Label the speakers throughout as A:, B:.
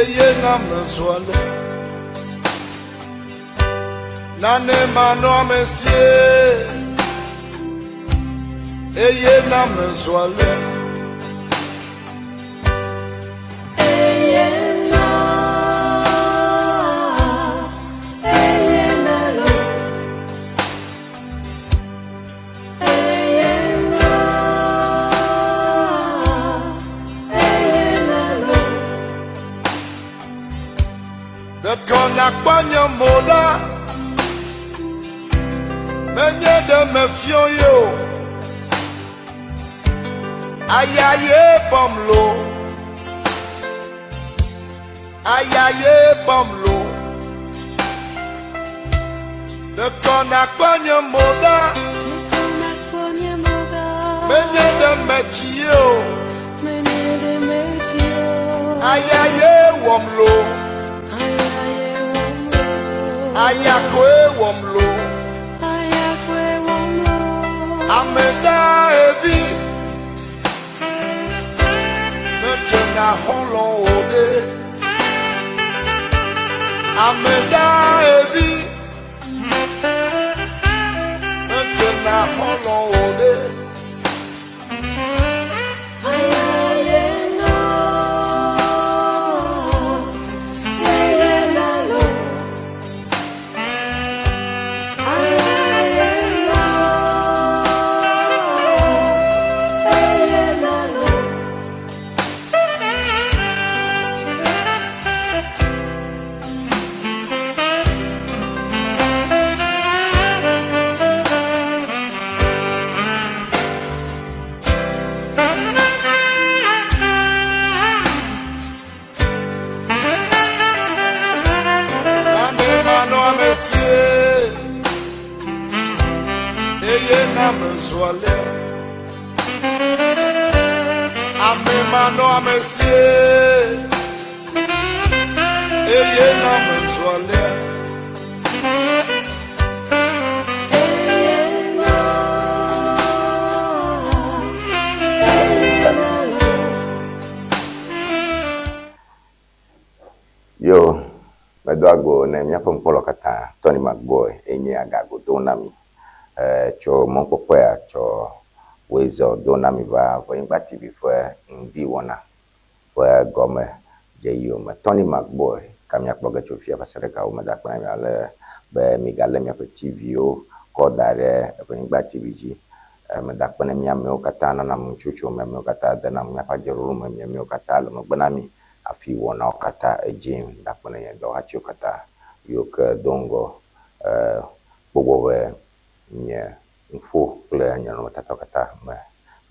A: eye namezwale nane mano amesie eye namezwale Nakpanya mola menye de mefio yo ayaye bomlo de nakpanya mola menye de mechio ayaye womlo ayakwe womlo ameda evi metena holon ode ameda evi metena holon ode Amemano amesie eye namezwale
B: yo medoago na miapo mpolo kata Tony McBoy enye agago donami cho monko ya cho wezo donami va voimba TV fwe ndi wana fwe gome jeyo ma Tony McBoy kamya kloga cho fia basareka umada kwa mi ale be migale mi pe TV o ko dare voimba TV ji medakwa mi ame okata na mchucho me okata da na mi pa jeruru me okata lo gbanami afi wona okata ejim dakwa ye do hachi okata yoke dongo bobowe nye mfu kule nyano matatokata ma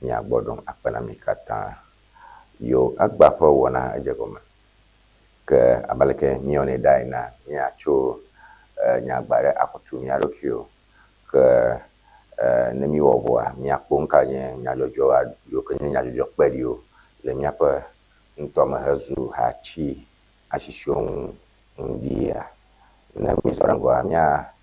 B: nya bodong akpana mikata yo agbafa wona ajegoma ke abaleke mione daina nya cho nya gbare akutu nya lokio ke nemi woboa nya ponka nya jojo yo ke nya jojo perio le nya pa ntoma hazu hachi ashishon ndia na misorango nya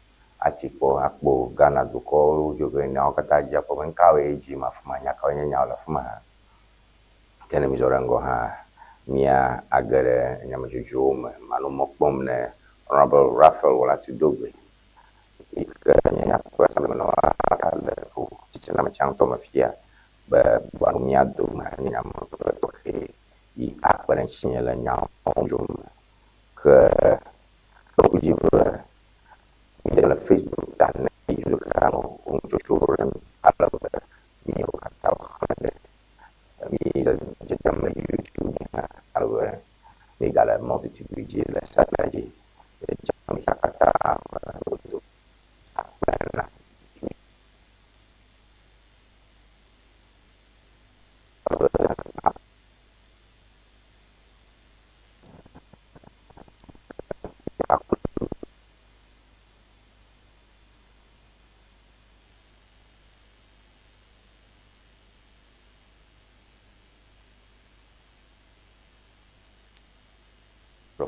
B: atiko akpo Ghana duko jogo na okata ji apo nkawe eji mafuma nya ka onye nya ola fuma kene mizorango ha mia agere nya majuju manu mokpom ne Honorable Raphael wala sidogwe ikanya kwa sababu no akale fu tichana machanto mafia ba banu mia do ma nya mo to ke I akbaren chinyela nya onjum ke okujibu de la Facebook dan itu kalau untuk curang atau video atau ada bisa jam YouTube kalau negara multi video la strategi jam kata untuk apa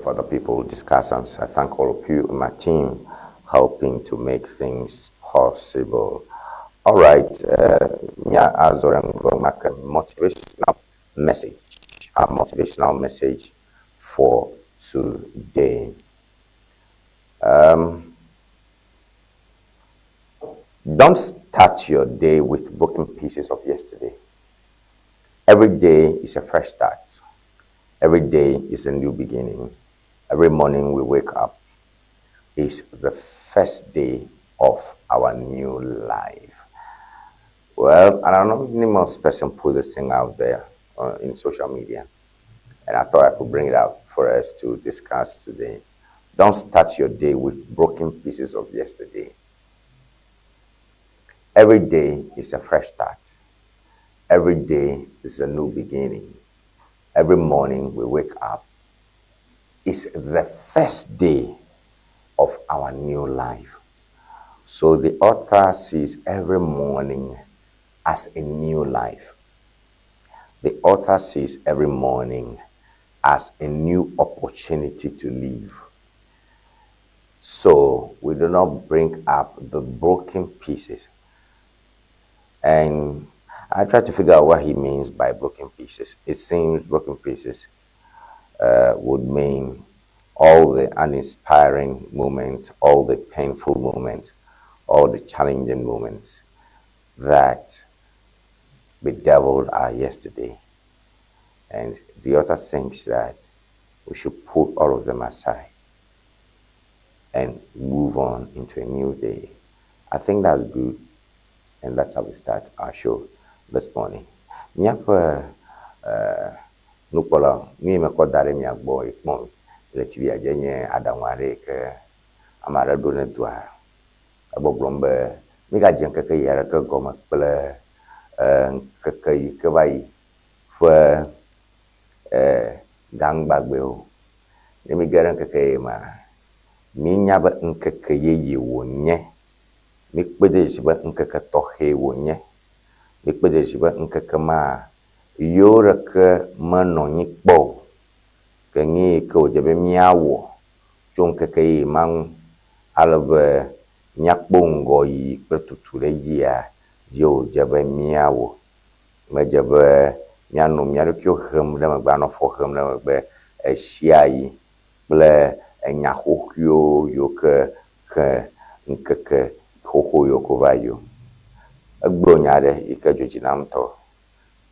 B: of other people discussants. I thank all of you and my team helping to make things possible. All right, motivational message. A motivational message for today. Don't start your day with broken pieces of yesterday. Every day is a fresh start. Every day is a new beginning. Every morning we wake up is the first day of our new life. Well, an anonymous person put this thing out there in social media, and I thought I could bring it out for us to discuss today. Don't start your day with broken pieces of yesterday. Every day is a fresh start. Every day is a new beginning. Every morning we wake up is the first day of our new life. So the author sees every morning as a new life. The author sees every morning as a new opportunity to live. So we do not bring up the broken pieces. And I try to figure out what he means by broken pieces. It seems broken pieces would mean all the uninspiring moments, all the painful moments, all the challenging moments that bedeviled our yesterday. And the author thinks that we should put all of them aside and move on into a new day. I think that's good, and that's how we start our show this morning. Nyapa nukola mi me ko dare mi agbo ipon le TV ajenye adanware ke amara do ne dua agbogbombe mi ga jen keke yere ke goma ple keke ke bai fo gangbagbe o ni mi geren keke ma mi nya ba nkeke ye wonye mi kpede si ba nkeke tohe wonye mi kpede si ba nkeke ma yore ke manonyi kpo ke ngi ko jebe miawo chon keke mang albe nyakpongo yi pretuture yia yo jebe miawo me jebe mianu miaru kyo hem de magba no fo hem de magbe shiai ble enyahohio yo ke nkeke hoho yo ko vayo agbo nyade ikejoji namto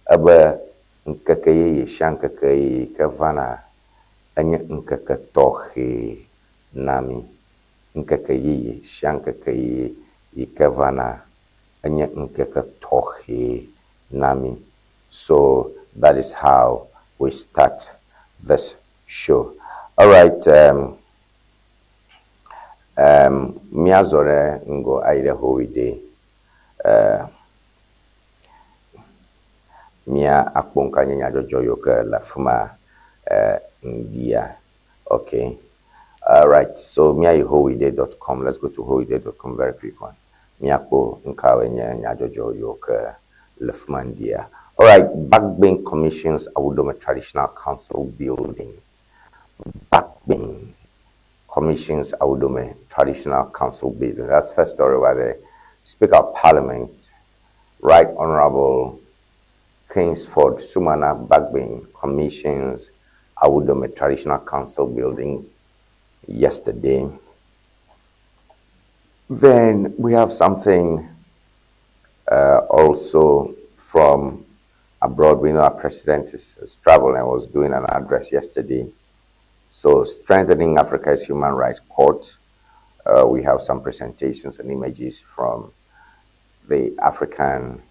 B: ebe nkeke ye shankeke ye ke vana enye nkeke tohe nami nkeke ye shankeke ye ke vana enye nkeke tohe nami. So that is how we start this show. All right, miazore ngo aire hoide mia akponka nyanya jojo yoke la fuma ndia. Okay. All right. So miaihowide.com. Let's go to howide.com very quick one. Miako nkawe nyanya jojo yoke la fuma ndia. All right. Backbane commissions Awudome Traditional Council building. Backbane commissions Awudome Traditional Council building. That's the first story where the Speaker of Parliament, Right Honorable Kingsford Sumana Bagbin commissions Awudome Traditional Council building yesterday. Then we have something also from abroad. We know our president is traveling and was doing an address yesterday. So strengthening Africa's human rights court. We have some presentations and images from the African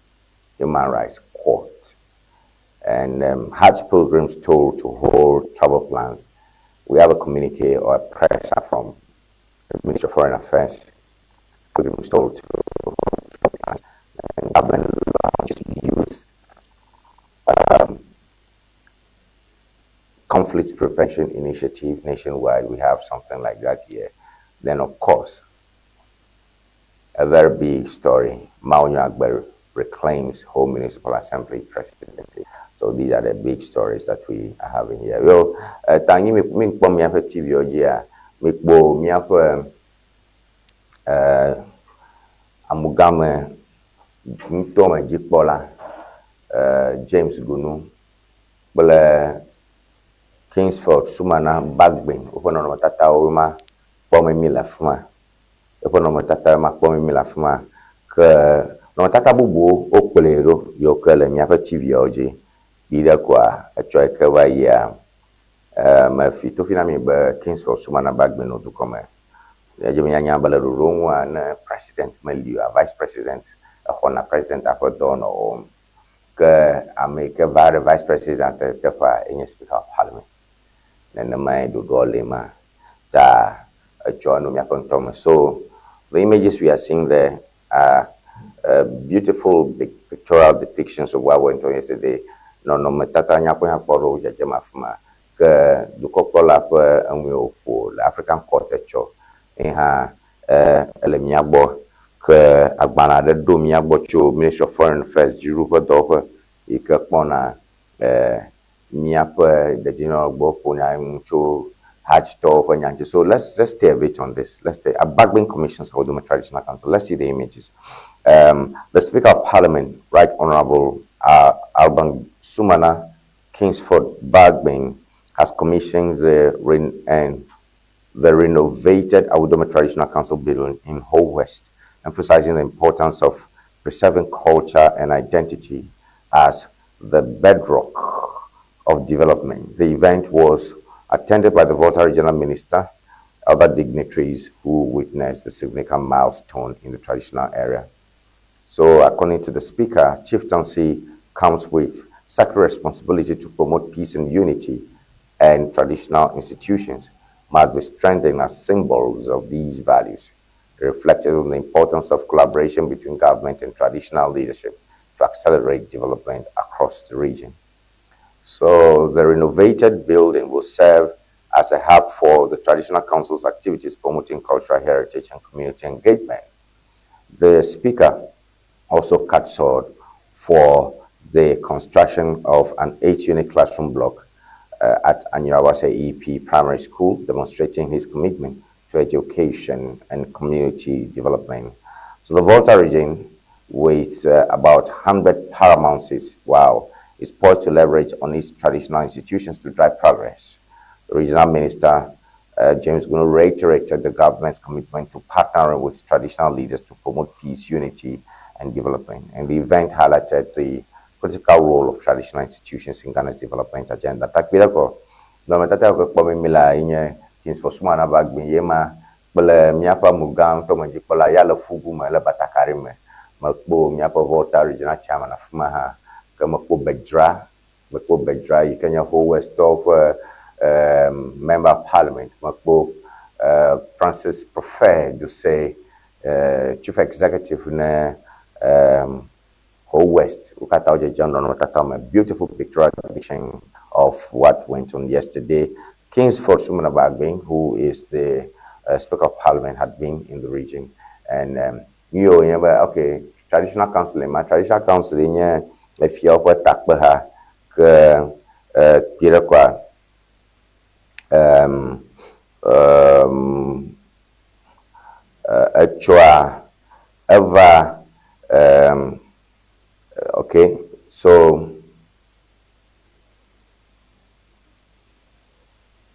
B: Human Rights Court. And Hajj pilgrims told to hold travel plans. We have a communique or a pressure from the Ministry of Foreign Affairs. Pilgrims told to hold travel plans. And government launches youth conflict prevention initiative nationwide. We have something like that here. Then, of course, a very big story. Maunyo Agberu reclaims Home Municipal Assembly presidency. So these are the big stories that we are having here. Well, tangi mi kpo mi afa TV ojia, mi kpo mi afa amugame ntoma jikpola James Gunu, bele Kingsford Sumana Bagbin open on Matata Oma Pomemi la Fuma open on Matata ma Pomemi la Fuma que no Matata Bubu Okolero Yokel and Yapa TV OG Ida Qua a Choika ya ma fito finami ba Kingsford Sumana Bagbin no to come ya jamianya balarurungwa na president Maliu vice president a president Apodono o que America vice president que fa in speaker of parliament and my do lema da John Thomas. So the images we are seeing there are beautiful pictorial depictions of what went on yesterday. No matata nyapo poro jajama fuma ke dukokola pa anwe for the African culture in ha elemiabo ke agbana de do miabo cho Ministry of Foreign Affairs Jiruko do ike kpona the general Boponya hatch door for Yanji. So let's stay a bit on this. Let's stay a Bagbin Commissions of the Traditional Council. Let's see the images. The Speaker of Parliament, Right Honorable Alban Sumana Kingsford Bagbin, has commissioned the renovated Awudome Traditional Council building in Ho West, emphasizing the importance of preserving culture and identity as the bedrock of development. The event was attended by the Volta Regional Minister, other dignitaries who witnessed the significant milestone in the traditional area. So, according to the Speaker, chieftaincy comes with sacred responsibility to promote peace and unity, and traditional institutions must be strengthened as symbols of these values, reflected on the importance of collaboration between government and traditional leadership to accelerate development across the region. So the renovated building will serve as a hub for the Traditional Council's activities promoting cultural heritage and community engagement. The Speaker also cut sword for the construction of an 8-unit classroom block at Anyirawase EP Primary School, demonstrating his commitment to education and community development. So the Volta region, with about 100 paramounts, is poised to leverage on its traditional institutions to drive progress. The regional minister, James Gunu, reiterated the government's commitment to partnering with traditional leaders to promote peace, unity, and development. And the event highlighted the critical role of traditional institutions in Ghana's development agenda. Takbirako, no matata ko kpome mila inye Kingsford Sumana Bagbin yema bele miapa mugang to manjikola yala fugu ma la batakari me makbo miapa Volta regional chairman afuma ha makbo bedra you can whole west of member of parliament makbo Francis prefer to say chief executive na Whole West, a beautiful pictorial depiction of what went on yesterday. Kingsford Sumana Bagbin, who is the Speaker of Parliament, had been in the region. And okay, traditional council, my traditional council, if you have takbaha, Pirakwa, Achua, Eva, okay, so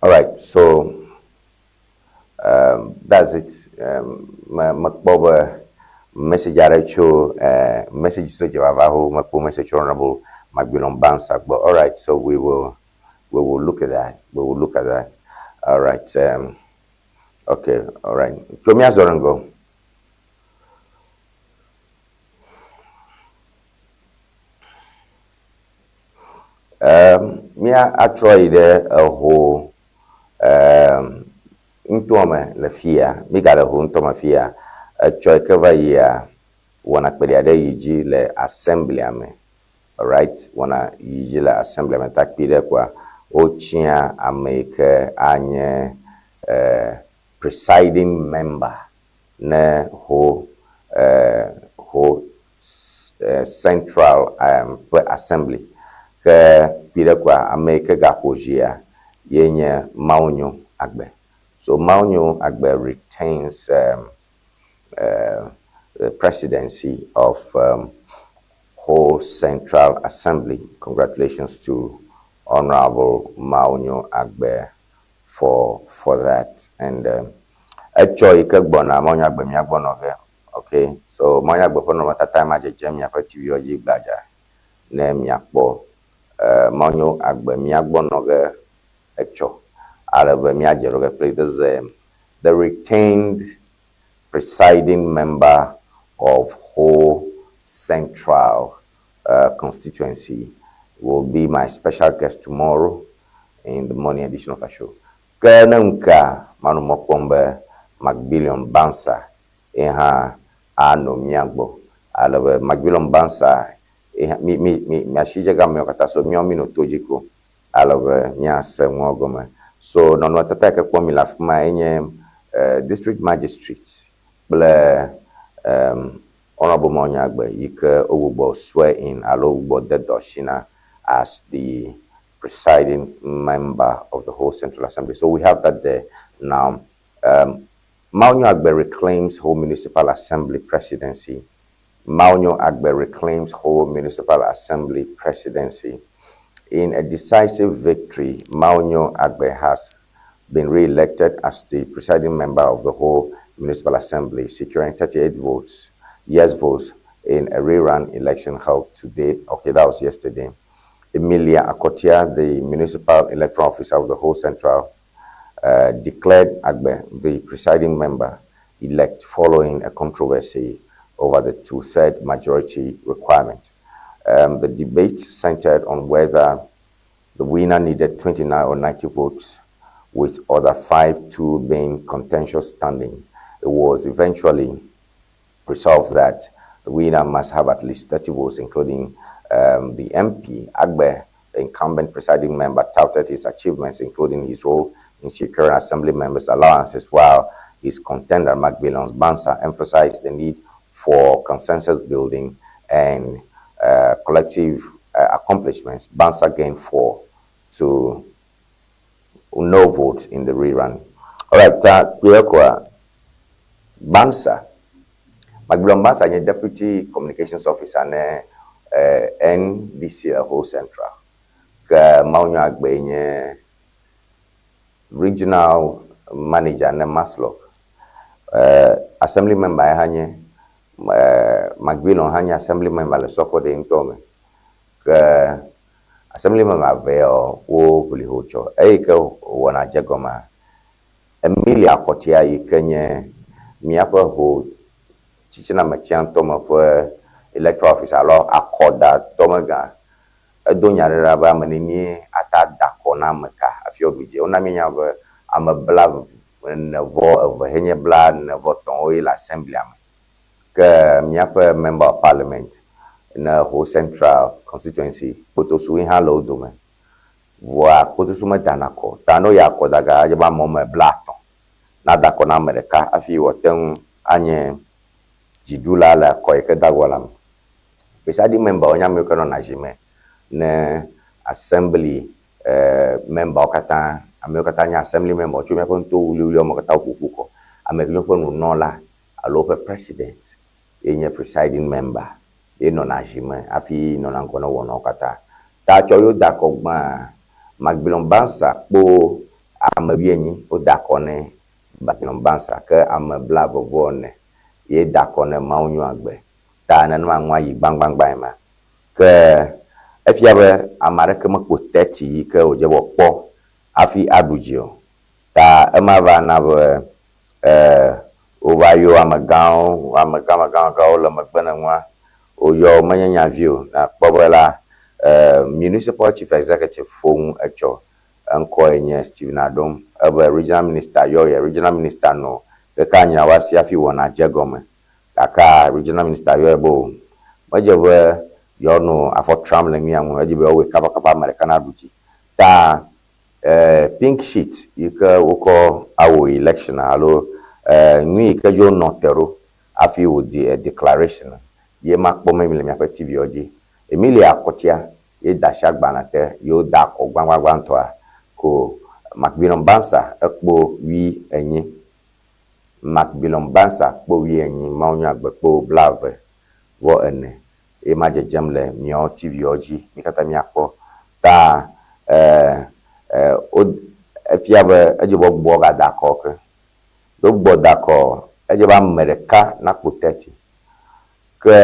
B: all right, so that's it. Makboba message aracho message so javaho makbo message honorable Magbilon Bansak. But all right, so we will look at that. We will look at that. All right. Okay. All right. Tomia Zorango. Mia atroide a whole intome la fia mi gada ho ntoma fia a choi kava ya wana kpeliade yiji le assembly ame. All right, wana yiji le assembly ame takpide kwa ochia ameke anye presiding member ne ho central assembly ke pide kwa ameke gakojia yenye Maunyo Agbe. So Maunyo Agbe retains the presidency of whole Central Assembly. Congratulations to Honorable Maunyo Agbe for that. And actually, Kagbona, Maunyo Agbe, Miagbonoge. Okay, so Maunyo Agbe, for no matter time, I just jam ya TV Oji Blaja. Ne Miakbo, Maunyo Agbe, Miagbonoge, actually. Arabe Miajeroge play this the retained presiding member of Ho Central constituency will be my special guest tomorrow in the morning edition of our show. Kanunka Manumokombe Macbillion Bansa Eha Ano Miagbo Alabe Macbillion Bansa mi ashije gamyo kata so mi omino tojiko alabe nya se ngogome so no tata ke kwa mi lafuma enye district magistrate ble honorable Monyagbe yike owubo swear in alo dedoshina as the presiding member of the whole Central Assembly. So we have that there now. Maunyo Agbe reclaims whole municipal assembly presidency. Maunyo Agbe reclaims whole municipal assembly presidency. In a decisive victory, Maunyo Agbe has been re-elected as the presiding member of the whole municipal assembly, securing 38 votes, yes votes, in a rerun election held today. Okay, that was yesterday. Emilia Akotia, the municipal electoral officer of the whole Central, declared Agbe the presiding member elect following a controversy over the 2/3 majority requirement. The debate centered on whether the winner needed 29 or 90 votes, with other 5-2 being contentious standing. It was eventually resolved that the winner must have at least 30 votes, including the MP. Agbe, the incumbent presiding member, touted his achievements, including his role in securing assembly members' allowances, while his contender, Macbillion Bansa, emphasized the need for consensus building and collective accomplishments. Bansa gained 4 to no votes in the rerun. All right, Bansa, Macbillion Bansa, is deputy communications officer ne NDC whole Central. Maunyo Agbe regional manager ne Maslow. Assembly member hanye Macbillion hanye assembly member le soko de intome. Assembly member veo wo kulihocho. Eike wana jagoma. Emilia Akotia yikenye miapa ho chichina machian toma for electoral officer lo akoda tomaga edonya raba manini ata dakona meka afiobije onaminya be amabla nevo henye bla nevo ton oil assembly am ke miapa member of parliament in a whole central constituency potosu in halo dome wa potosu madanako tano ya kodaga ajaba moma blaton na dakona mereka afi woten anye jidula la koike dagwalam presiding member onyame kono na jime ne assembly member okata amekata nya assembly member chumi akonto uli omokata fufuko amekunyo kono nola alope president yenye presiding member eno na jime afi no na nkono wono okata ta choyo dakogba Macbillion Bansa po amabienyi o dakone Macbillion Bansa ke amabla bovone ye dakone Maunyo Agbe ta na nwa yi bangbangba ma ke efiabe amareke mako 30 ke ojebo po afi adujio ta emava na be ovayo amagao ka ola magbana nwa oyo manyanya view na pobela municipal chief executive phone echo anko enye Stephen Adom ebe regional minister yo regional minister no ka nya wasi afi wona jegome aka regional minister yo ebo majebe yo no afọ traveling yan ajibe owe kapa American aduchi ta pink sheet ika uko awo election alo nwi ika jo notero afi wo di declaration ye makpo memile mi afa TV oji Emilia Akotia ye dashagba na te yo da ko gbangba nto a ko Macbillion Bansa ekpo wi enyi Macbillion Bansa kpo wi enyi Maunyo Agbe kpo blave wo ene e majejem le mio TV oji mikata mi akpo ta efia be edze bo ga d'accord ke do gbo d'accord edze ba ame ɖeka na kpo teti ke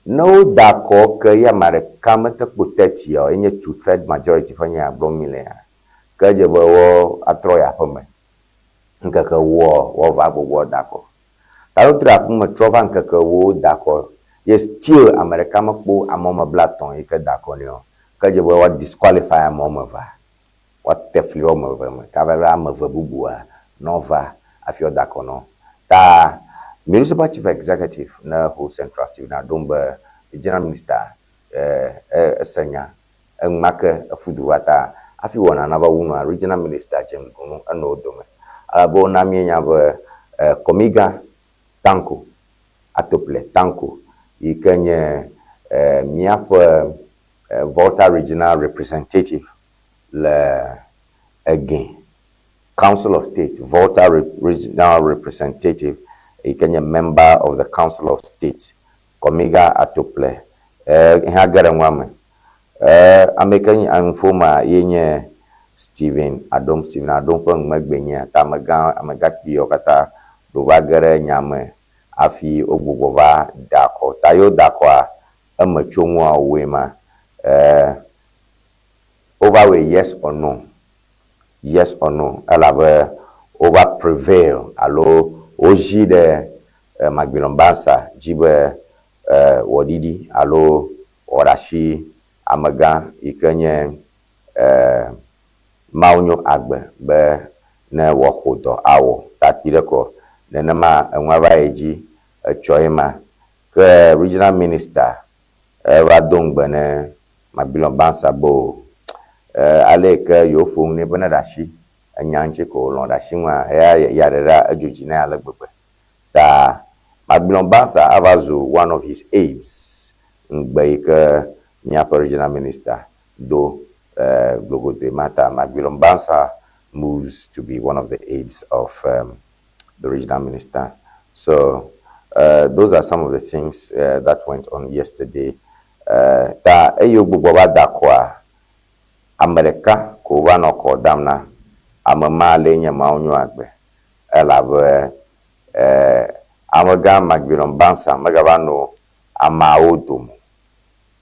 B: ne wo d'accord ke ya ame ɖeka mete kpo teti o enye 2/3 majority ƒe nya gblɔm mi le ya ke edze be wo atrɔ yi aƒe me nkeke wo va gbogbo d'accord ta wo tri aƒe me trɔ va nkeke wo d'accord ye still ame ɖeka mekpo ame me bla tɔn yi ke d'accord ne o ke edze be wa disqualify ame me va wa te fli wo me ve me ka va ame ve bubua no va afi o d'accord no ta municipal chief executive na whole central state na dombe general minister esenya enmake efudu wata afi wona na ba wunu regional minister James Gunu eno dome abo na mienya be Komiga Tanko Atople Tanko ikenye miapo Volta regional representative le again Council of State Volta regional representative ikenye member of the Council of State Komiga Atople ha gara nwame amekanyi anfoma yenye Stephen Adom pe ngmegbenya ta amega kpiyo kata do va gere nyame afi ogbogbo va dako ta yo dako eme tsoŋu awe ma over we yes or no elabe over prevail alo oji de Magbilombansa jibe wodidi alo orashi amega ikenye maunyo agbe be ne wokodo awo takpireko nenema enwava eji choima ke regional minister va dongbe ne Magbilombansa bo aleke yo fon ne bena dashi anyanche ko lon dashi nwa ya dera ajuji na alegbegbe ta Magbilombansa avazu one of his aides ngbe ke miapo regional minister do Glogote Mata Magbilombansa moves to be one of the aides of the regional minister. So those are some of the things that went on yesterday. Ta eyo gbogbo ba dakwa America ko ba no ko damna amama le nyama onyo agbe elabe amaga Magbilombansa magaba no amaodum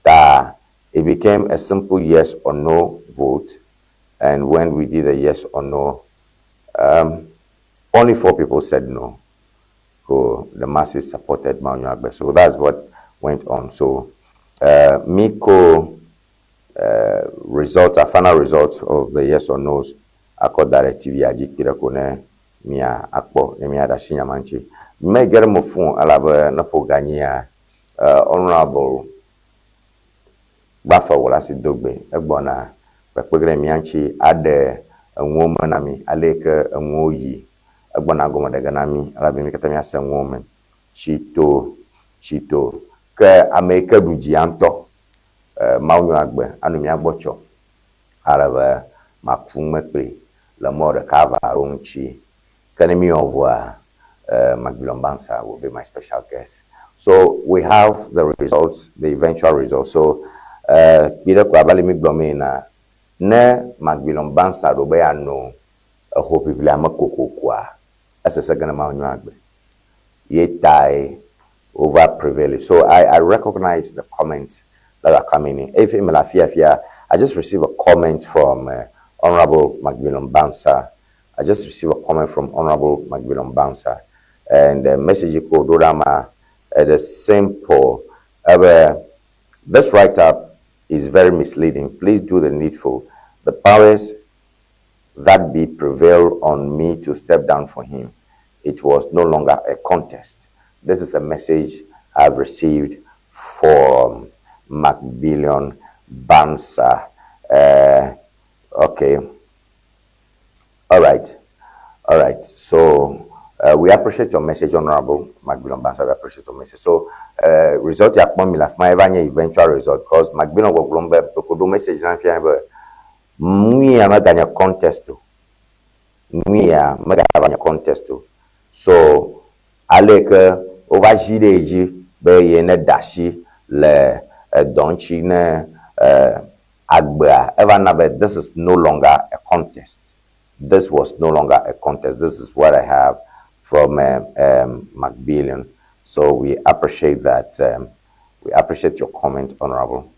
B: ta it became a simple yes or no vote. And when we did a yes or no, only 4 people said no. So the masses supported Maunyo Agbe. So that's what went on. So Miko results, our final results of the yes or no's, ako directive ya jikira kone mia akpo mia dashinya manchi. Me get mo fun alabe na poganya honorable Bafa wala si dogbe egbona pekpegre mianchi ade enwo manami aleke enwo yi egbona gomo de ganami alabe mi katami ase enwo men chito ke ameke duji anto Maunyo Agbe anu mi agbocho alabe makume pe le mode kava onchi kanemi ovwa Magbilombansa will be my special guest. So we have the results, the eventual results. So Peter Kwabali mi blome na ne Magbilombansa do be ano hope people amakoko kwa asese gana Maunyo Agbe ye tai over prevail. So I recognize the comments that are coming in. If I just received a comment from Honorable Magbilombansa. I just received a comment from Honorable Magbilombansa, and the message called Dorama the simple. This write-up is very misleading. Please do the needful. The powers that be prevail on me to step down for him. It was no longer a contest. This is a message I've received from Magbilombansa. Okay. All right. So we appreciate your message, Honorable Magbilombansa. We appreciate your message. So result ya formula my eventual result because Magbilombansa do message na fiya we are not a contest. We are not a contest. So aleke over jideji be yene dashi le donchi ne Agbea, Evanabe, this is no longer a contest. This was no longer a contest. This is what I have from Macbillion. So we appreciate that. We appreciate your comment, Honorable,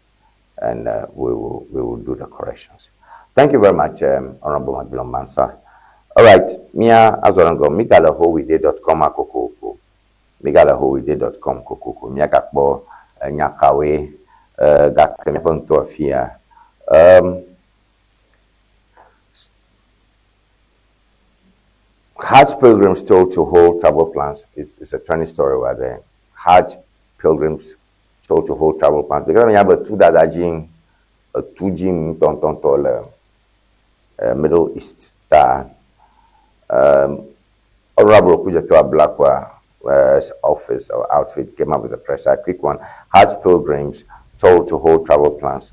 B: and we will do the corrections. Thank you very much, Honorable Macbillion Mansa. All right, Mia Azorango, migalahowiday.com akokoko, migalahowiday.com kokoko, Mia Gakbo, Nyakawe, Gakemponto Afia. Hajj pilgrims told to hold travel plans is a funny story where the Hajj pilgrims told to hold travel plans. Because we have a two gym Middle East that Honorable Kujatua Blackwell office or outfit came up with a press. A quick one. Hajj pilgrims told to hold travel plans.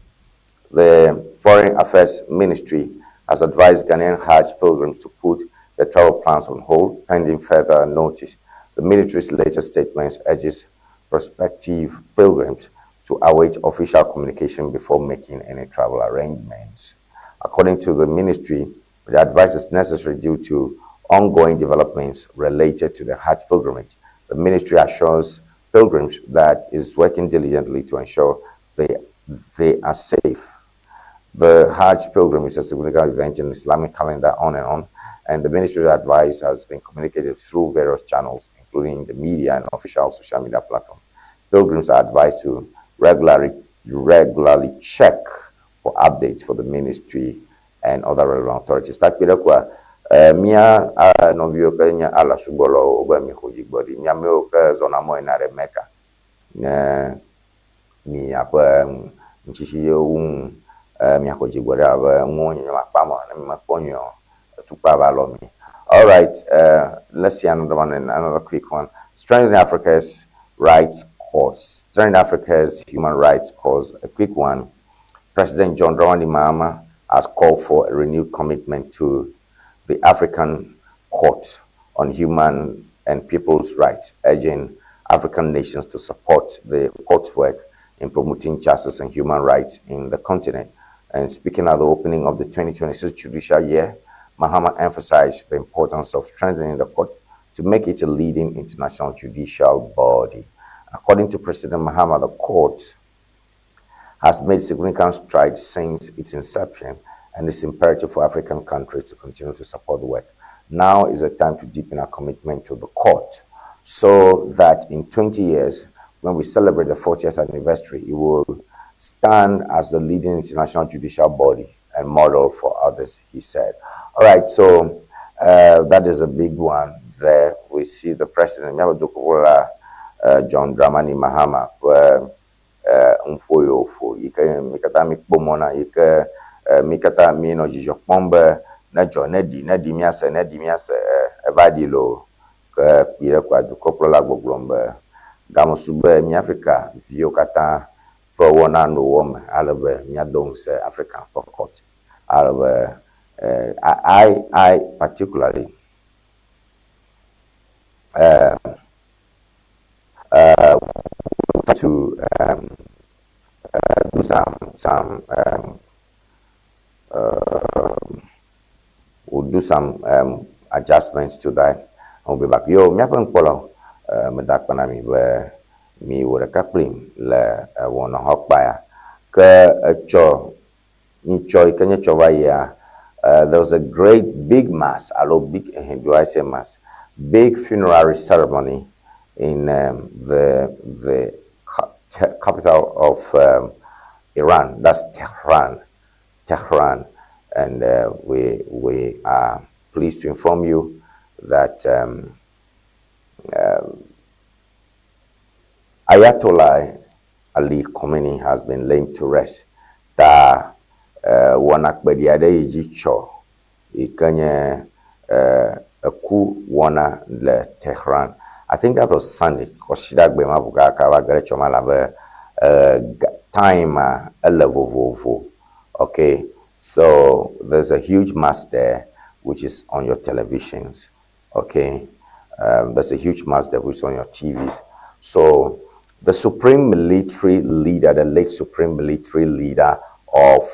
B: The Foreign Affairs Ministry has advised Ghanaian Hajj pilgrims to put the travel plans on hold pending further notice. The military's latest statement urges prospective pilgrims to await official communication before making any travel arrangements. According to the ministry, the advice is necessary due to ongoing developments related to the Hajj pilgrimage. The ministry assures pilgrims that it is working diligently to ensure they are safe. The Hajj pilgrimage is a significant event in the Islamic calendar, on and on, and the ministry's advice has been communicated through various channels, including the media and official social media platforms. Pilgrims are advised to regularly check for updates for the ministry and other relevant authorities. Mia novio kenya ala subolo oba mi hojigbodi mia me o zona mo na remeka mi apa nchichi un mi hojigbodi aba ngonyo mapamo na mi maponyo tupa ba lo mi. All right, let's see another one and another quick one. Strengthening Africa's rights cause. Strengthening Africa's human rights cause. A quick one. President John Dramani Mahama has called for a renewed commitment to the African Court on Human and People's Rights, urging African nations to support the court's work in promoting justice and human rights in the continent. And speaking at the opening of the 2026 judicial year, Mahama emphasized the importance of strengthening the court to make it a leading international judicial body. According to President Mahama, the court has made significant strides since its inception, and it's imperative for African countries to continue to support the work. Now is the time to deepen our commitment to the court so that in 20 years, when we celebrate the 40th anniversary, it will stand as the leading international judicial body and model for others, he said. All right, so that is a big one there. We see the president, John Dramani Mahama, mikata mikpomona mikata mino jijokpombe nejo nedi miase evadilo ke pire kwa du koplola gbogbombe gamusube mi Africa vio kata pro wona no wom alebe mi adong se African court alebe I particularly to do some we'll do some adjustments to that. I'll be back. Yo, mi apa polo medak panami be mi wora kaplim le wona hokbaya ke cho ni choi kenya chova ya. There was a great big mass, do I say mass? Big funerary ceremony in the capital of Iran. That's Tehran, and we are pleased to inform you that Ayatollah Ali Khamenei has been laid to rest. Ta wanakbediade yijicho ikanye aku wana le Tehran. I think that was Sunday. Koshidagbe mabuga kawagere chomala time a level. Okay, so there's a huge mass there which is on your televisions. Okay, there's a huge mass there which is on your TVs. So the supreme military leader, the late supreme military leader of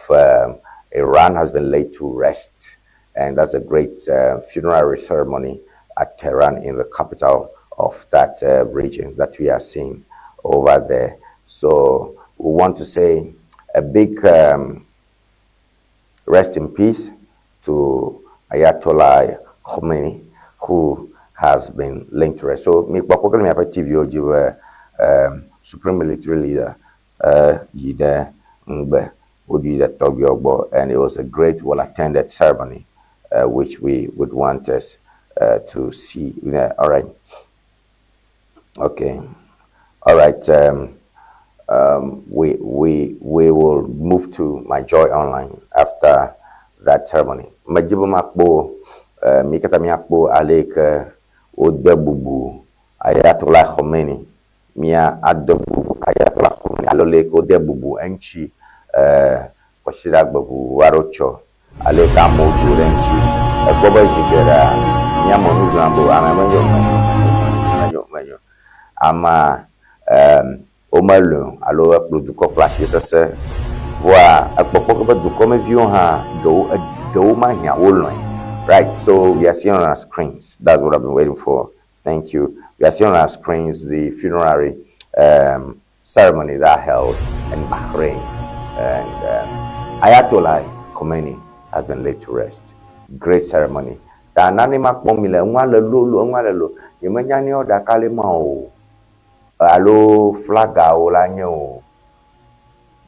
B: Iran has been laid to rest, and that's a great funerary ceremony at Tehran, in the capital of that region that we are seeing over there. So we want to say a big rest in peace to Ayatollah Khomeini, who has been linked to rest. So, me kwakwakwale me apa TV oji were Supreme Military Leader Jide Ngbe Odide Togiogbo, and it was a great, well-attended ceremony, which we would want us to see. All right. Okay. All right. We will move to My Joy Online after that ceremony. Majibu makbo mikata miakbo aleke odebubu Ayatollah Khomeini mia adebubu Ayatollah Khomeini aloleke odebubu enchi koshira gbebu warocho aleka modu renchi egbobo jigera nyamo nuzambo amameyo ama omalu alo produko plashi sese voa akpokpo ko duko me vion ha do ma hia wolon. Right, so we are seeing on our screens. That's what I've been waiting for. Thank you. We are seeing on our screens the funerary ceremony that held in Bahrain, and Ayatollah Khomeini has been laid to rest. Great ceremony. Tanani makmomile ngwale lulu ngwale lo. Yemanyani oda kalema o. Alo flaga o la nyo.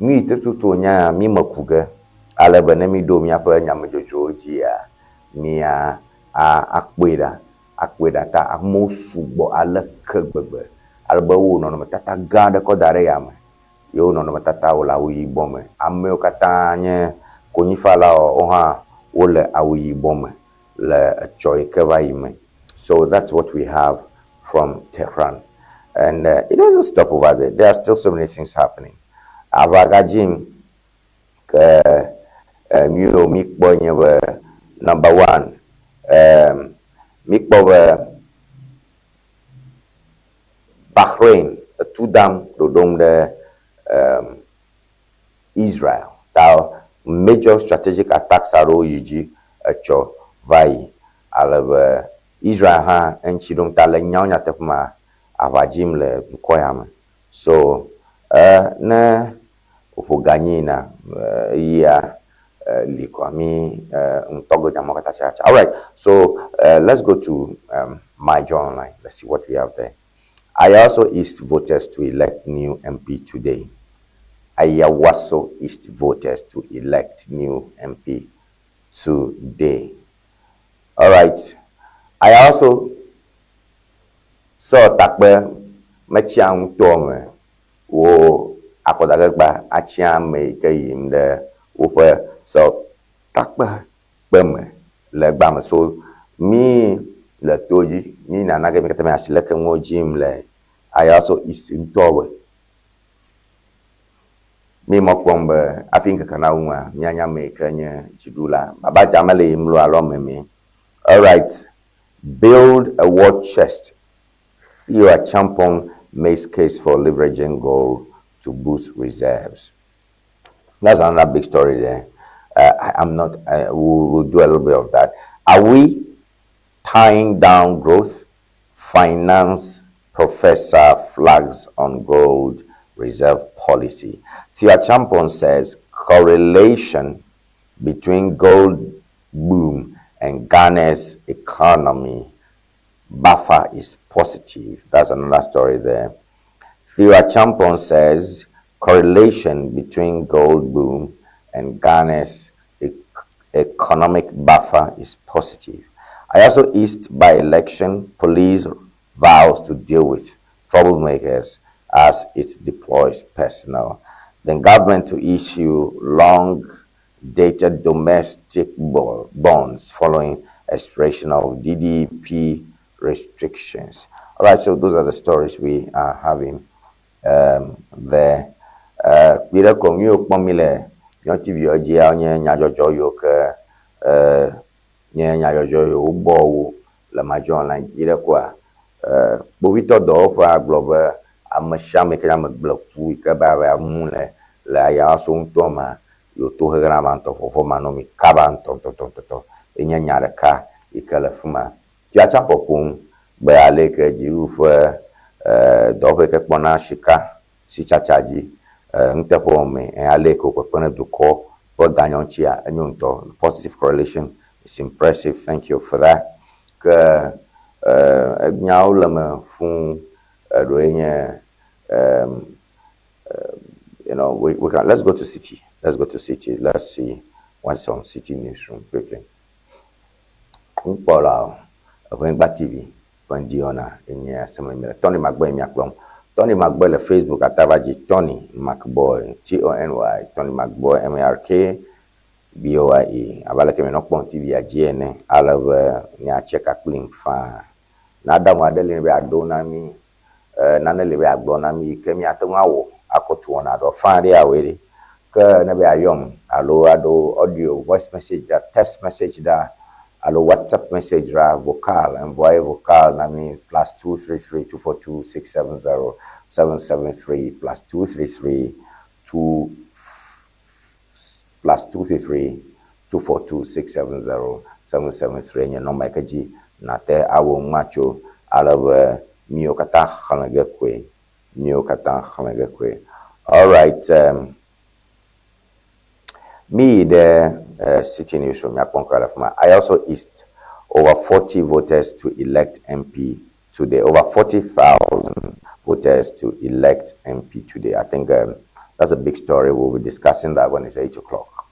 B: Mi tutu nya mi makuga. Ale bene mi do mi apa nya mejojo jia. Mia akweda ta amosubo ala kegbegbe alba wo no matata gada ko dare yama yo no matata wala wi bome ame o katanye konifala o ha wole awi bome le choy kevaime. So that's what we have from Tehran, and it doesn't stop over there. There are still so many things happening. Avagajim mio mikbonye number one, Bahrain, Tudam, Dodom, Israel. Now, major strategic attacks are all Yiji, Cho, Vai, Alava, Israel, ha, and Chidom Talanyanya Tepma, Avajim, Le, Koyam. So, na, Ufoganina, yeah. All right, so let's go to My Joy Online. Let's see what we have there. Ayawaso East voters to elect new MP today. Ayawaso East voters to elect new MP today. All right. I also saw takbe mechiang tome wo akodagba achiam me kayim de upe. So takba beme le bam so mi le toji mi na nage mi katame asileke mo jim le Ayawaso East ntowe mi mokwombe afinka kana unwa nyanya me kanye jidula baba jamale mlo alomeme. All right, build a war chest. Theo Acheampong makes case for leveraging gold to boost reserves. That's another big story there. We'll do a little bit of that. Are we tying down growth? Finance professor flags on gold reserve policy. Theo Acheampong says correlation between gold boom and Ghana's economy buffer is positive. That's another story there. Theo Acheampong says correlation between gold boom and Ghana's economic buffer is positive. Ayawaso East by-election, police vows to deal with troublemakers as it deploys personnel. Then government to issue long-dated domestic bonds following expiration of DDP restrictions. All right, so those are the stories we are having there. Bila kongyo pomile yon TV oji onye nyajojo yo ke nye nyajojo yo ubo le My Joy Online ile kwa bovito do fa globe amashame ke am bloku ke ba ba mule la Ayawaso ntoma yo to hegana manto fofo manomi kabanto to enya nyare ka ikala fuma tia chapopun be ale ke jiu fo do be ke pona shika si chachaji ntepo me ale ko pona duko for ganyonchia enyunto positive correlation is impressive. Thank you for that. Now lama fun doenya we can let's go to city. Let's see what's on city newsroom quickly. Paula when TV when Diona in here Tony McBoy miaklom. Tony McBoy le Facebook atavaji Tony McBoy TONY Tony McBoy MARK BOYE abala ke menokpon TV ajiene alawe nya check aklim fa na adamu adele be adonami na le be agbonami kemi atanwawo akoto na do fan dia wele ke na be ayom alo ado audio voice message that text message da alo WhatsApp message ra vocal envoy vocal na mi +233 242 670 773 +233 +233 242 670 773 nya number kaji na te awo macho alawe mio kata khanage kwe. All right, me the city newsroom I also east over 40 voters to elect MP today. Over 40,000 voters to elect MP today. I think that's a big story. We'll be discussing that when it's 8 o'clock.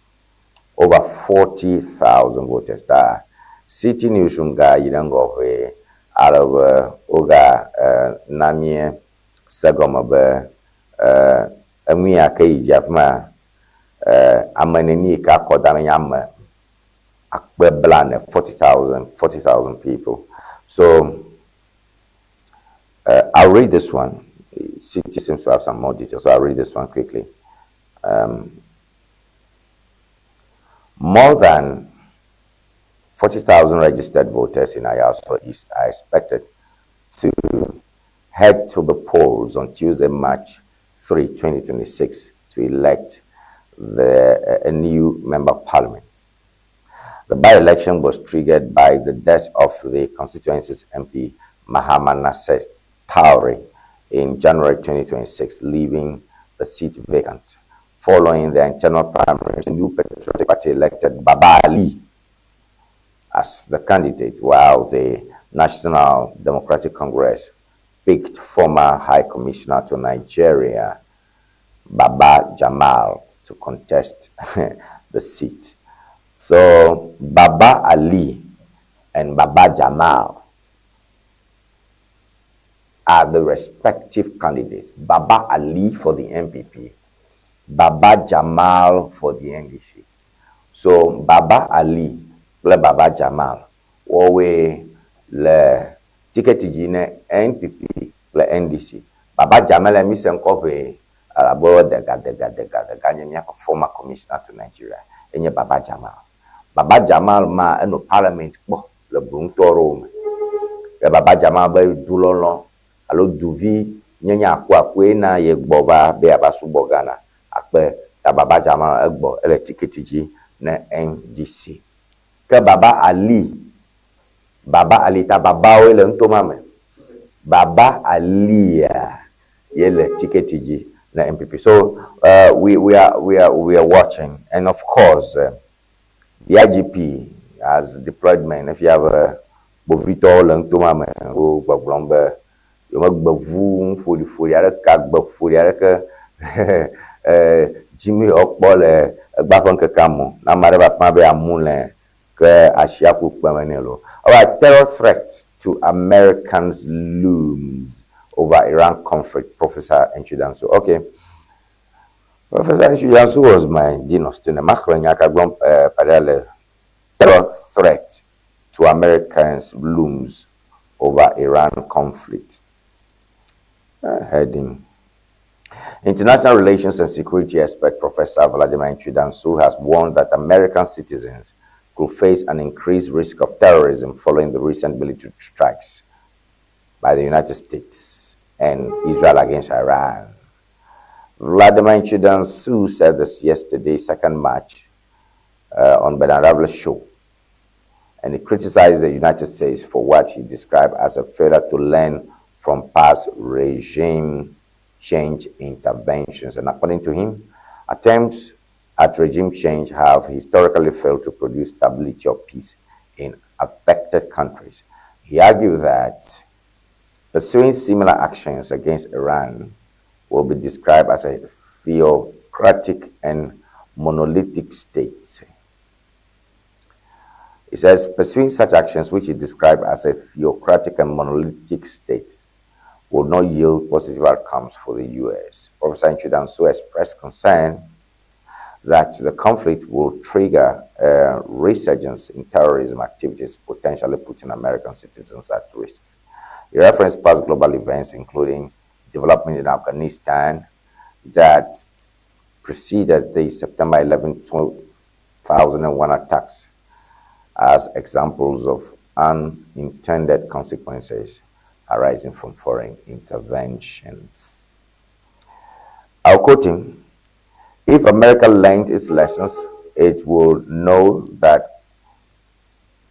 B: Over 40,000 voters. That city newsroom guy, you don't go away out of Oga Namie Sagomabe Amia Kay Jafma Amanini Kakodam Yam Akbeblan 40,000 people. So I'll read this one. City seems to have some more details, so I'll read this one quickly. More than 40,000 registered voters in Ayaso East are expected to head to the polls on Tuesday, March 3, 2026, to elect a new member of parliament. The by-election was triggered by the death of the constituency's MP, Muhammad Nasser Tauri, in January 2026, leaving the seat vacant. Following the internal primaries, the new Patriotic Party elected Baba Ali as the candidate, while the National Democratic Congress picked former High Commissioner to Nigeria, Baba Jamal, to contest the seat. So Baba Ali and Baba Jamal are the respective candidates. Baba Ali for the MPP, Baba Jamal for the NDC. So Baba Ali le Baba Jamal wowe le ticket jine NPP le NDC. Baba Jamal mi senkobe alabo dega nyanya former commissioner to Nigeria. Enye Baba Jamal. Baba Jamal ma eno parliament po le buntoro. Le Baba Jamal ba dulolo alo duvi nyanya akwa na ye gboba be abasu bogana akpe ta Baba Jamal egbo ele ticket ji na NDC. Ke Baba Ali ta Baba wele ntomame. Baba Ali yele ticket ji na MPP. So we are watching, and of course the IGP has deployed men. If you have a bovito lengtomame o gbaglombe yo magbavu foli araka gbafoli araka Jimmy Okpole gbafon kekamo na mareba fabe amule ke ashiaku kpamenelo. All right, terror threat to Americans looms over Iran conflict. Professor Enchidanso. Okay. Professor Enchidanso was my dean of student. Terror threat to Americans looms over Iran conflict. Heading. International relations and security expert Professor Vladimir Enchidanso has warned that American citizens could face an increased risk of terrorism following the recent military strikes by the United States and Israel against Iran. Vladimir Chidansu said this yesterday, second March, on Bernard Ravle's show. And he criticized the United States for what he described as a failure to learn from past regime change interventions. And according to him, attempts at regime change have historically failed to produce stability or peace in affected countries. He argued that pursuing similar actions against Iran will be described as a theocratic and monolithic state. He says pursuing such actions, which he described as a theocratic and monolithic state, would not yield positive outcomes for the U.S. Professor Chidansu expressed concern that the conflict will trigger a resurgence in terrorism activities, potentially putting American citizens at risk. He referenced past global events, including development in Afghanistan that preceded the September 11, 2001 attacks, as examples of unintended consequences arising from foreign interventions. I'll quote him: "If America learned its lessons, it will know that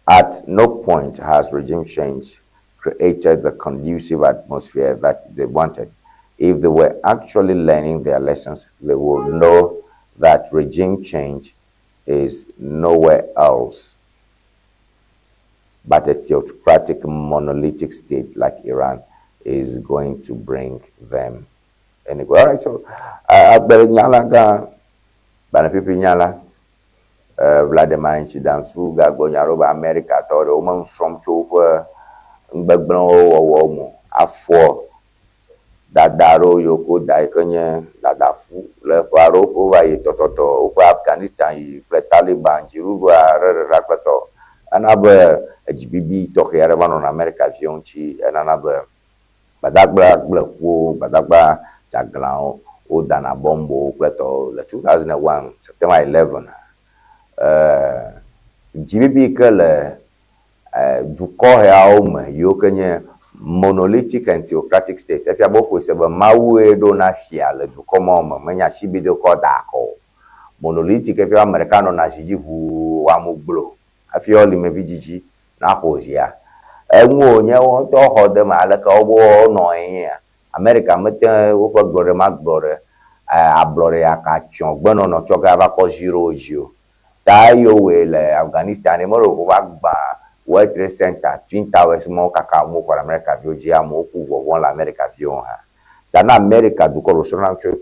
B: at no point has regime change created the conducive atmosphere that they wanted. If they were actually learning their lessons, they will know that regime change is nowhere else but a theocratic, monolithic state like Iran is going to bring them anywhere." All right, so Vladimir Chidansu Gagonyaroba America thought the woman from Chopa Mbagno Afo Dadaro Yoko Daikonya Dadafu Lefaro over Tototo over Afghanistan, Taliban, Jiruba Raklato, another HBB Tokiaravan on America Fionchi, and another Badagba Blackwo, Badagba Jaglao, Odana Bombo, Plato, the 2001, September 11. GBB Kele Duko Yaum, Yokenye monolithic and theocratic states. If you have both a Maui Donafia, Dukomom, Manyashibido Kodako, monolithic, if you are Americano Nashiji who Wamublo, I feel him a VGG, Naposia. And one year want to hold them like a war knowing America, Meta, Uber Glory, Mark Glory, Abloria Cachon, Bono, no Chogava Kojiro. Tayo will Afghanistan, Morocco, Wagba, World Trade Center, Twin Towers, Mokaka, for America, Georgia, Moku, one America, Vionha. Then America, do correspond to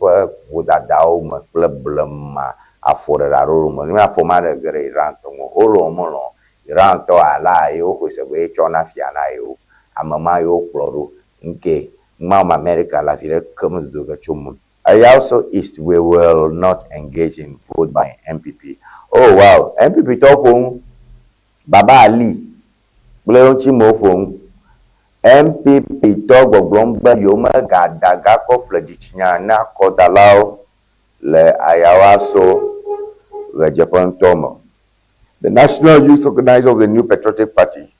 B: with a down, problem, afforded a room, for my great rantom, Oromono, Ranto, Alayo, who is a way, Chona Fianayo, Amamayo, Ploro, Nke, Mama America, La Ville comes to the Chum. I also is we will not engage in vote by MPP. Oh wow, MPP topong Baba Ali, Bleonchi Mopong, MPP Togo Blomba Yoma Gadagako Flagichina Kotalao Le Ayawaso Le Japan Tomo. The National Youth Organizer of the New Patriotic Party,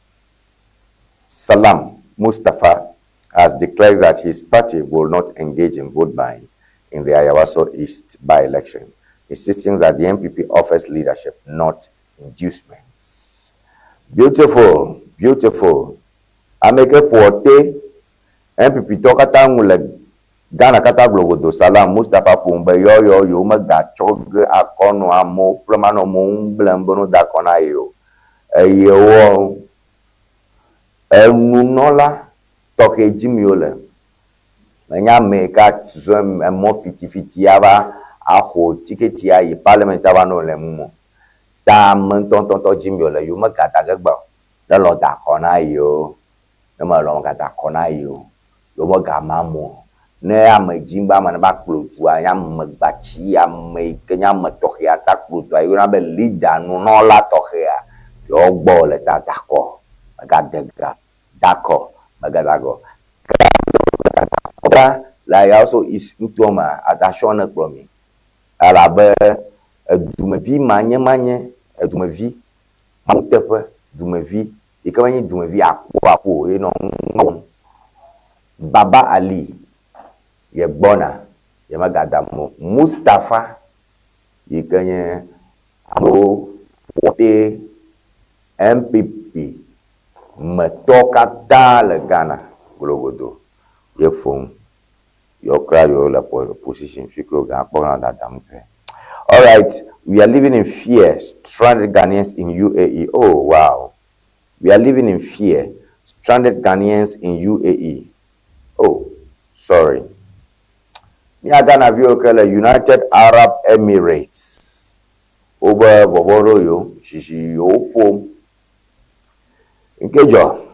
B: Salam Mustafa, has declared that his party will not engage in vote buying in the Ayawaso East by-election, insisting that the MPP offers leadership, not inducements. Beautiful, beautiful. Ameke Forte, MPP Tokata Mule, Ghana Kataglogo, Salam Mustafa Pumba, Yo, Yomaga, Chog, Akono, Amo, Pramano, Mum, Blambono, Daconayo, a year, Nunola, Toke Jimule. Menya meka tuzom mo fiti aba aho ticket ya yi parliament aba no le mu ta mon tonton jimyo le yo makata gagba la lo da kona yo na ma lo kata kona yo lo mo ga mamu ne am jimba man ba klutu anya magbachi am kenya matoke ata klutu ayo na be leader no no la toke ya yo gbo le ta dako magadega dako magadago la also is utoma attention from me alabe dumevi manye dumevi mamutepe dumevi ikamanye dumevi akwo you know Baba Ali ye bona Yemagadamo Mustafa yikenye amo wote MPP metokata le Ghana glogodo ye fon your crowd your position fikro ga pon dadam pe. All right, we are living in fear. Stranded Ghanaians in UAE. Oh wow. We are living in fear. Stranded Ghanaians in UAE. Oh, sorry. Ghana view United Arab Emirates. Over Boboro yo, shishi yo form. Inkejo.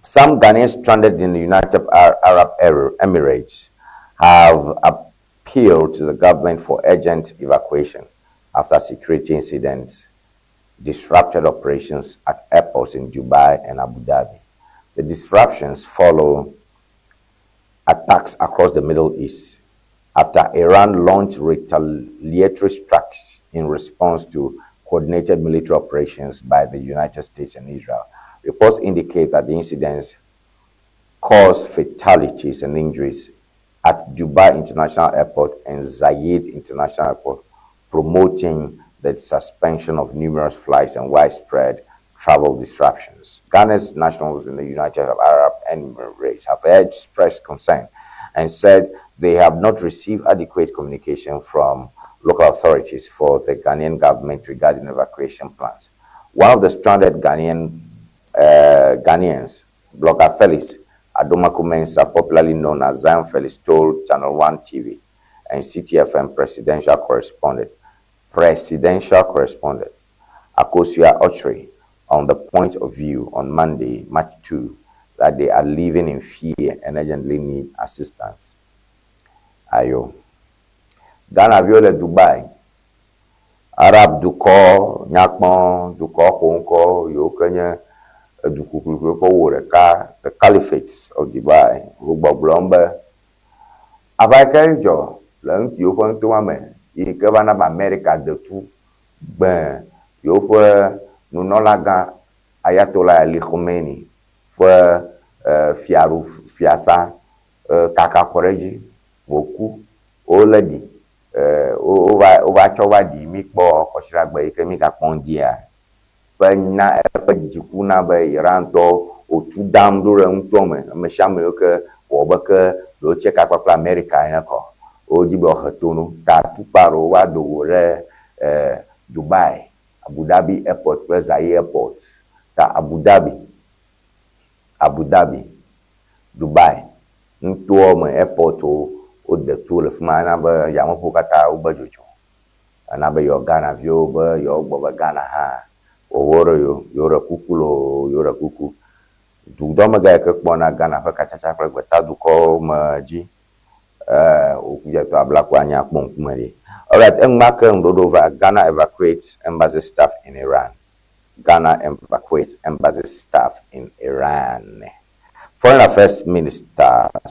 B: Some Ghanaians stranded in the United Arab Emirates have appealed to the government for urgent evacuation after security incidents disrupted operations at airports in Dubai and Abu Dhabi. The disruptions follow attacks across the Middle East after Iran launched retaliatory strikes in response to coordinated military operations by the United States and Israel. Reports indicate that the incidents caused fatalities and injuries at Dubai International Airport and Zayed International Airport, promoting the suspension of numerous flights and widespread travel disruptions. Ghana's nationals in the United Arab Emirates have expressed concern and said they have not received adequate communication from local authorities for the Ghanaian government regarding evacuation plans. One of the stranded Ghanaians, blogger Felix Adomaku Mensah, popularly known as Zion Felix, told Channel One TV and CTFM presidential correspondent Akosua Ochre on the point of view on Monday, March 2, that they are living in fear and urgently need assistance. Ayo. Ghana viole Dubai. Arab duko, nyakmon, duko konko, yokenye, the caliphates of Dubai, Rubablomba. Abakejo, lang yopon tuame, Ikevana America de tout, ben, yopo, nunolaga, Ayatollah Ali Khomeini, fue fiasa, kaka koreji, woku, oledi, ova chowa di mikbo, koshiragba, ikemika pondia. Na jikuna be Iranto o tudam do rentome me shame ke obeke lo cheka kwa America enako o dibo khatunu ta tuparo wa do re Dubai Abu Dhabi airport plus airport ta Abu Dhabi Dubai nto me airport o de tout le fuma na be ya mo pokata o bajojo na be yo Ghana vio be yo gbo Ghana ha oworo yora kuku du do maga ke kpona Ghana fa kachacha kwa gbeta du ko maji okuja to abla kwa nya kpon kumari. All right, Ngmaka Ndodova, Ghana evacuates embassy staff in Iran. Ghana evacuates embassy staff in Iran. Foreign Affairs Minister has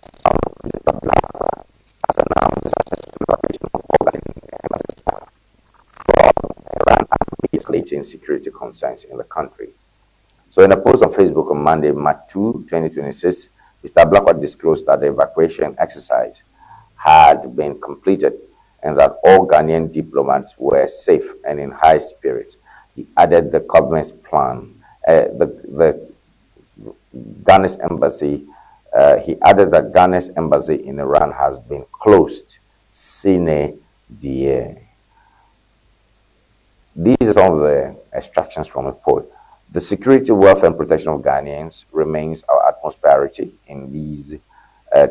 B: announced the successful evacuation of all Ghanaian embassy staff from Iran amid escalating security concerns in the country. So in a post on Facebook on Monday, March 2, 2026, Mr. Blackwell disclosed that the evacuation exercise had been completed and that all Ghanaian diplomats were safe and in high spirits. He added the government's plan, the Ghana's embassy, he added that Ghana's embassy in Iran has been closed sine die. These are some of the extractions from a report. The security, welfare, and protection of Ghanaians remains our utmost priority in these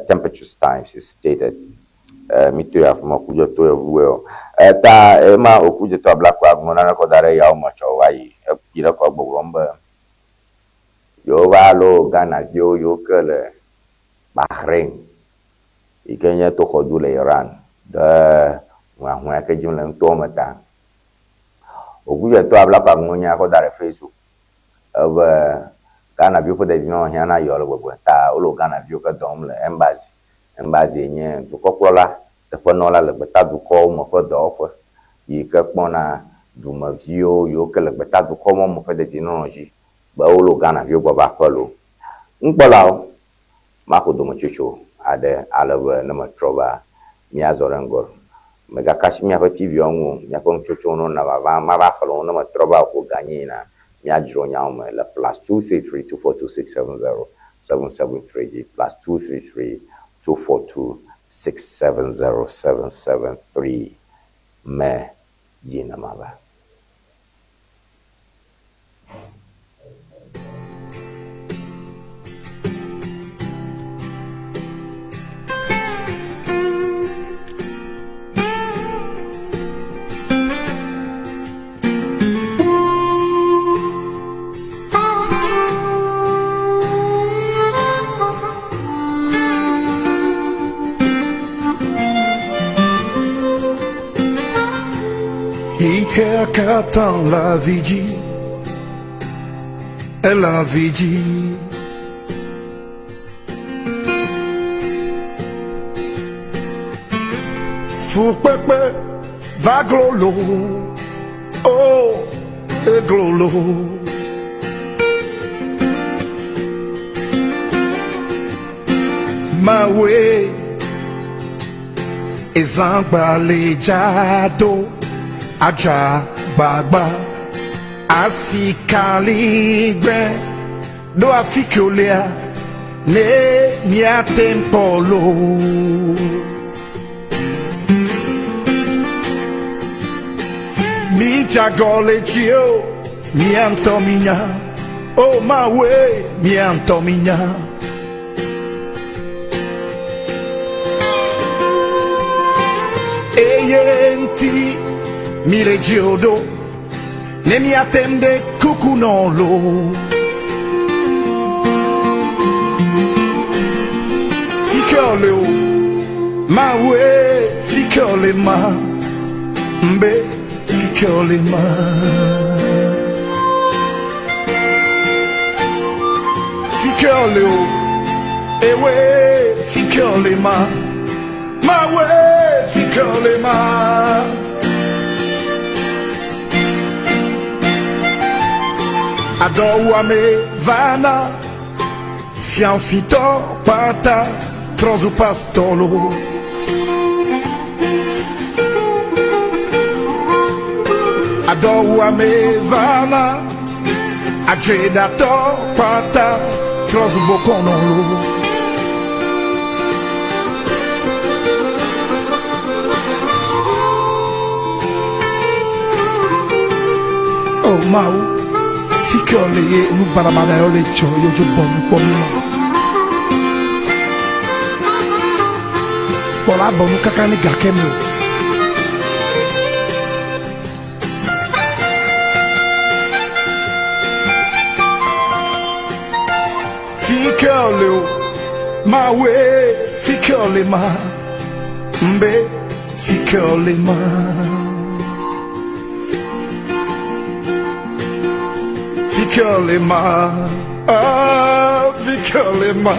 B: tempestuous times, is stated. Mituya from Okujo to well. Emma Okujo to Black Monana Kodare Yaumacho, why Pirako Bogomba. Yovalo, Ghana, yo Kele, Bahrain, Ikenya to Hodule Iran, the Wahakajun and Tomata. Okujo to Black Monia Kodare Facebook. Of Ghana view for the Hana Yolo, Olo Ghana view Dom, embassy nye to kokola the panola le beta du ko mo ko do ko yi ke pona du ma vio yo ke le beta du ko mo fe de technology ba olo Ghana vio ba palo nkpola ma ko do mo chuchu ade alawe na ma troba mia zorengor mega kashi mia pa TV onwo mia pa nchocho no na baba ma ba falo no ma troba ko ganye na mia jro nya mo la +233242670 +233242670 me jina maba.
C: Ike akatan la vidi, la vidi. Fou pepe va glolo, oh, e glolo. Ma we, ezambalejado. Aja bagba asikaligbe do afikolea le mia tempolo mi jagole chio mi antominya oh my way mi antominya eyenti mire giodo ne mi attende cucunolo fichiole o ma we fichiole ma mbe fichiole ma fichiole o e we fichiole ma we fichiole ma Adoua me vana, fianfito pata, trozu pastolo. Adoua me vana, agredato pata, trozu boconolo. Oh mau. Fichiole e un paramana e le gioie giù buon Pola bonu kakani gakemi Fichiole ma we fichiole ma mbe fichiole ma Fichiole ma, ah, fichiole ma,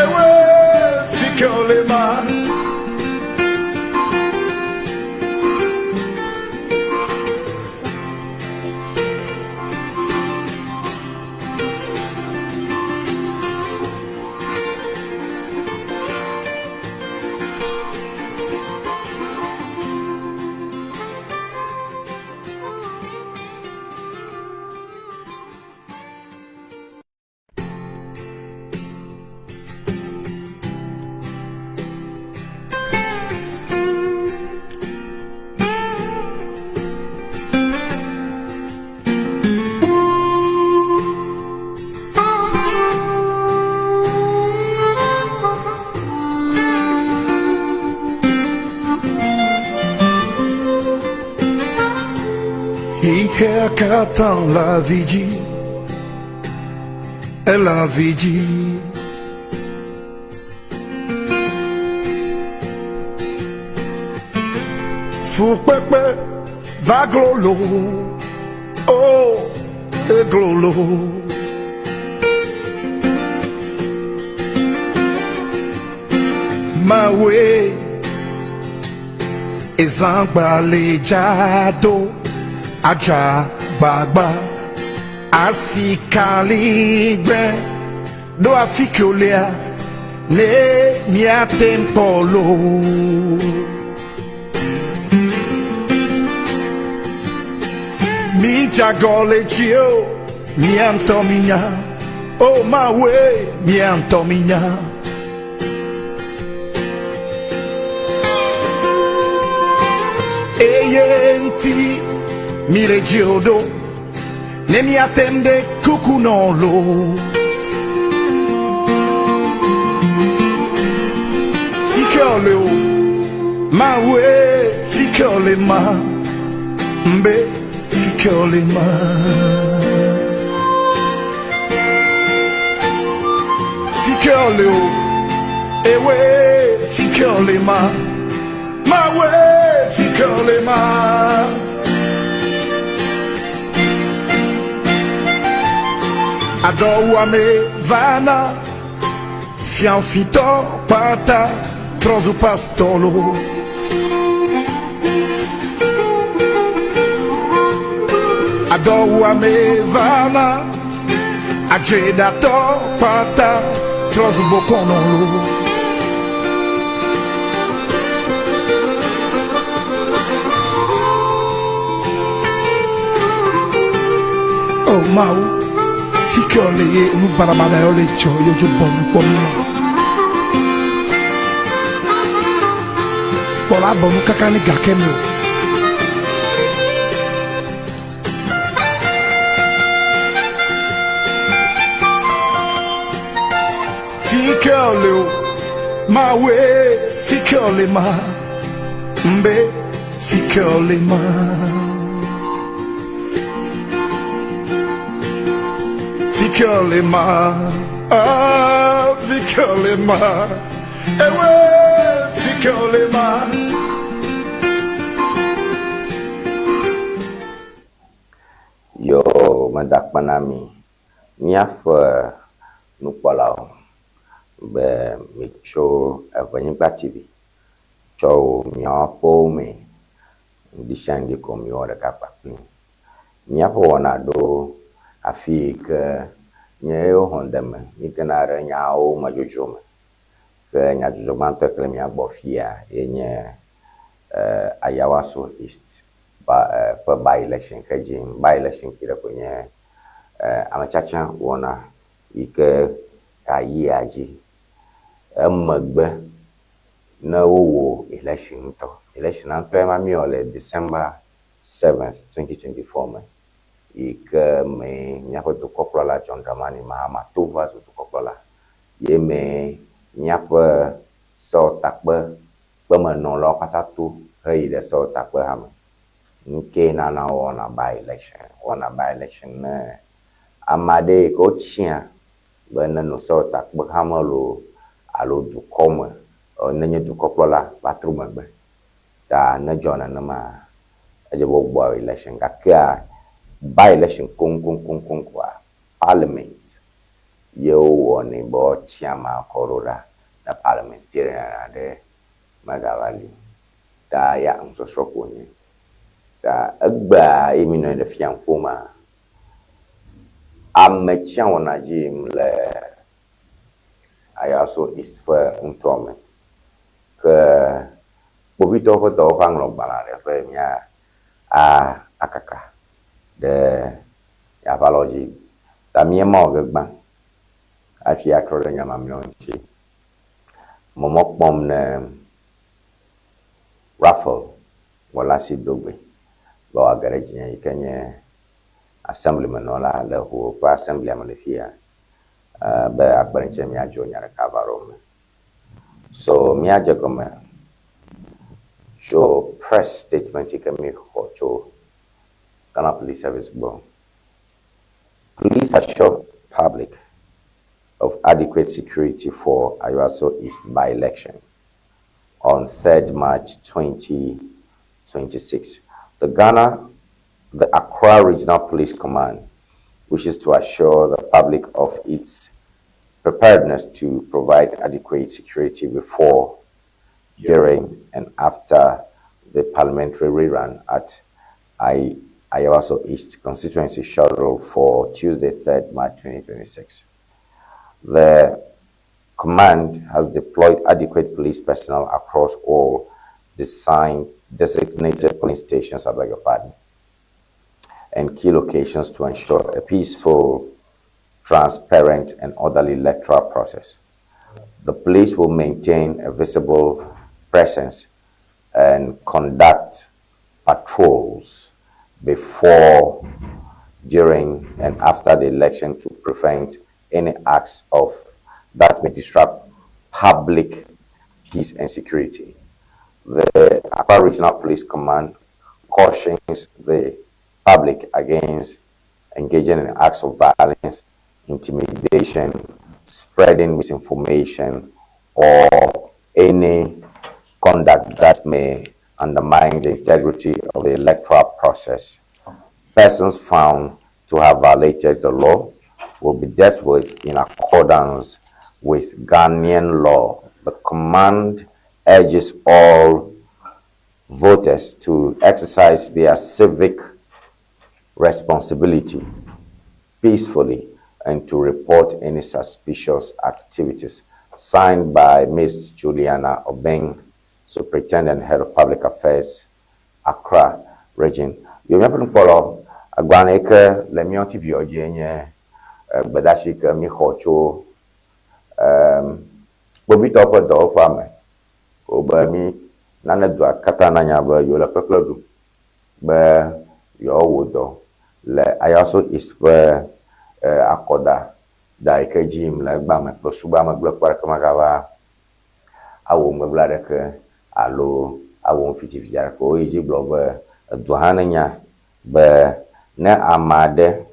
C: ewe, fichiole ma. Ike akatan la vidi, la vidi. Fou pepe va glolo, oh, e glolo. Ma we, ezambalejado. Aja bagba asikaligbe do afikolea ne mia tempolo. Mi jagole Gio, mi antomigna, oh my way, mi antomigna. Eyenti, mi regiodo, ne mi attende cucunolo. Ficole o, ma way, ficole ma, mbe, ficole ma. Ficole o, ewe, ficole ma way, ficole ma. Adoua me vana, fianfito pata, trozo pastolo. Adoua me vana, aggedato pata, trozo boconolo. Oh mau, ficole ye unu baramada yo lecho yo jubon pomo. Bola bonu kakani gakemyo. Ficole o, ma we, ficole ma, mbe, ficole ma. Ficole ma, ah, ficole ma, ewe, ficole ma.
B: Yo madak panami miafa nukpalao be micho avanyigba TV cho miapo me dishangi ko mi ora kapapin miapo wana do afika nyeyo hondeme mikanara nyao majojoma ke nyajojoma to kle mi agbofia yenye Ayawaso East by election kajin by election kira kwenye amachacha wona ike kayi aji magbe na wo election to ma mi ole December 7th 2024 man ike me nyapo to kopla John Dramani Mahama Tova to kopla ye me nyapo so takbe bama no lo katatu hey de so takbe ham nke na wona by election na amade ko chia bana no so takbe hamalo alo du koma nenye du kopla patruma be ta na jona na ma aje bo election ka by election kong kwa parliament yo woni bo chiama korora na parliamentarian de Magavali ta ya so sokoni ta agba imino de fianfoma amecha wona jim le Ayawaso East for untome ke bobito ko to fang lo balare fe nya akaka de ya baloji ta mi mo gba afia krole nya mamlonchi momok bom ne raffle wala si dogbe lo agare jinya ikenye assemblyman wala le ho pa assemblyman le fia be akbarinche mi ajo nyara kavaro so mi ajo kome show press statement ikemi hocho Ghana Police Service bo police assure public of adequate security for Ayawaso East by-election on 3rd March 2026. The Accra Regional Police Command wishes to assure the public of its preparedness to provide adequate security before, during, and after the parliamentary rerun at Ayawaso East constituency scheduled for Tuesday, 3rd March 2026. The Command has deployed adequate police personnel across all designated polling stations, I beg your pardon, and key locations to ensure a peaceful, transparent, and orderly electoral process. The police will maintain a visible presence and conduct patrols before, during, and after the election to prevent any acts of that may disrupt public peace and security. The Accra Regional Police Command cautions the public against engaging in acts of violence, intimidation, spreading misinformation, or any conduct that may undermine the integrity of the electoral process. Persons found to have violated the law will be dealt with in accordance with Ghanaian law. The command urges all voters to exercise their civic responsibility peacefully and to report any suspicious activities. Signed by Ms. Juliana Obeng, Superintendent, Head of Public Affairs, Accra Region. You remember Polo, Agwaneke, Lemioti Biojenye, Badashika, Mihocho, Bobby Topper, Dopame, Obami, Nanadua, Katananya, Yola Peklodu, Bear, your wood. I also is where Akoda. Da ike jim la gba me pro suba me gbe kwara kama gawa awo me blade ke alo awo fiti fijar ko yiji blog do hananya be ne amade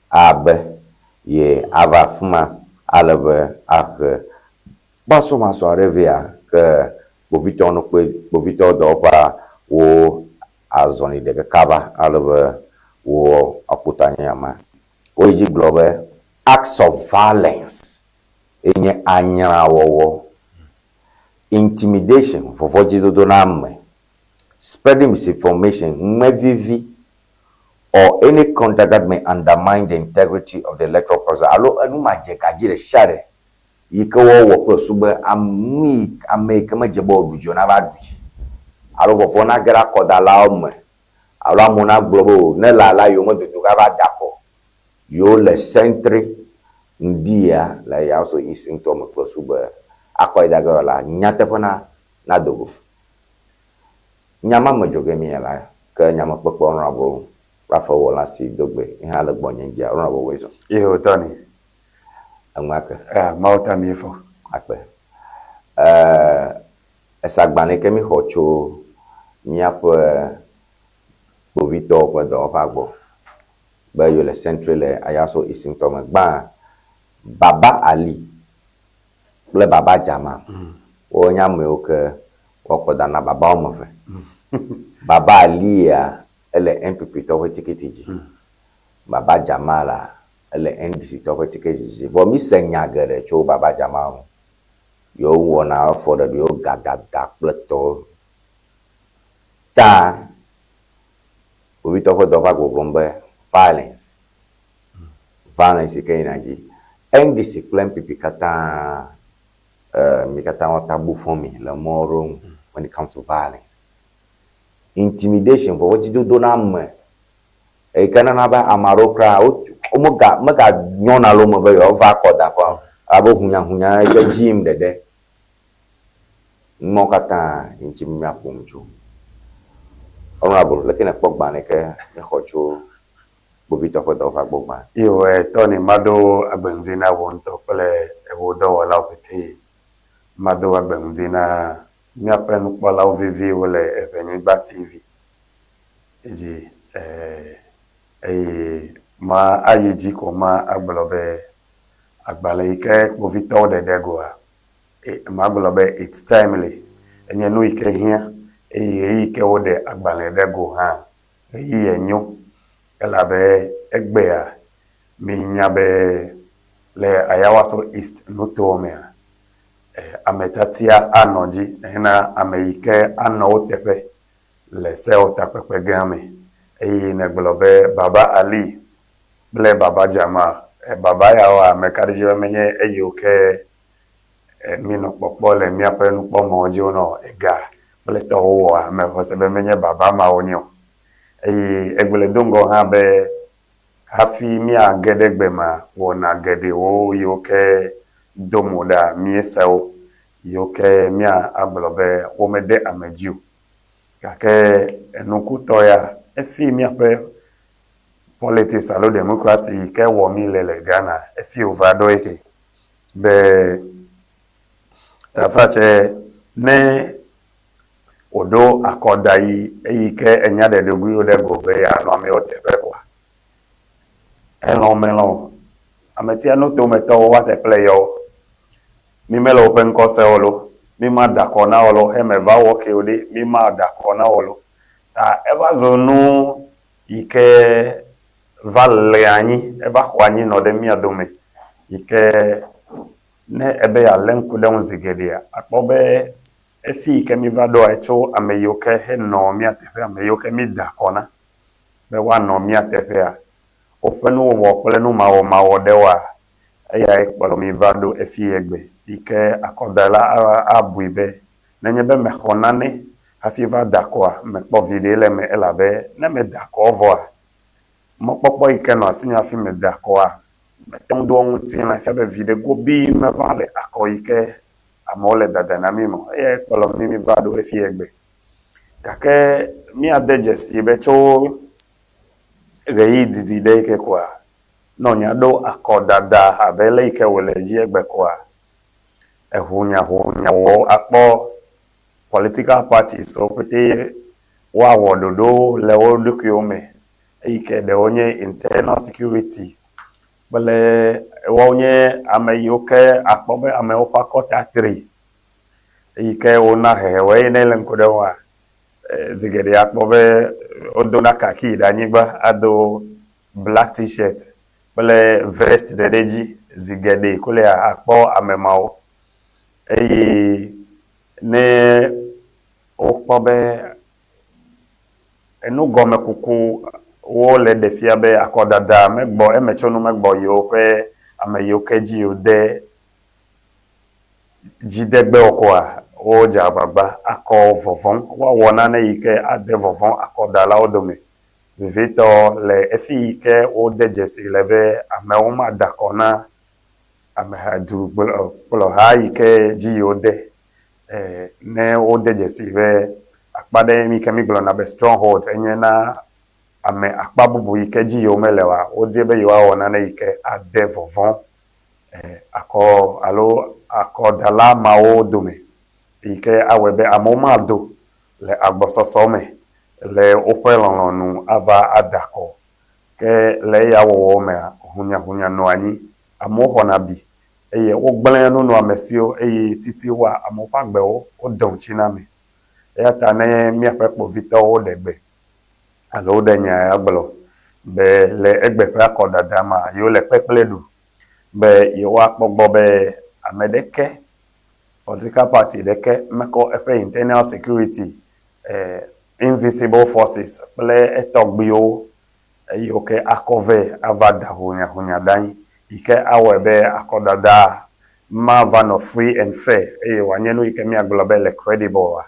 B: abe ye ava fuma alebe ak baso maso revia ke bovito no pe bovito do pa wo azoni de kaba alebe wo akutanya ma o yiji blog acts of violence, intimidation, for spreading misinformation, or any conduct that may undermine the integrity of the electoral process. Alo anuma jekajire share. Yikawo woko sube amui amekama jebo bujo na baduji. Alo fofona gera kodala ome. Alo amuna globo ne la yomo duduga ba dako. Yo le centre ndia la ya also isintom ko suba akoida gola nyatepona na dogo nyama mojoge mi la ka nyama popo honorable Rafa Wolasi dogbe ihe ala gbonye ndia honorable wezo
D: ihe otoni
B: anwaka
D: mauta mifo
B: akpe esagbane kemi hocho nyapo bovito ko do pagbo ba yo le centre le ayaso isintom gba Baba Ali, le Baba Jama, o nyame oke wakoda na Baba Omove. Baba Ali ya ele NPP towe tiketiji. Baba Jamala ele NDC towe tiketiji. Bo mi senyagere cho Baba Jama. Yo wona for the yo gagaga pleto. Ta we talk about gombe violence. Violence ikeinaji. NDC claim people kata mikata taboo for me la more when it comes to violence. Intimidation for what you do donam e kana na ba amaro kra omoga maga nyona lo mo be over koda kwa abo hunya e jim dede mo kata intimia pomjo honorable lakini pogba ne ke khocho bobito ko do fa gbogba
D: iwe toni mado agbenzina wonto pele ewodo wala opete mado agbenzina mi apenu pola ovivi wole evenigba tv eji ma ayiji ko ma agbolobe agbale ike bovito de degoa ma agbolobe it's timely enye no ike hia ike wode agbale dego ha enyo elabe egbea mi nyabe le ayawaso east notomea ametatia anoji na ameike ano tepe le se otapepe game ne globe Baba Ali ble Baba Jama baba ya wa mekadiji menye eyoke mi no kpɔkpɔ le miaƒe nukpɔmɔdziwo no ega kple tɔwo wɔ ame xɔ se be menye baba mawo nye o eye egble do ŋgɔ hã be hafi miage ɖe gbe ma wɔna geɖewo yiwo ke do mo ɖa miesewo yiwo ke mia agblɔ be womede ame dzi o gake enukutɔ ya efi miaƒe politics alo democracy yi ke wɔ mi le Ghana efi wova ɖo eke be tafatse ne woɖo akɔdayi eyi ke enya ɖeɖoguiwo ɖe go be yeanɔ amewo teƒe koa elɔ̃ melɔ̃ ametia no tometɔwo woate kple yewo mi mele woƒe ŋkɔsewo lo mi ma da akɔ na wo lo heme va wɔ ke wo ɖi mi ma da akɔ na wo lo ta eva zɔ nu yi ke va le anyi eva xɔ anyi nɔ ɖe mia dome yi ke ne ebe yalé ŋku ɖe ŋu zi geɖea akpɔ be efi yi ke mi va ɖoa etso ame yiwo ke henɔ mia teƒe ame yiwo ke mi da akɔ na be woanɔ mia teƒea woƒe nuwɔwɔ kple numawɔmawɔ ɖewoa eyae kplɔ mi va ɖo efi egbe yi ke akɔdala abui be nenye be mexɔ nane hafi va da akɔa mekpɔ viɖe le me elabe ne me da akɔ vɔa mɔkpɔkpɔ yi ke nɔ asi hafi me da akɔa mete ŋu ɖo ŋuti na fia be viɖe gobii meva le akɔ yi ke amewo le dada na mi mo eyae kplɔ mi va ɖo efi egbe gake miade dzesi be tso ɣeyiɣi didi ɖe yi ke koa nɔ nya ɖo akɔdada abe le yi ke wòle dzi egbe koa ehunyawo akpɔ political parties wo ƒete woawɔ ɖoɖo le wo ɖokuiwo me eyi ke ɖewo nye internal security kple woawo nye ame yiwo ke akpɔ be amewo ƒe akɔta tri eyi ke wona hehewoe ne le ŋku ɖe woa zi geɖe akpɔ be wodona kaki ɖe anyigba ado black t-shirt kple vest ɖe ɖe dzi zi geɖe kolia akpɔ ame mawo eye ne wokpɔ be enugɔme kuku wo le ɖe fia be akɔdada megbɔ emetsonu megbɔ yiwo ƒe ame yiwo ke dzi wode dzidegbewo koa wo dze agbagba akɔ vɔvɔm woawɔ nane yi ke ade vɔvɔm akɔdalawo dome vivitɔ le efi yi ke wode dzesi le be amewo ma da akɔ na amehadu kplɔha yi ke dzi yiwo de ne wode dzesi be akpa ɖe mi ke mi gblɔna be stronghold enye na ame akpa bubu yi ke dzi yiwo mele wa wodie be yewoawɔ nane yi ke ade vɔvɔm akɔ alo akɔdala mawo dome yi ke awɔe be amewo mado le agbɔsɔsɔ me le woƒe lɔlɔ̃nu ava ada akɔ ke le eya wɔwɔ mea hunyahunya nɔ anyi amewo xɔna bi eye wogblẽ nunɔamesiwo eye titiwoa amewo ƒe agbewo wode ŋutsi na me eya ta ne míaƒe kpovitɔwo ɖe gbe alo woɖe nya agblɔ be le egbe ƒe akɔdada ma yiwo le kpekple ɖu be yewoakpɔ gbɔ be ame ɖeke political party ɖeke mekɔ eƒe internal security invisible forces kple etɔgbiwo yiwo ke akɔ ve ava da hunyahunya ɖe anyi yi ke awɔe be akɔdada ma va nɔ free and fair eye wòanye nu yi ke miagblɔ be le credible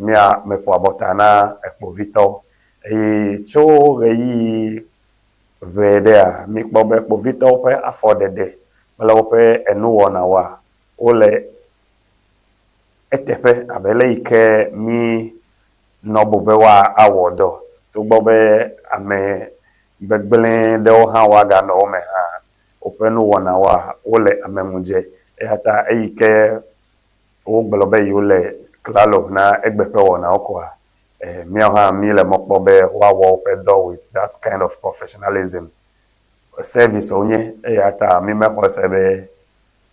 D: mia meƒo abɔta na ekpovitɔwo eye tso ɣeyiɣi ʋe ɖea mikpɔ be kpovitɔwo ƒe afɔɖeɖe kple woƒe enuwɔnawoa wole eteƒe abe le yi ke mi nɔ bu be woawɔ dɔ togbɔ be ame gbegblẽ ɖewo hã woaganɔ wo me hã woƒe nuwɔnawoa wole ame ŋu dze eya ta eyi ke wogblɔ be yiwo le klalo na egbe ƒe wɔnawo koa míawo hã mi le mɔkpɔ be woawɔ woƒe dɔ with that kind of professionalism service wonye eya ta mi mexɔ se be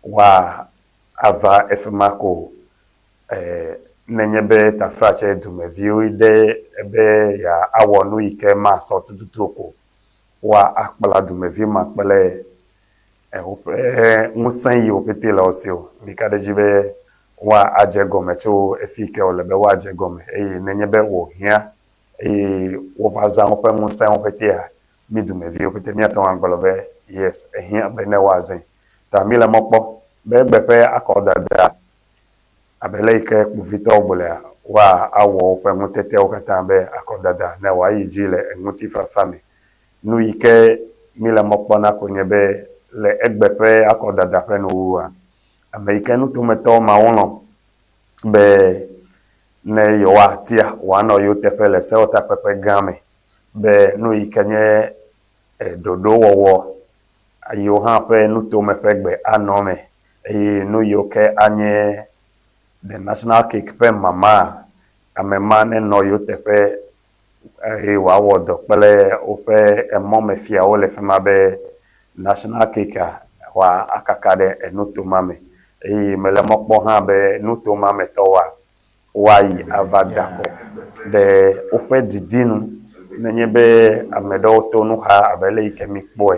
D: woava efi ma ko nenye be tafratse dumeviwo ɖe ebe ya awɔ nu yi ke masɔ tututu ko woakpla dumevi ma kple woƒe ŋusẽ yiwo ƒete le wo si o mika ɖe dzi be woadze gɔme tso efi ke wòle be woadze gɔme eye nenye be wòhiã eye wova zã woƒe ŋusẽwo ƒetea mi dumeviwo ƒete míate ŋu agblɔ be yes ehiã be ne woazẽ ta mi le mɔ kpɔ be bepe akodada abele ike kpuvito ogbole wa awo pe mutete okata be akodada na wa yijile enguti fafami nu ike mila mokpona konyebe le egbepe akodada pe no wa Amerika nu tumeto maono be ne yo atia wano yo tepele se ota pepe game be nu ikenye dodo wowo ayo ha pe nu tumepe gbe anome nu yo ke anye the national cake pe mama amema ne no yo tepe wa wodo pele o pe emo me fia o le fema be national cake wa akakade nu tumame mele mokpo ha be nu tumame to wa yi avadako de o fe didinu nenye be amedo to nu ha abele ikemi kpo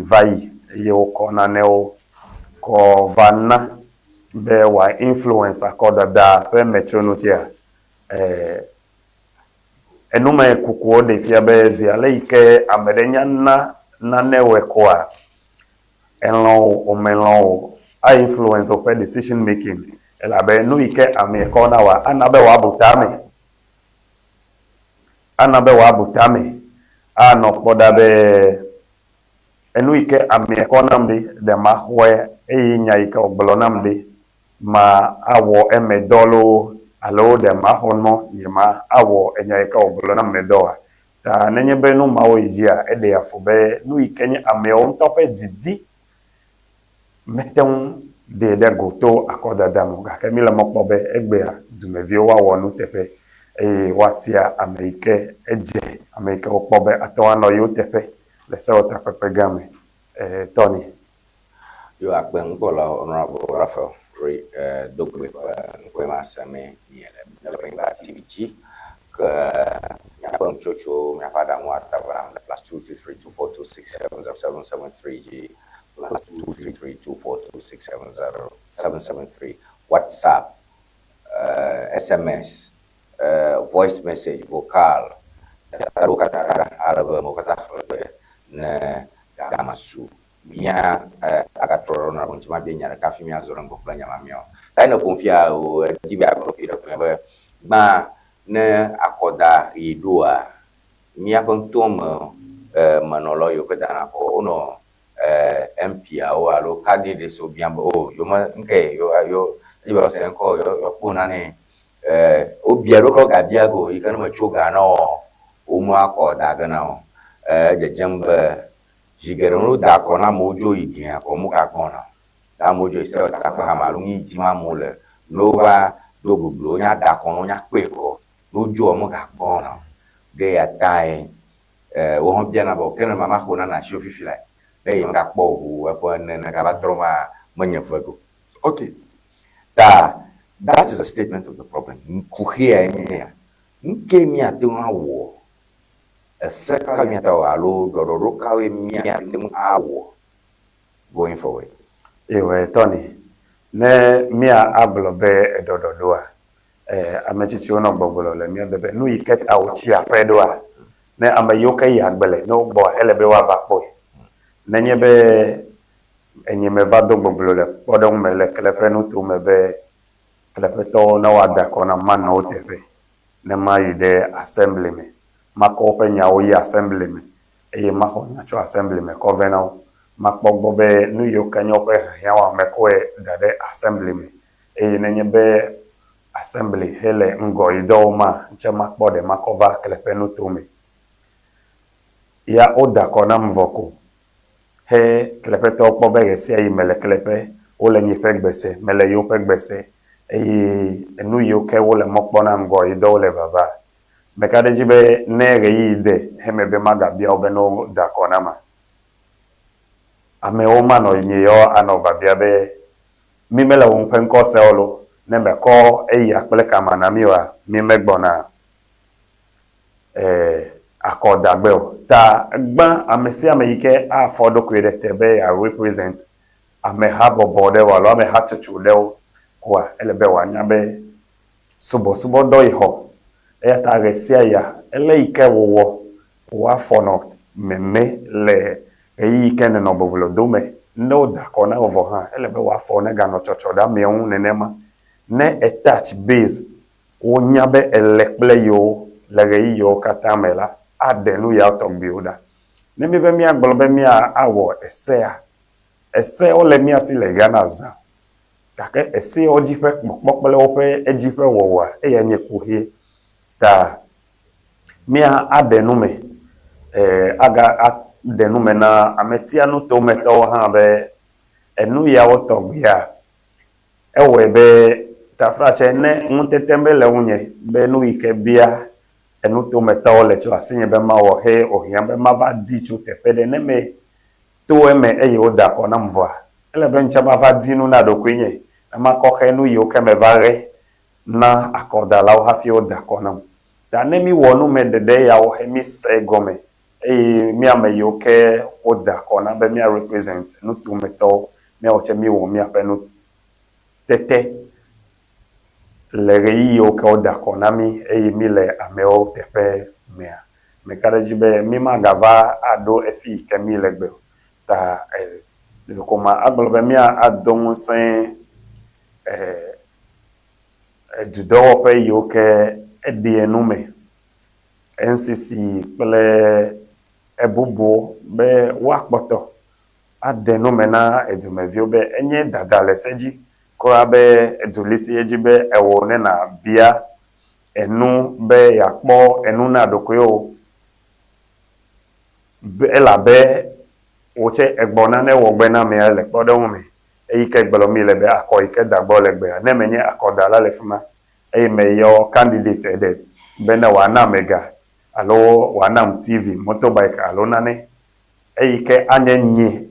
D: vai o kona ne o ko vanna be wa influence akoda da pe metronotia enume kukuo de fia be zi ale ike amedenya na newe kwa enlo o melon a influence of decision making ela be nu ike ame ko na wa anabe wa butame ano poda be enu ike ame ko namde de ma hwe nya ike ogbolo namde ma awo emedolo alo de ma hono yema awo enya ike ogbolo namde doa ta nenye be nu ma o ijia ede afobe nu ike nye ame on tope didi metem de goto akoda damu ga kemila mokpobe egbe a dumevi wa wonu tepe watia Amerike eje Amerike okpobe atwana yo tepe le se ota pepe game Tony
B: yo akben bola honorable Raphael dogwe kwema same yele ba TVG que ya pon chocho ya fada mo ataba +2332426707773 +2332426707773 WhatsApp, SMS, voice message, vocal, arabe mokata na damasu mia agatoro na bontima benya ka fi mia zoro ngofla nyama mio tai no konfia o dibi agropira ko ba ne akoda idua mia pontom manolo yo pedana ko no MPA o alo candidate so biambo yo ma nke yo iba senko yo kuna ni obiaro ko gabia go ikana ma chuga na o mu akoda ga na jejembe jigero da ko na mojo idin ko mu ka kona da mojo se o ta pa ma lu ni jima mole no ba do gbugbo nya da ko nya pe ko lojo o mu ka kona de ya tai wo hon bia na bo kena mama ko na shi ofifi lai dey nga kpo hu wepo na ka batroma manyafago okay that is a statement of the problem kuhia enya nke mi atun awo eseka mi atawo alo dororo kawe mi atun awo going forward
D: ewe Tony ne mi aglobe edododoa amechichi ono gbogbolo le mi bebe nu iketa uchi apedoa ne amayoka ya agbele no bo elebe wa bakpo nenye be enyeme va do gbogbo le podon mele klepe no to mebe klepe to na wada ko na man no tepe ne ma yude assembly me mako pe nya o yi assembly me mako na cho assembly me ko vena makpogbo be nu yo kanyo pe ya wa meko dade assembly me nenye be assembly hele ngo ido ma nche makpo de makova klepe no to me ya oda ko na mvoko he klepe to po be se ayi mele klepe o le nyife gbese mele yo pe gbese enu yo ke wo le mokpo na ngo ido le baba me ka de jibe ne re yi de he me be maga bia obe no da ko na ma ame o ma no nyi yo ano ba bia be mi mele wo pe nko se olo ne me ko akpele kama na mi wa mi megbo na akodagbe ta gba amesi ameyike afodo kwere tebe ya represent ame ha bobode wa lo ame ha chuchude kwa elebe wa nyabe subo do iho ta resia ya ele ike wo wa fono meme le ike ne no bobolo dome no da kona ovo ha ele be wa fo ne ga no chocho da me hu nenema ne attach base wonya be elekple yo lege yo katamela adenu ya to biuda ne mi be mi agbolo be mi awo ese o le mi asi le gana za take ese o jife pokpole o pe ejife wowa eya nye kuhie ta mi adenu me aga denu me na ametia no to meto ha be enu ya woto bia ewe be ta frache ne muntetembe le unye be nu ike bia enu to meto le cho asinye be ma wo he ohia be ma va di chu tepede ne me to eme eye oda ko na mvoa ele be ncha ma va di nu na do kwenye na ma ko he nu yo ke me vare na akoda la o ha fi oda ko na ta ne mi wonu me dede ya wo he mi se gome mi amayo ke oda ko na be mi represent no to meto mi o che mi wo mi apenu tete le reio ke oda ko na mi mi le ameo tepe mea me karaji be mi magava ado efi ke mi legbe ta ko ma agbo be mi adon sen dudo pe yo ke edienu me NCC pele ebubo be wakpoto adenu mena edumevio be enye dadale seji ko abe edulisi eji be ewo ne na bia enu be yakpo enu na dokoyo be elabe oche egbona ne wo gbe na me le podo mu me eyike gbelo mi le be akọ ike dagbo le gbe na menye akodala le fuma me yo candidate ede be na wa na mega alo wanam TV motorbike alo nane eyike anye nyi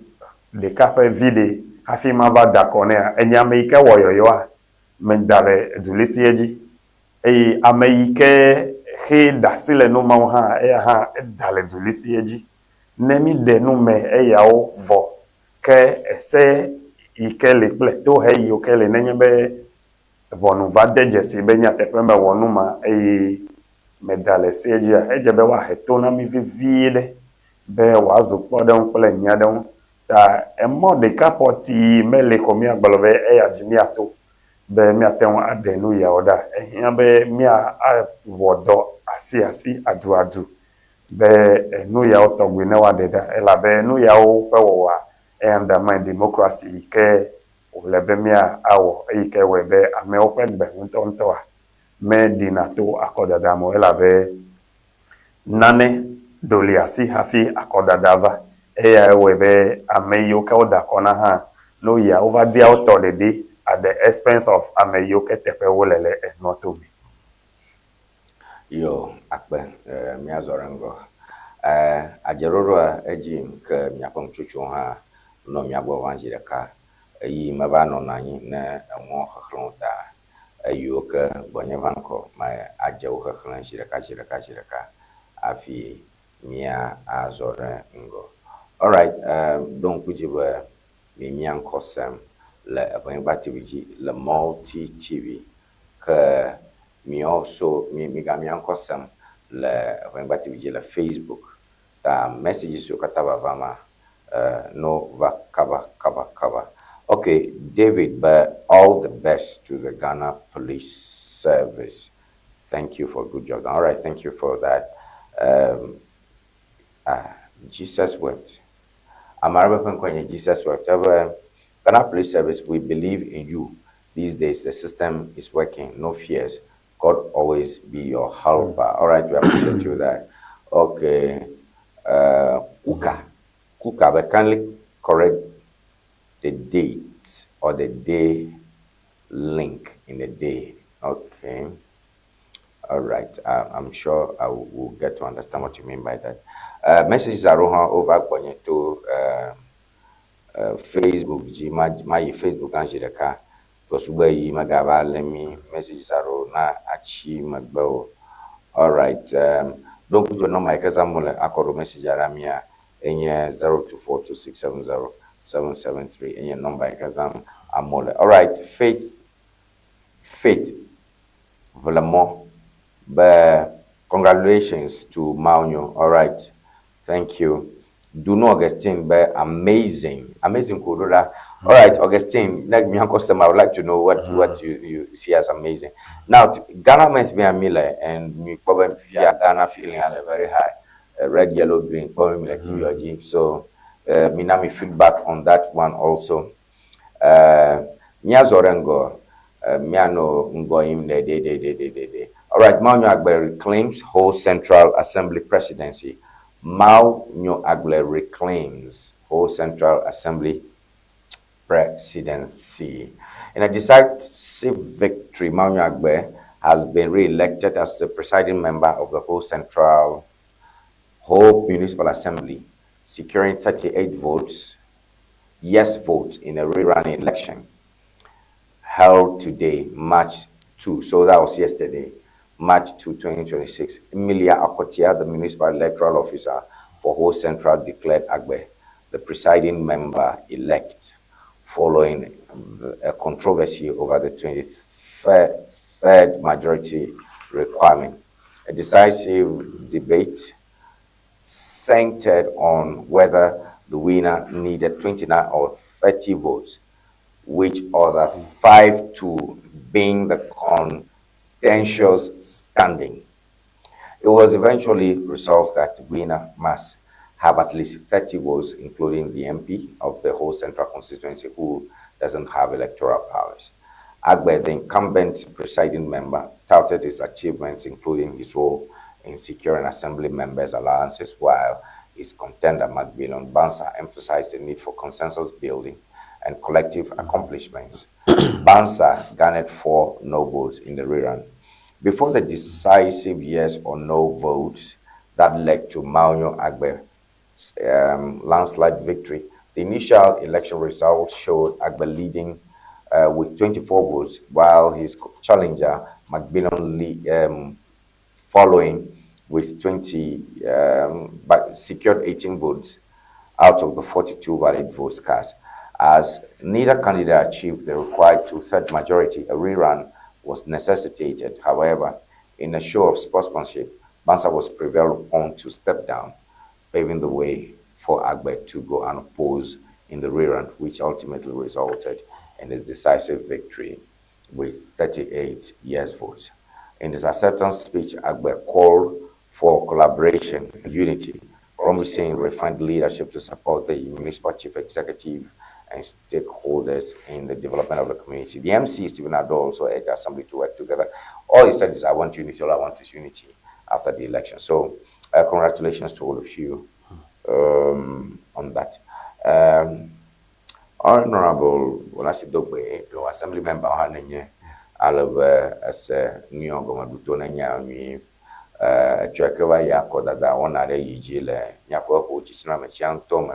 D: de kape vide hafi ma va dakone enya me ike woyoyo a me dare edulisi eji ameyike he dasile no ma ha ha dale edulisi eji nemi de no me yawo vo ke ese ike le pleto he yo ke le nenye be bonu va dejesi be nya tepe me wonu ma medale sejia ejebe wa hetona mi vivide be wazo podon pole nyadon ta emo de kapoti mele komi agbalobe ajimi ato be mi aten adenu ya oda ehia be mi wodo asi adu be enu ya otogwe ne wadeda ela be enu ya o pe wo wa undermine democracy ke olebe mi awo ike we be ame o pe gbe ntonto a me dinato akodadamo elabe nane doliasi hafi akodadava eya webe ameyo ke odakona ha no ya over the auto the day at the expense of ameyo ke tepe wolele enotomi
B: yo akpe mi azorengo ajeroro eji ke mi apon chuchu ha no mi agbo wanjire ka yi maba no nanyi na enwo khlonta ayoke bonye vanko ma ajew khlan shiraka afi mia azore ngo. All right, donc kujiba mi mian kosem le bonye bativiji le multi TV que mi also mi gamian kosem le bonye bativiji le Facebook ta messages yo kataba vama no va kaba. Okay, David, but all the best to the Ghana Police Service. Thank you for a good job. All right, thank you for that. Jesus wept. Jesus wept. Ghana Police Service, we believe in you. These days, the system is working. No fears. God always be your helper. All right, we appreciate you that. Okay. Kuka, but kindly correct the dates or the day link in the day. Okay. All right. I'm sure I will get to understand what you mean by that. Messages are over to Facebook. My Facebook and Jireka. Because we magava lemi messages are na achi magbo. All right. Don't put your number because I'm akoro message aramia enye 0242670773 and your number Kazam Amole. All right, Faith Vraiment. But congratulations to Maunyo. All right, thank you. do no Augustine, but amazing Kudura. All right, Augustine, like me, customer, I would like to know what you see as amazing. Now, Ghana meant me a miller, and me probably Ghana feeling at a very high, red, yellow, green, probably like TVG. So, me now me feedback on that one also. Mia Zorengo, Miano Ngoim, de. All right, Mao Agbe reclaims whole Central Assembly presidency. Mao Agbe reclaims whole Central Assembly presidency. In a decisive victory, Mao Agbe has been re-elected as the presiding member of the whole Municipal Assembly, securing 38 votes, yes votes in a rerun election held today, March 2. So that was yesterday, March 2, 2026. Emilia Akotia, the municipal electoral officer for whole Central, declared Agbe the presiding member-elect following a controversy over the 23rd majority requirement. A decisive debate centered on whether the winner needed 29 or 30 votes, which other 5-2 being the contentious standing. It was eventually resolved that the winner must have at least 30 votes, including the MP of the whole Central constituency who doesn't have electoral powers. Agbe, the incumbent presiding member, touted his achievements, including his role in securing assembly members' allowances, while his contender, Macmillan Bansa, emphasized the need for consensus building and collective accomplishments. Bansa garnered 4 no votes in the rerun. Before the decisive yes or no votes that led to Mao Agbe's landslide victory, the initial election results showed Agbe leading with 24 votes, while his challenger, Macmillan, following with 20, but secured 18 votes out of the 42 valid votes cast. As neither candidate achieved the required 2/3 majority, a rerun was necessitated. However, in a show of sportsmanship, Bansa was prevailed upon to step down, paving the way for Agbe to go unopposed in the rerun, which ultimately resulted in his decisive victory with 38 yes votes. In his acceptance speech, Agbe called for collaboration and unity, promising refined leadership to support the municipal chief executive and stakeholders in the development of the community. The MC, Stephen Ado, also urged the assembly to work together. All he said is, I want unity, all I want is unity after the election. So congratulations to all of you on that. Honorable Olasidogbe, the assembly member, as a New York Madutonanya, Chakava Yakoda, one other Yigile, Yapo, Chisna Machang Tom,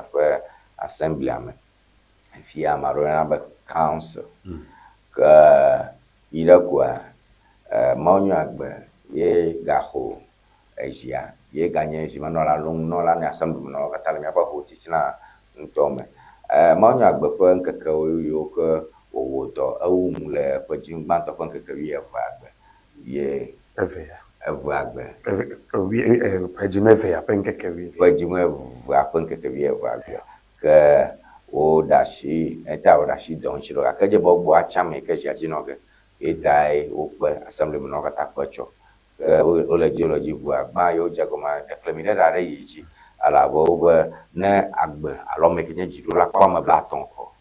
B: assemblyman. If you are a council, Irakwa, Maunyagbe, ye gaho, Asia, ye Ganye, Jimanola, Nola, Assemblyman, or Catalina, Chisna, Tome. Maunyagbe, Punkaka, Yoka, or water, a woman, Pajim Banta Punkaka, ye, Evagbe, Pajimevia, Punkaka, Punkaka, o dashi eta o dashi don chiro akaje bogbo achame ke jinoge e dai o pe assemblyman o kata kocho o le geology bu agba yo jagoma declamine da re yiji ala bo na agbe alome kenye jido la kwa ma blaton ko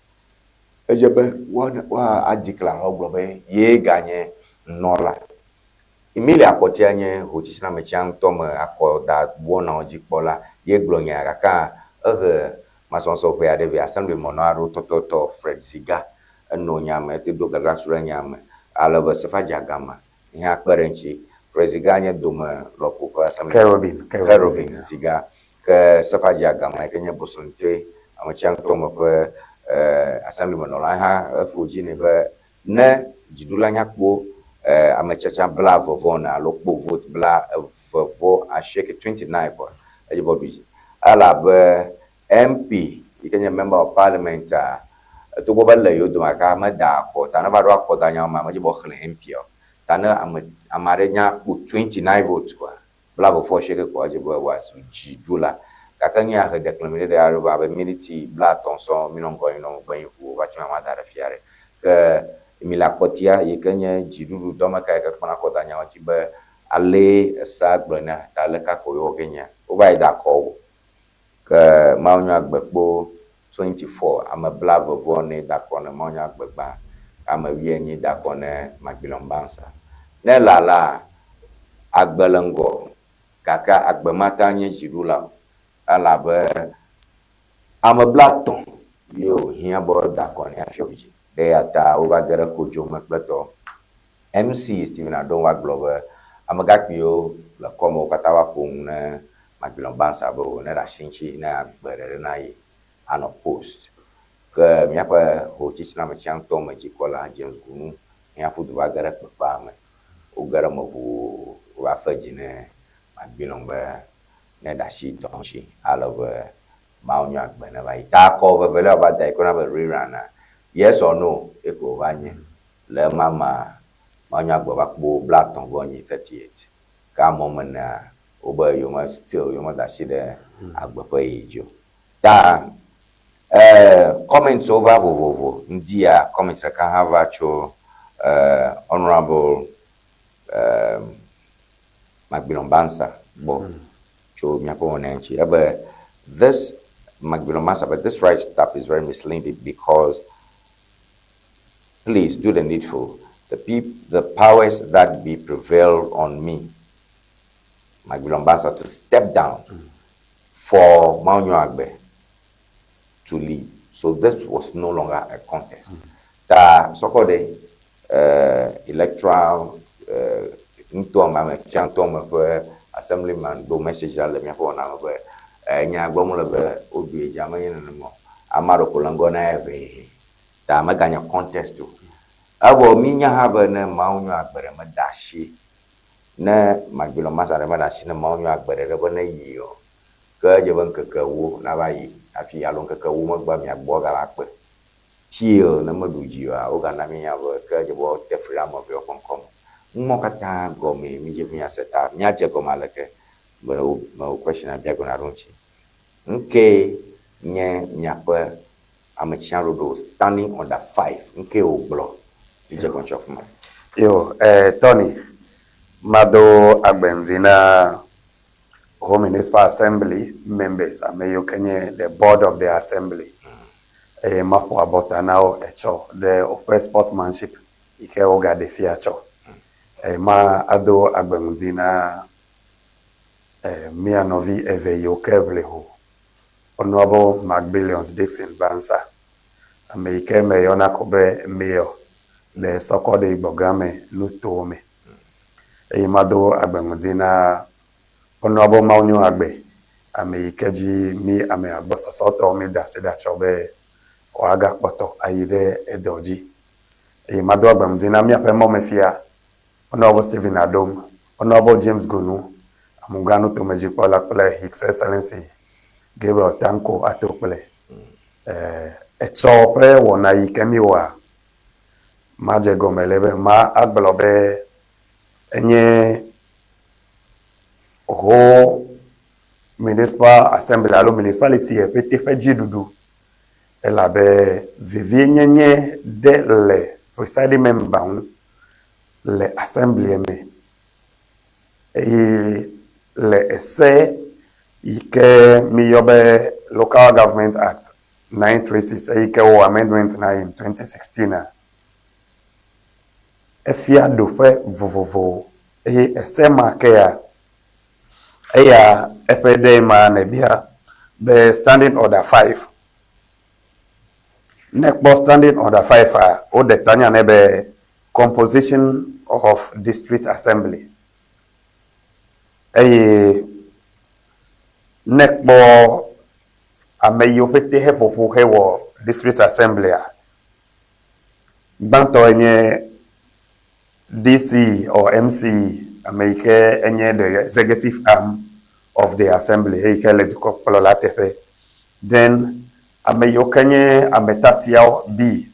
B: ejebe wa adikla ogbo be ye ganye nola imile akoti anye hochishina mechang tom akoda bona ojipola ye glonya aka Masonso where they were assembly monaro toto Fred Ziga and no yame to do the rasura yame alova safaja gama in her parentchi presigania duma local assembly Carobin Ziga safaja gama kenya bosonte amachang tom of assembly monola fuji never ne jidulanya po amachacha bla vovona local vote bla vo a shake 29 boy everybody alab MP, you can member of parliament to go back to you to my camera for Tanaba Rock for Daniel Mamajibo MP. Tana Amarena with 29 votes. Blabo for Shake Quajibo was Jula. kakanya ha declare de aruba be militi bla tonso minon ko ino gban fu ba chima ma dara fiare ke mila kotia yekenya jiduru doma ka ka kona kota nya wachi be ale sa gbona ta le ka ko yo kenya o ba da ko ke maunya gbegbo 24 ama blavo bone da ko na maunya gbegba ama wienyi da ko na magbilombansa ne lala agbelengo kaka agbemata nye jidula ala be ama blaton yo hia bo da ko na afioji de ata over gere kojo makbeto MC Stephen Adon wa global amagakpio la komo katawa pung na magbilombansa bo na rashinchi na berere na yi ano post ke miapa ho chichna machang to majikola James Gunu miapu do bagara papa me o gara mo bu wa fajine magbilomba na dashi donshi alove maunya gbena ba ita ko bele ba dai ko na be rerana yes or no eko banye le mama maunya gbo ba kbo black ton bonyi 38 ka moment na oba you must still you must dashi de agbo ejo ta comments over vovovo ndia comments ka have actual honorable Magbilombansa bo cho miapo onenchi but this Magbilombansa but this right stuff is very misleading because please do the needful the powers that be prevail on me Magbilombansa to step down for Maunyo Agbe to lead. So this was no longer a contest. The so-called electoral assemblyman do message that let me for now but nya gbomo le obi jama yin no amaro kolango na ebe ta maganya contest to abo minya haba na Maunyo Agbere madashi na Magbilombansa re madashi na Maunyo Agbere re bona yiyo ke je ban kakawu na bayi afi alon kakawu magba mi agbo ga akpe still na maduji wa o ga na mi ya bo ke je bo te fira mo be konkom mo kata go mi je mi aseta mi aje go maleke mo question abia go na ronchi nke nye nyakwe amechan rodo standing on the 5 nke oblo je koncho fuma
D: yo Tony mado agbenzina Home Municipal Assembly members ameyo kenye the board of the assembly mapo abota now echo the offer sportsmanship ike oga de fiacho ma ado agbemudina mianovi eveyo kevleho honorable Magbillions Dixon Bansa ameike meyona kobe mayor the sokode igbogame nutome mado agbemudina Honorable Maunyo Agbe ameikeji mi ame agbososoto mi dasida chobe kwaga kpoto ayide edoji mado agbamdina mi ape mo mefia Honorable Stephen Adom Honorable James Gunu amugano to mejipola pele His Excellency Gabriel Tanko atopele chope wona yikemi wa maje gomelebe ma agbelobe enye ho municipal assembly alo municipality epete feji dudu elabe vivie nyenye de le presiding member le assembly me le esse ike miyobe local government act 936 ike o amendment na in 2016 efia do fe vovovo esse makea FPD man bia be standing order 5 nekbo standing order 5 o de tanya nebe composition of district assembly nekbo ameyo fete hepofu hewo district assembly banto enye DC or MC America enye the executive arm of the assembly eke legislative polola then ameyo kenye ametatia be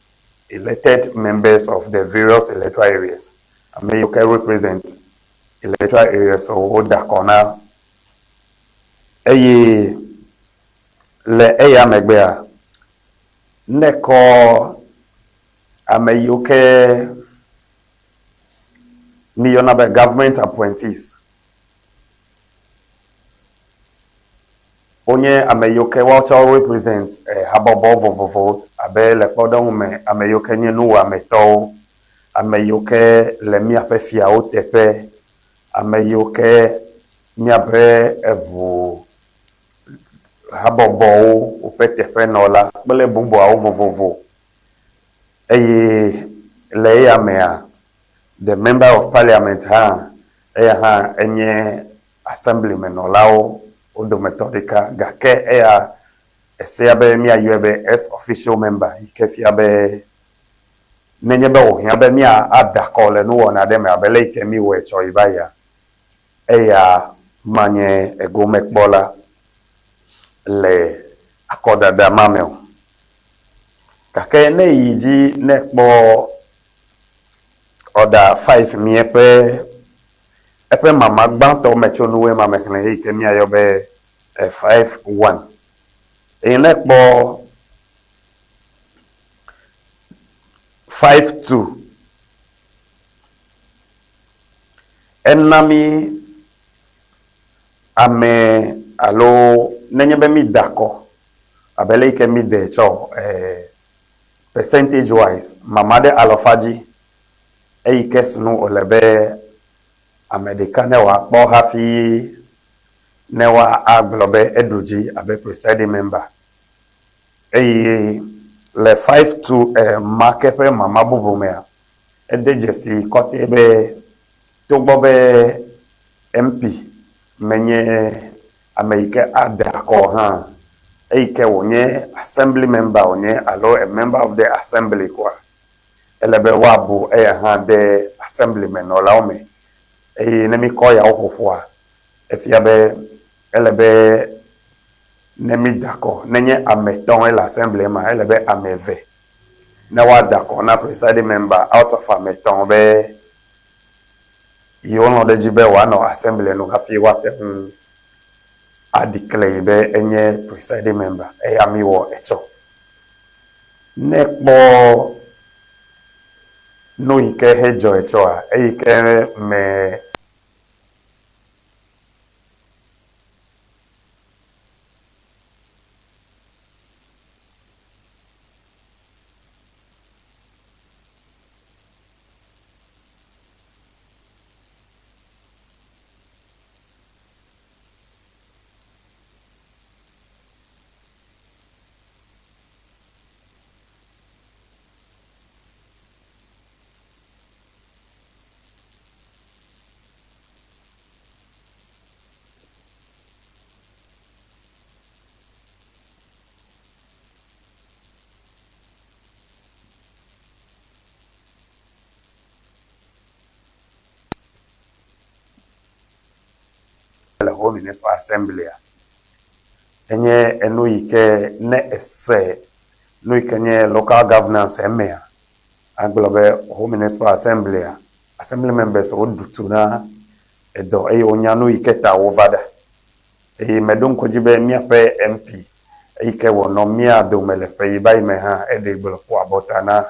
D: elected members of the various electoral areas ameyo can represent electoral areas so oda kona le eya megbea neko ameyoke millionaire be government appointees onye ameyoke wacho represent habobo vovovo abe le podon me ameyoke nye nu ameto ameyoke le miape fiawo tepe ameyoke miabe evu habobo ope tepe nola bele bumbo awo vovovo eye le ya mea the member of parliament ha enye assemblyman nolao odo methodika gake eya ese abe mi ayebe as official member ikefia be nenye be ohia be mi adakole no wona de me abele ikemi we cho ibaya eya manye ego mekbola le akoda da mamel kake ne yiji nekpo oda 5 mi epe mama gbanto mecho nuwe mama kene ikemi ayobe 5-1 nekpo 5-2 enami ame alo nenyebe mi dako abele ike mi de cho percentage wise mamade alofaji eike sunu olebe americane wa kpo hafi newa aglobe eduji abe presiding member le 5-2 makepe mama bubumea edejesi kote be togbobe MP menye America adako ha eike wonye assembly member onye alo a member of the assembly kwa elebe wabu ha de assemblyman olaume nemi koya okofo efiabe elebe nemi dako nenye ameton el assembly ma elebe ameve na wa dako na presiding member out of ameton be yono de jibe wa no assembly no afi wa a declare be enye presiding member ami wo echo nekpo no ike hejo echo a ike me la home municipal assembly enye enu ike ne ese no ike nye local governance emea aglobe home municipal assembly assembly members odutu na edo onya no ike ta ovada medon kojibe miape MP ike wono mia do mele pe bai me ha ede gbolo po abota na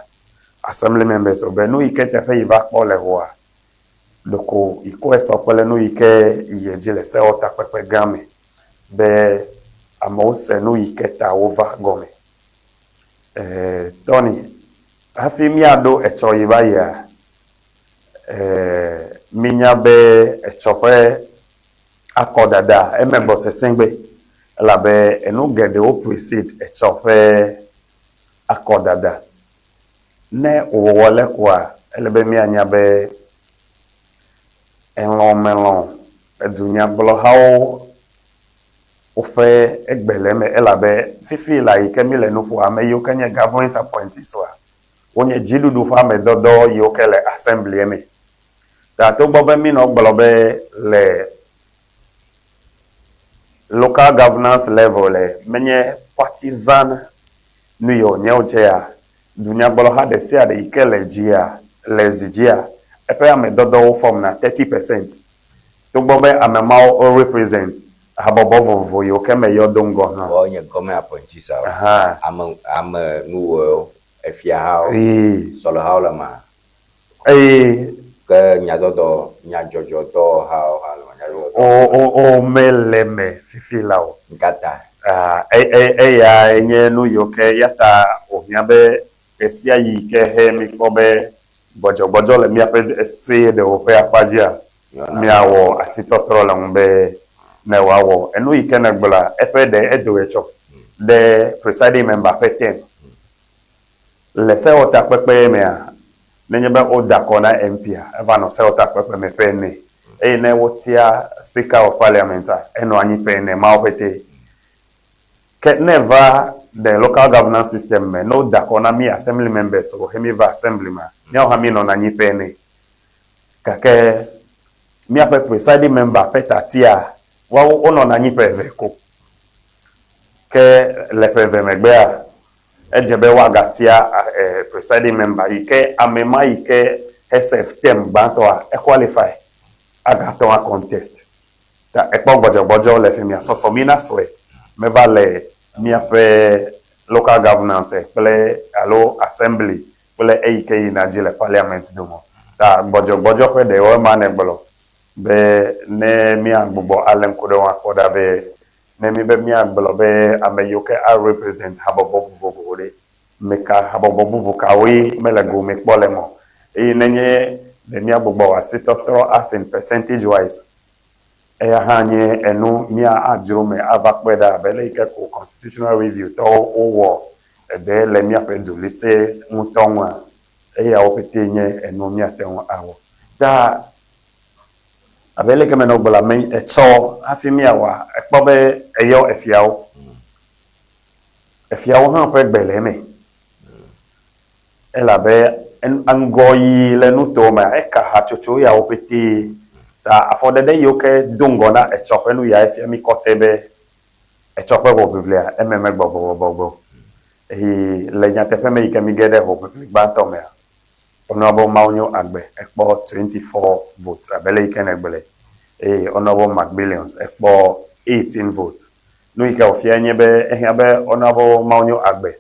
D: assembly members obenu ike te fe iva pole hoa loko iko esopele no ike iyejile se ota pepe game be amose no ike ta over gome Tony hafi miado echo ibaya minya be echope akodada emebo sesengbe labe enu gede o precede echope akodada ne owole kwa elebe mi anya be enlomelon edunya blo hawo ofe egbeleme elabe fifi la ikemile nufu ameyo kanye government appointees wa onye jidudu fa medodo yokele assembly eme tato bobe mi no gbolobe le local governance level menye partisan nuyo nyeochea dunya gbolo ha de sia de ikele jia lezijia epe amedodo form na 30% to bobe amemao represent habobo vovo yo keme yo dongo ha
B: o nye government appointees
D: aha
B: am nu efia ha solo ha la ma ke nyadodo nyajojo do ha
D: o meleme fifilao
B: ngata
D: ya enye nu yo ke yata o nyabe esia yi ke he mi kobe bojo le mi ape ese de o pe apajia mi awo asitotro la mbe na wawo enu yi ke na gbla epe de edo echo the presiding member peten le se ota pepe me a nenye be o dakona MP a eva no se ota pepe me pene e na wotia speaker of parliament eno anyi pene ma opete ke never the local governance system me no dakona mi assembly members o hemi va assembly ma nya o hami no na anyi pene kake mi ape presiding member peta tia wa ono na anyi peve ko ke le peve megbe a ejebe wagatia presiding member ike amema ike SFTM banto a qualify agato a contest ta ekpo bojo le femi asoso mina soe me vale mi ape local governance ple alo assembly ple eike na jile parliament domo ta bojo pe de o ma ne gbolo be ne mi agbo alem kodo wa koda be nemi be mi agbelo be ameyoke a represent habobo vovore meka habobo buka we melego me polemo e nenye de mi agbogbo asitotro as in percentage wise e hanye enu mi ajuro me avakpeda bele ike ko constitutional review to owo e de le mi apedu lise mutonwa e ya opetenye enu mi atenwa awo da abele ke meno bola men echo afimi awa ekpobe eyo efiawo han pe gbele me elabe angoyi le nuto ma eka ha chocho ya opeti ta afodede yoke dungona echo pe nu ya efiami kotebe echo pe bo biblia ememe gbogbogbo le nya tefe me ike mi gede ho biblia me Honorable Maunyo Agbe, ekpo 24 votes. Abele iken egbele. Honorable McBillions, ekpo 18 votes. Nu ike ofia nyebe, Honorable Maunyo Agbe.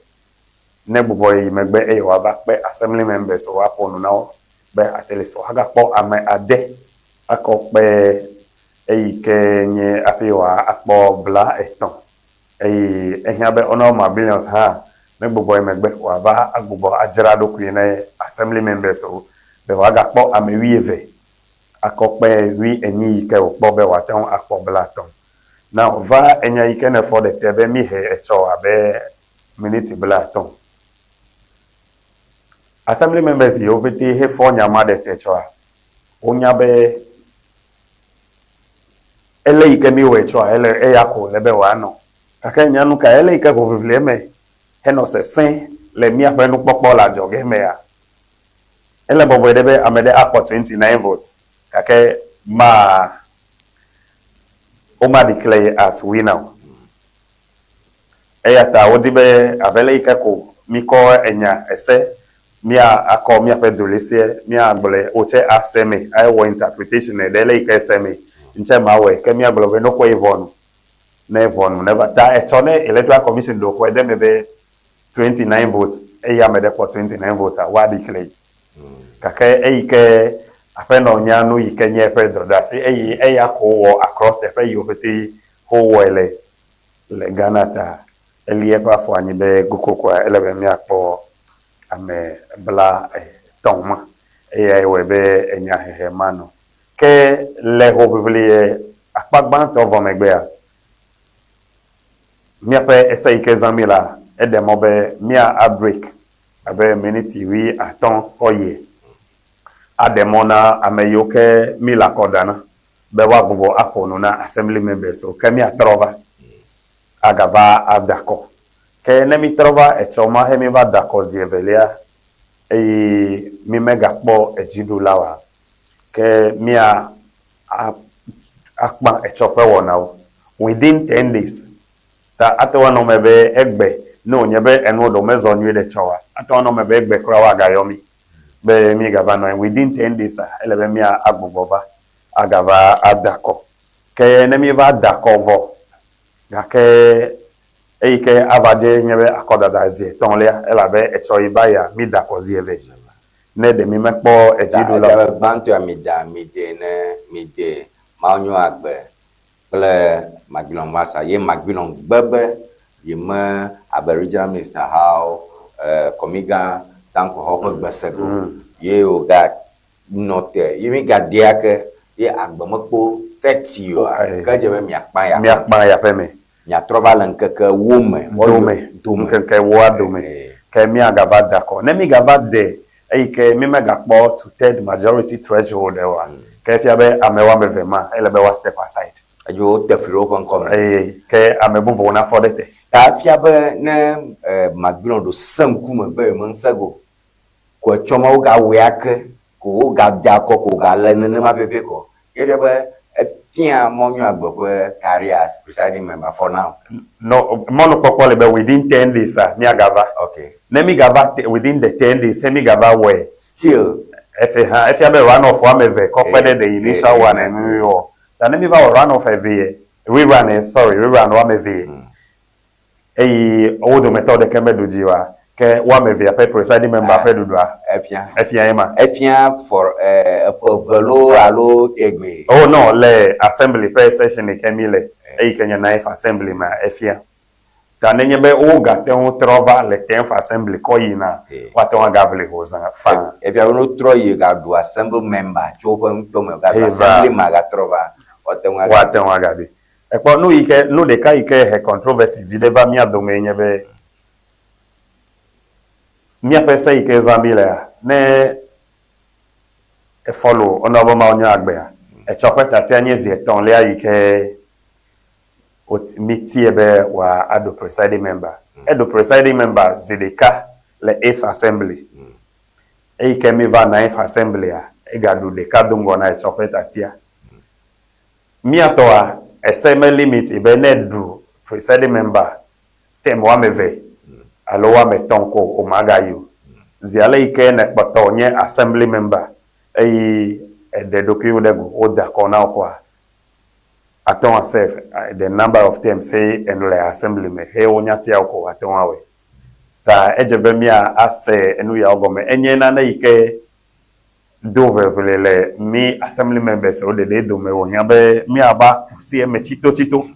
D: Nebuboy megbe wabakbe assembly members o aponu now be ateleso. Haga po ame ade. Ako be ike nye apiwa akpo bla eton. Honorable McBillions ha. Megboboy megbe waba agbobo ajrado kuyene assembly members o be waga kpo amewieve akokpe wi enyi ike okpo be waton akpo blaton now va enya ike ne for the tebe mi he echo abe minute blaton assembly members yo beti he for nyama de techo onya be ele ike mi we echo ele eyako lebe wa no kakenya nu ka ele ike ko probleme heno se sen le mi apenu popo la joge me ya ele bobo debe amede akpo 29 votes kake ma oma declare as winner eyata odibe abele ikako mi ko enya ese mi akọ mi apedolese mi agbole oche aseme I interpretation edele ike seme nche ma we ke mi agbole no ko evonu never ta etone electoral commission do ko edemebe 29 votes eya mede for 29 votes wa declare kake eike afeno nyanu ike nye pedro da si eya ko wo across the pay ofete ho wele le ganata elie pa fo anyi be gukokwa elebe mi akpo ame bla toma eya webe enya hehe mano ke le ho biblie akpagban to vo megbe a mi ape ese ike zamila edemobe mia abreak abe minute wi aton oye ademona ameyoke mila kodana be wa gbogbo aponu na assembly members o kemi atrova agava adako ke nemi trova echoma hemi va dako zievelia mi mega po ejidulawa ke mia akpa echope wona within 10 days ta atwa no mebe egbe no nyebe enu do mezo nwe de chowa atwa no mebe egbe kra wa gayomi be mi gava no within 10 days elebe mi agbogova agava adako que ne mi va d'accord vo gake e ke avaje nyebe akoda dazie ton le elabe e choi baya mi d'accord zieve ne de mi mekpo e jidu la
B: bantu amida mide ne mide maunyo agbe ple magbilon masa ye magbilon gbebe ye me aboriginal minister how komiga tanko hope gbesego ye o ga note ye mi ga diake ye agbe mekpo 30 yo ka je be mi akpa ya
D: peme
B: nya troba lankeke wome
D: dome ke wa dome ke mi agaba d'accord ne mi gaba de e ke mi mega kpo to third majority threshold wa ke fi abe amewa mevema ele be wa step aside
B: ajo tefiro kon kom
D: ke amebubo na fodete
B: ta fi abe ne magbilon do sankume be monsago ko choma o ga weake ko ga dako ko ga lene ma pepe ko ye be Tia monyo agbo careers presiding member for now.
D: No, mono popole be within 10 days, mi agava.
B: Okay.
D: Nemi gava within the 10 days, mi gava we.
B: Still.
D: If you be run off one meve, compare the initial one and we all. Then nemi va run off a V. Rerun one meve. Odo method de keme dujiwa. Ke one meve a presiding member pe dudwa.
B: Efia for velo alo egbe.
D: Oh no, le assembly per session e kemile. Kenya knife assembly ma efia. Tanenye be o gate on trova le tenf assembly ko yina. Wate on gavle ho zanga fa.
B: Efia no tro ye ga do assembly member chopen to me ga assembly ma ga trova.
D: Wate on gabi. E kwa no ike no de ka ike he controversy videva mi adomenye be mi apesa ike zambile ne e follow honorable maunyo agbe e chopeta ti anyezi eton le ike miti ebe wa ado presiding member edo presiding member zideka le 8th assembly ike mi va na 8th assembly e gadu de kadungo na e chopeta tia mi atoa eseme limit ibe ne du presiding member tem wa meve alo wa metonko o magayo ziale ike ne kpoto nye assembly member the document go order kona kwa aton self the number of times say en le assembly me he onya tia ko aton awe ta ejebe mi a ase enu ya ogome enye na ike do le mi assembly members o de do me onya be mi aba si me chito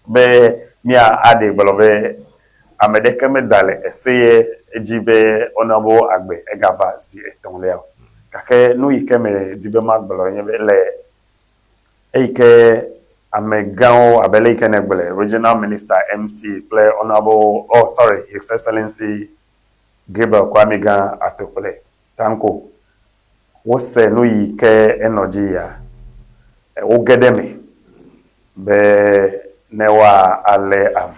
D: be mi a ade gbolobe amedeke me dale eseye ejibe honorable agbe egava si eton le kake no ike me dibe magbolo nye le ike amegao abele ike negbele regional minister MC play honorable his excellency Gabriel Kwamiga atopole tanko wose no ike energy ya ogedeme be newa ale av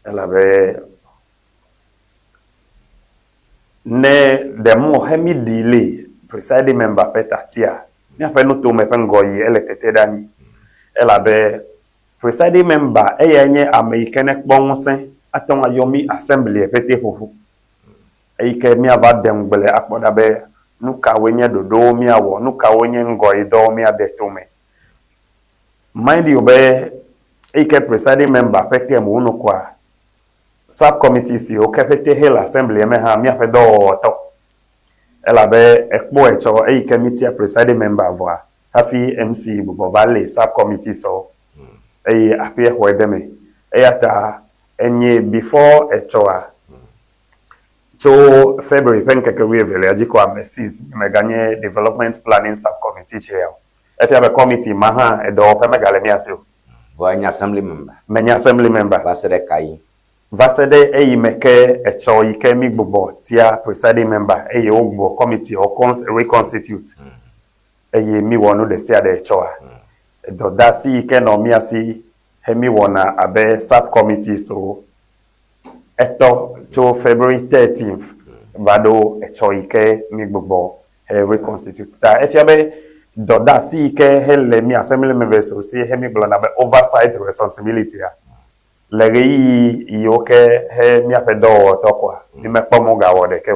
D: elabe ne demo hemi delay presiding member petatia ni ape no to me pengoyi eletete dani elabe presiding member eyenye american kponse aton ayomi assembly pete fufu eyike mi ava dem gbele akpoda be nuka wenye dodo mi awo nuka wenye ngoyi do mi adetome mind you be eyike presiding member pete mu no kwa subcommittee si o kepete hill assembly me ha mi ape do to elabe ekpo echo eyike meeting presiding member voa hafi MC Bubo Valley subcommittee so appear wedeme eyata enye before echoa so February penkeke we vele ajiko amesis meganye development planning subcommittee chair efi abe committee maha edo pe megale mi asio
B: voanya assembly member
D: menya assembly member
B: basere kai
D: vasede eyi meke echo ike mi gbogbo tia presiding member eyi ogbo committee or reconstitute eyi mi wonu de sia de echo do dasi ike no mi asi hemi wona abe subcommittee so eto to February 13th vado echo ike mi gbogbo reconstitute ta efi abe do dasi ike hele mi assembly members so si hemi blona be oversight responsibility ya lege yi oke he mi apedo tokwa ni me pomo ga wode ke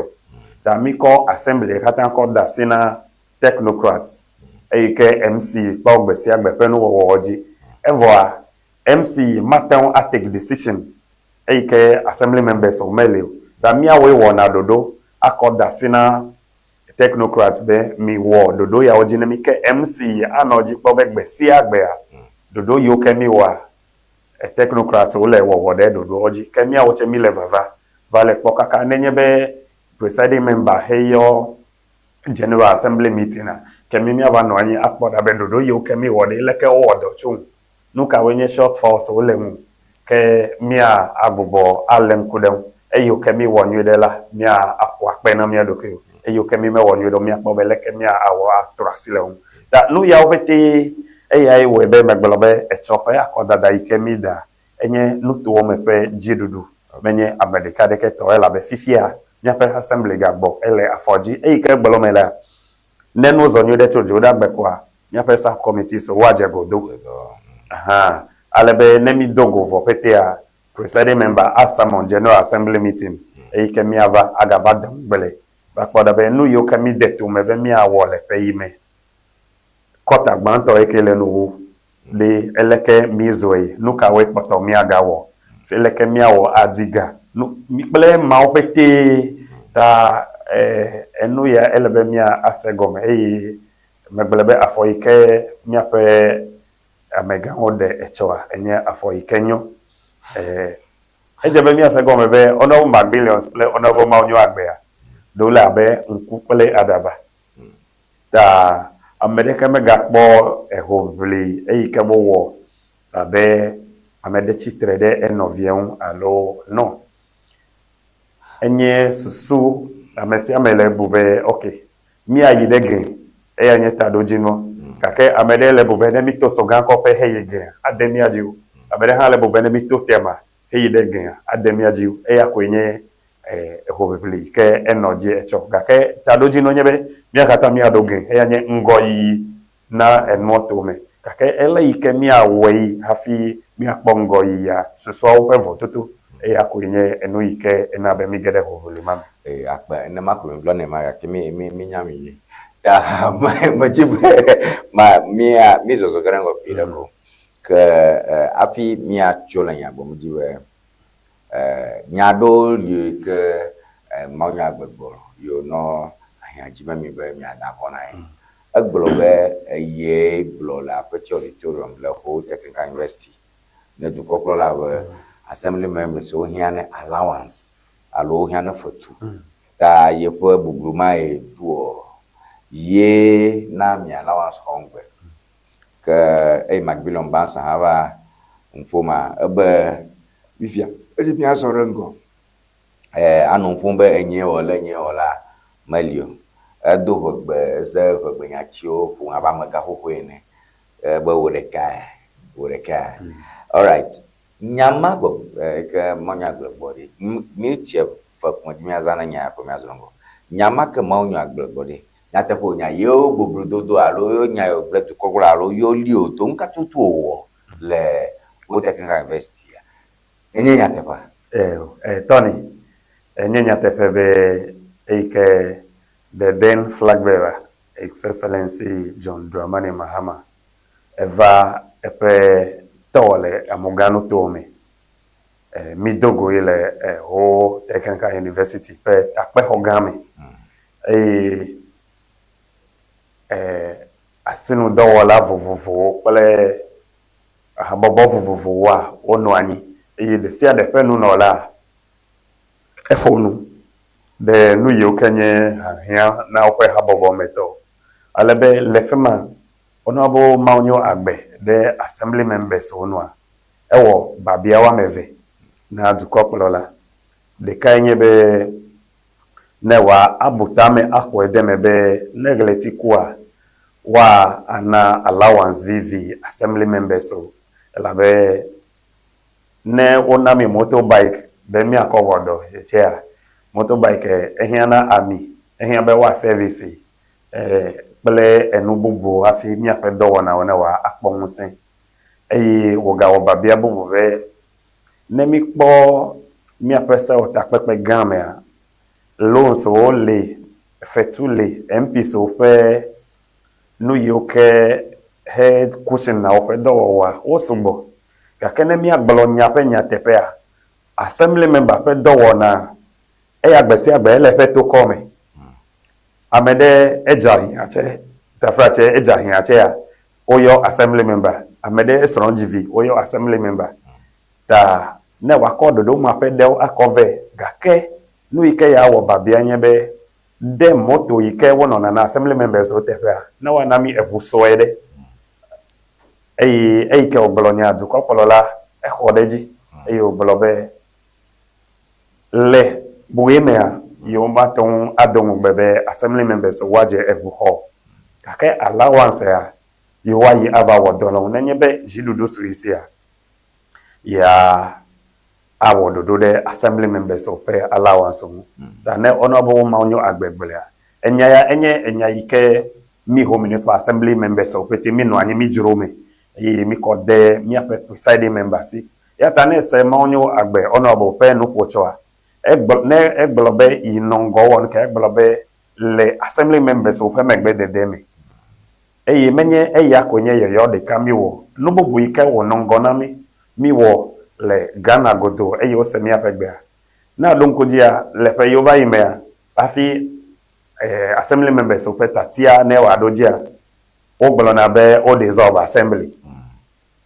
D: da mi ko assembly katan ko da sina technocrats e ke MC pa ogbesi agbe pe no wo oji evoa MC matin a take decision eike assembly members of mele da mi awe wo na dodo akoda sina technocrat be mi wo dodo ya ojina mi ke MC anoji po begbe si agbe a dodo yo ke mi wa technocrat o le wo de dodo oji ke mi awo che mi le vava vale po kaka nenye be presiding member heyo general assembly meeting na kemi mi ava no anyi akpoda be dodo yo kemi wo de leke wo do chun nuka wenye short force o lemu ke mia abubo alem kudem eyo kemi wo nyu de la mia akwa pe na mia dokyo eyo kemi me wo nyu do mia kpo be leke mia awo atrasile um da nu ya obete eya we be megbelobe echofe akoda da ikemi da enye nutu wo mepe jidudu menye abedika de ke to ela be fifia mia pe assembly gagbo ele afoji eike gbolomela nenu zonyo de chojo da gbekwa mia pe sa committee so wajebo do aha alebe nemi dogo vo petea presiding member asamon general assembly meeting eike mi ava agava dambele bakpoda be nu yo kemi de to mebe mi awole pe yime kota gbanto ekele nu de eleke mizwe nu ka we poto mi agawo eleke mi awo adiga nu mi ple ma opete ta enu ya elebe mia asegome megbelebe afoike mia pe amega ode echoa enye afoikenyo ejebe mia asegome be ono billions ple ono ma onyo agbe dola be nku ple adaba ta amedeke mega kpo ehovli eyike wo abe amede chitre de enovion alo no enye susu amesi amele bube okay mi ayidege eya nyeta dojino kake amede le bube ne mito sogan ko pe heyege ademi ajiu amede ha le bube ne mito tema heyidege ademi ajiu eya kwenye ehobebli ke enoje echo kake tadojino nyebe mi akata mi adoge eya nye ngoyi na enmoto me kake ele ike mi awei hafi mi akpongoyi ya susu awo evo tutu eya kwenye enu ike enabe mi gede hobuli mama
B: akpa ene makro blone ma ke mi nyami ya ma mi zozo garango pilako ke afi mi achola ya bom diwe nyado li ke ma nya gbegbo yo no aya jiba mi be mi ada kona agbolo be ye gbolo la petit auditorium la ho technical university ne du koklo la assembly members so here allowance alo here for two ta ye po bugruma e duo ye na mi allowance hongwe ke magbilon bansa hava mpoma ebe bifia e bi asorengo anu mfumbe enye ola malio do begbe ze begbe nyachio fu aba mega hohoene be wodeka all right nyama go ke monya globody mi chef fak mo mi azana nya po mi azongo nyama ke mau nya globody na te po nya yo bubrudodo alo yo nya yo bletu kokura alo yo lio to nka tutu owo le o technical university enye nya te pa
D: Tony enye nya te fe be eke the then flag bearer His Excellency John Dramani Mahama eva epe tole amugano tome midogo ile o technical university pe takpe hogame asinu dowola vovovo pele abobo vovovo wa onu anyi de sia de pe nu no la efonu de nu yo kenye hia na okwe habobo meto alebe lefema ono abo maunyo agbe de assembly members onwa ewo babia wa meve na dukopolola de kanye be newa abutame akwedemebe negleti kwa wa ana allowance VV assembly members so elabe ne onami motorbike be mi akowodo etia motorbike ehiana ami ehia be wa service pele enububu afi mi apedo wona wa akponse woga obabia bubu be nemi kpo mi apesa otapepe game a lo so le fetule MP so fe nu yoke head cushion na ofe do wa osugbo ka kene mi agbalo nya pe nya tepe a assembly member fe do na e ya gbese agba ele fe to come amede ejahi ache tafrache ejahi ache ya oyo assembly member amede esronjivi oyo assembly member ta ne wakodo do ma fe del akove gake nu ike ya wo babia nye be de moto ike wono na assembly members o tefe a na wa na mi ebuso ede ke ogbolonya du ko polola e khodeji oblobe le buemea yo maton adon bebe assembly members waje ebu ho kake allowance ya yo wa yi aba wodolo na nyebe jidudo suisia ya awododo de assembly members of allowance mu da ne honorable maunyo agbegbele enya ike mi home municipal assembly members of pete mi no anyi mi jurome mi kode mi ape presiding members ya tane se maunyo agbe honorable pe no pochoa egbolobe inongo won ka egbolobe le assembly members of megbe de deme menye akonye yo de kamiwo no bobu ike wo nongo na mi wo le Ghana godo o se mi apegbe na donkojia le fe yo ba ime afi assembly members of tatia ne wa dojia ogbolo na be o dissolve assembly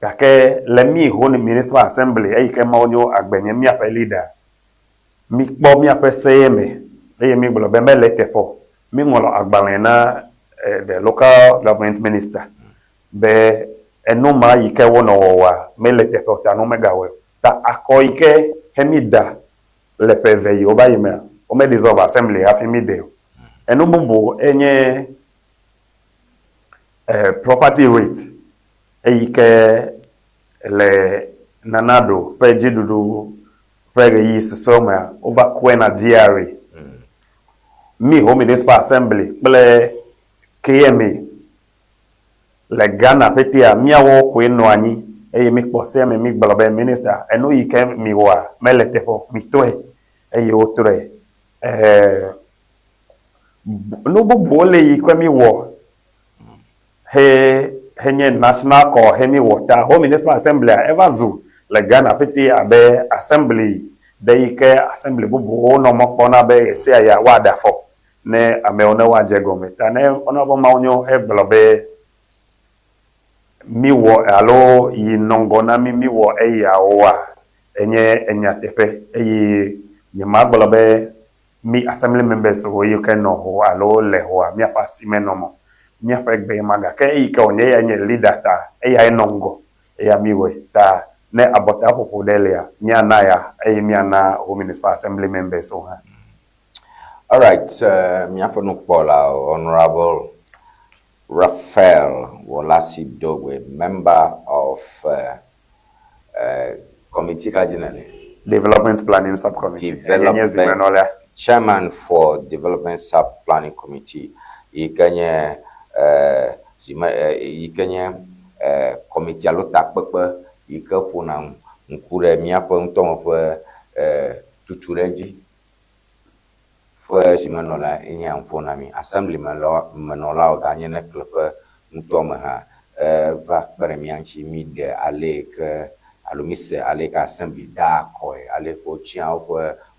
D: kake le mi ho ni municipal assembly ke ma onyo agbenye mi ape leader mi po mi ape seme mi gbolo be me letepo mi ngolo agbalen na the local government minister be enuma ike wono wa me letepo ta no megawe ta akoike hemida le peve yo ba yime o me dissolve assembly afi mi de enu bubu enye property rate ike le nanado peji dudu fege yi soma over kwena GRA mi home municipal assembly ple KMA le Ghana petia miawo kweno anyi mi pose mi gbalobe minister enu ike mi wa meletepo mi toe otre no bubu le yi mi wo henye national call hemi water home municipal assembly ever zoo le Ghana peti abe assembly de ike assembly bubu no mokpo na be se ya wada fo ne ame ona wa jegometa ne ona bo maunyo eblobe mi wo alo yi nongo na mi wo ya wa enya tefe ni magblobe mi assembly members wo you can no ho alo le ho mi apasi menomo mi afegbe maga ke ike onye ya nye leader ta ya nongo ya miwe ta ne abota popo delia nya na ya mi ana ho municipal assembly members so ha.
B: All right, mi apono pola Honorable Raphael Wolasi Dogwe, member of committee
D: development planning subcommittee
B: chairman for development sub planning committee ikanye committee alota pepe ikapuna nkure miapo ntomo fe tutureji fe simanola enyamfona mi assembly manola oganye ne klepe ntomo ha va premianchi mide alek alumise alek assembly da koy alek ochia of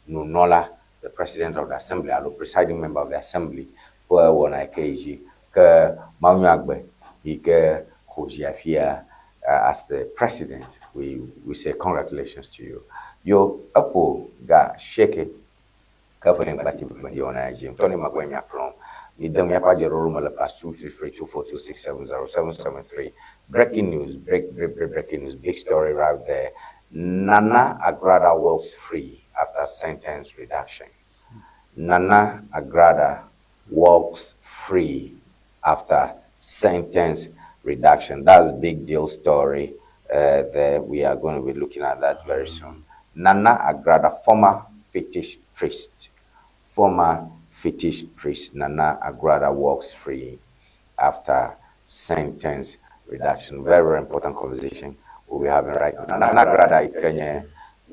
B: nunola the president of the assembly alo presiding member of the assembly for one occasion ke Maunagbe ike Kojiafia as the president. We say congratulations to you. Yo apo ga shake covering bati before you on IG. Tony Magwenya from ni dem ya pa jero room la +2332426707773. Breaking news, breaking news, big story right there. Nana Agrada walks free after sentence reduction. Nana Agrada walks free after sentence reduction. That's a big deal story. That we are going to be looking at that very soon. Nana Agrada, former fetish priest, Nana Agrada walks free after sentence reduction. Very, very important conversation we'll be having right now. Nana Agrada ikenye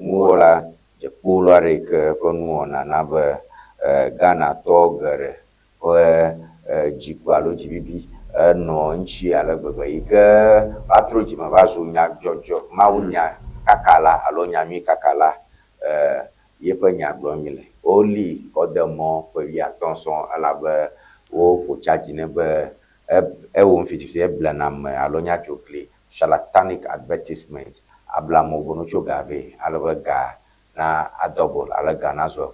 B: muola jepula reke konuona nabe Ghana togere jikwalu jibibi no nchi ala gbegbe ike atro ji ma bazu nya jojo ma unya kakala alonya mi kakala ye pe nya glo mi le oli kodemo pe ya tonson ala be wo fo charge ne be wo mfiti e blanam alonya chokli charlatanic advertisement abla mo bono chogave ala ga na adouble ala ga na so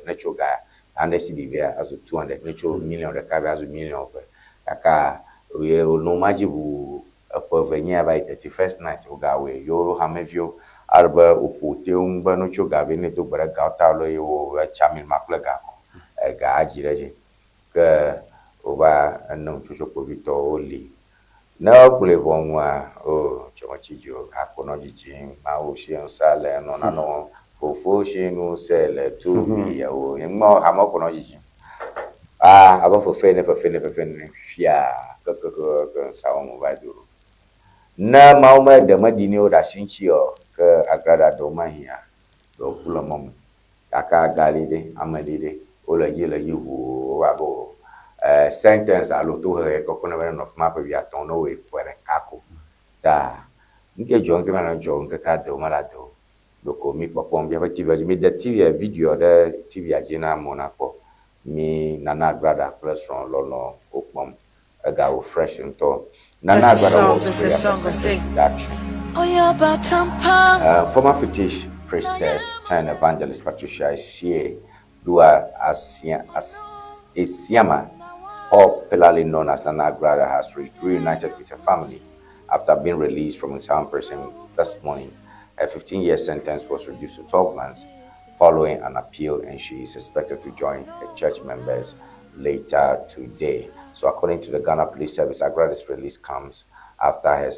B: ne choga and see the via as 200 ne cho million de ka as million kaka we no majibu venir by 31st night ugawe yo hamevio arba upote umba no chogabe ne to bara gata lo yo chamil makla ga ga ajireje ke oba no chucho povito oli na kule bonwa o chomachijo akono jiji ma o se nsale no na no fofo se no sele to bi ya o mo amakono jiji aba fofene fia ka sawo mo ba duro na mauma da madini o da shinchi o ka agrada do mahia do kula mom aka galide amalide o la yi hu wa bo sentence alo to he ko kono no map bi aton no we kwere kako da nke jonke mana jonke ka do mala do ko mi popom bi ba tv mi da tv video da tv ajina monaco mi nana grada plus from lono opom aga fresh into nana grada former British priestess turned evangelist Patricia Shea Dua Asiama, popularly known as Nana Grada, has reunited with her family after being released from exam prison this morning. Her 15-year sentence was reduced to 12 months following an appeal, and she is expected to join her church members later today. So according to the Ghana Police Service, Agrada's release comes after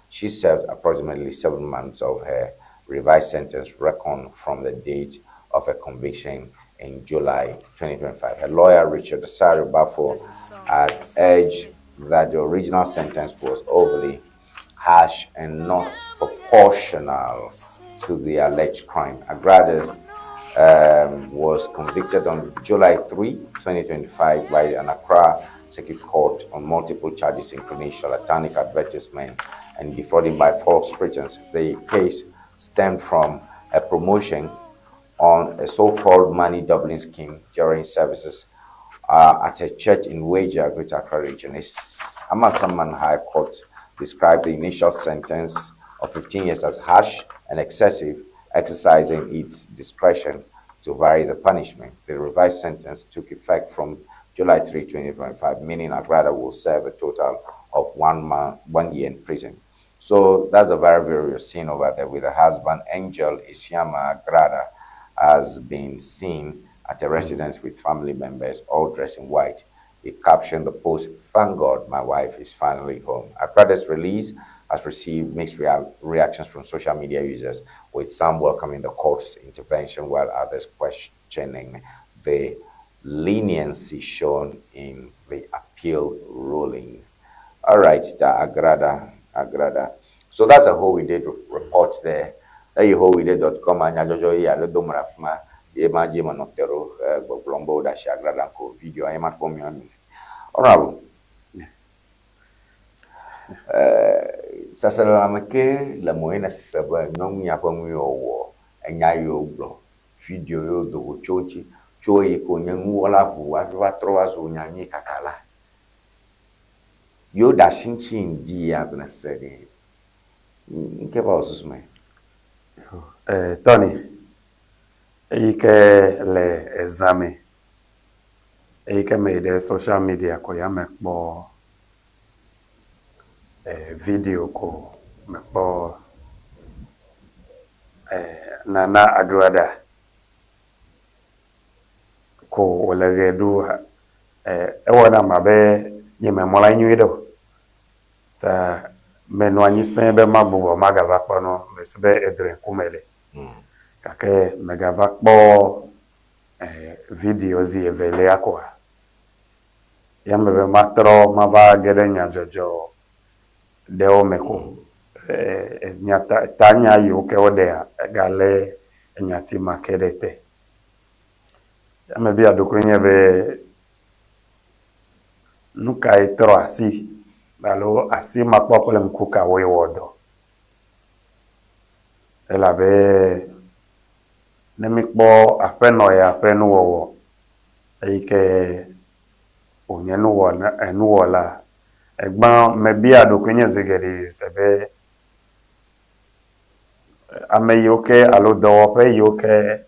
B: she served approximately 7 months of her revised sentence reckoned from the date of her conviction in July 2025. Her lawyer, Richard Asari Bafo, has urged that the original sentence was overly harsh and not proportional to the alleged crime. Agrada was convicted on July 3, 2025 by an Accra Circuit Court on multiple charges, including charlatanic advertisement and defrauding by false pretense. The case stemmed from a promotion on a so-called money doubling scheme during services at a church in Waja, Greater Accra region. Amasaman High Court described the initial sentence of 15 years as harsh and excessive, exercising its discretion to vary the punishment. The revised sentence took effect from July 3, 2025, meaning Agrada will serve a total of 1 year in prison. So that's a very various scene over there with her husband, Angel Isiama Agrada, has been seen at a residence with family members, all dressed in white. He captioned the post, "Thank God my wife is finally home." Agrada's release has received mixed reactions from social media users, with some welcoming the court's intervention while others questioning the leniency shown in the appeal ruling. All right, Agrada. So that's a whole we did report there. That you whole we did.com and Jojo ya do marafma ye maji manotero Blombo da Agrada ko video I mat kom yon. Honorable. Sasa ke la moena saba nyong ya kwa myo enya yo blo video yo do chochi choi ko nyangu wala bu wa troa zo nyanyi kakala yo da shinchi ndi ya bna sede nke ba osusme
D: Tony ike le exame ike me de social media ko ya mekpo video ko mekpo Nana Agrada ko olege du ewona mabe nyeme mola nyuido ta menu anyi sembe mabugo magava kono mesbe edre kumele kake megava kpo video zi evele akwa yambe matro mava gedenya jojo deo meko nyata tanya yuke odea gale nyati makedete yame bia dokunye be nuka etro asi alo asi makpokole nkuka we wodo elabe nemikpo afeno ya afenu wo eike onyenu wona enu wola egban mebia do kwenye zegeri sebe ame yoke alo dowope yoke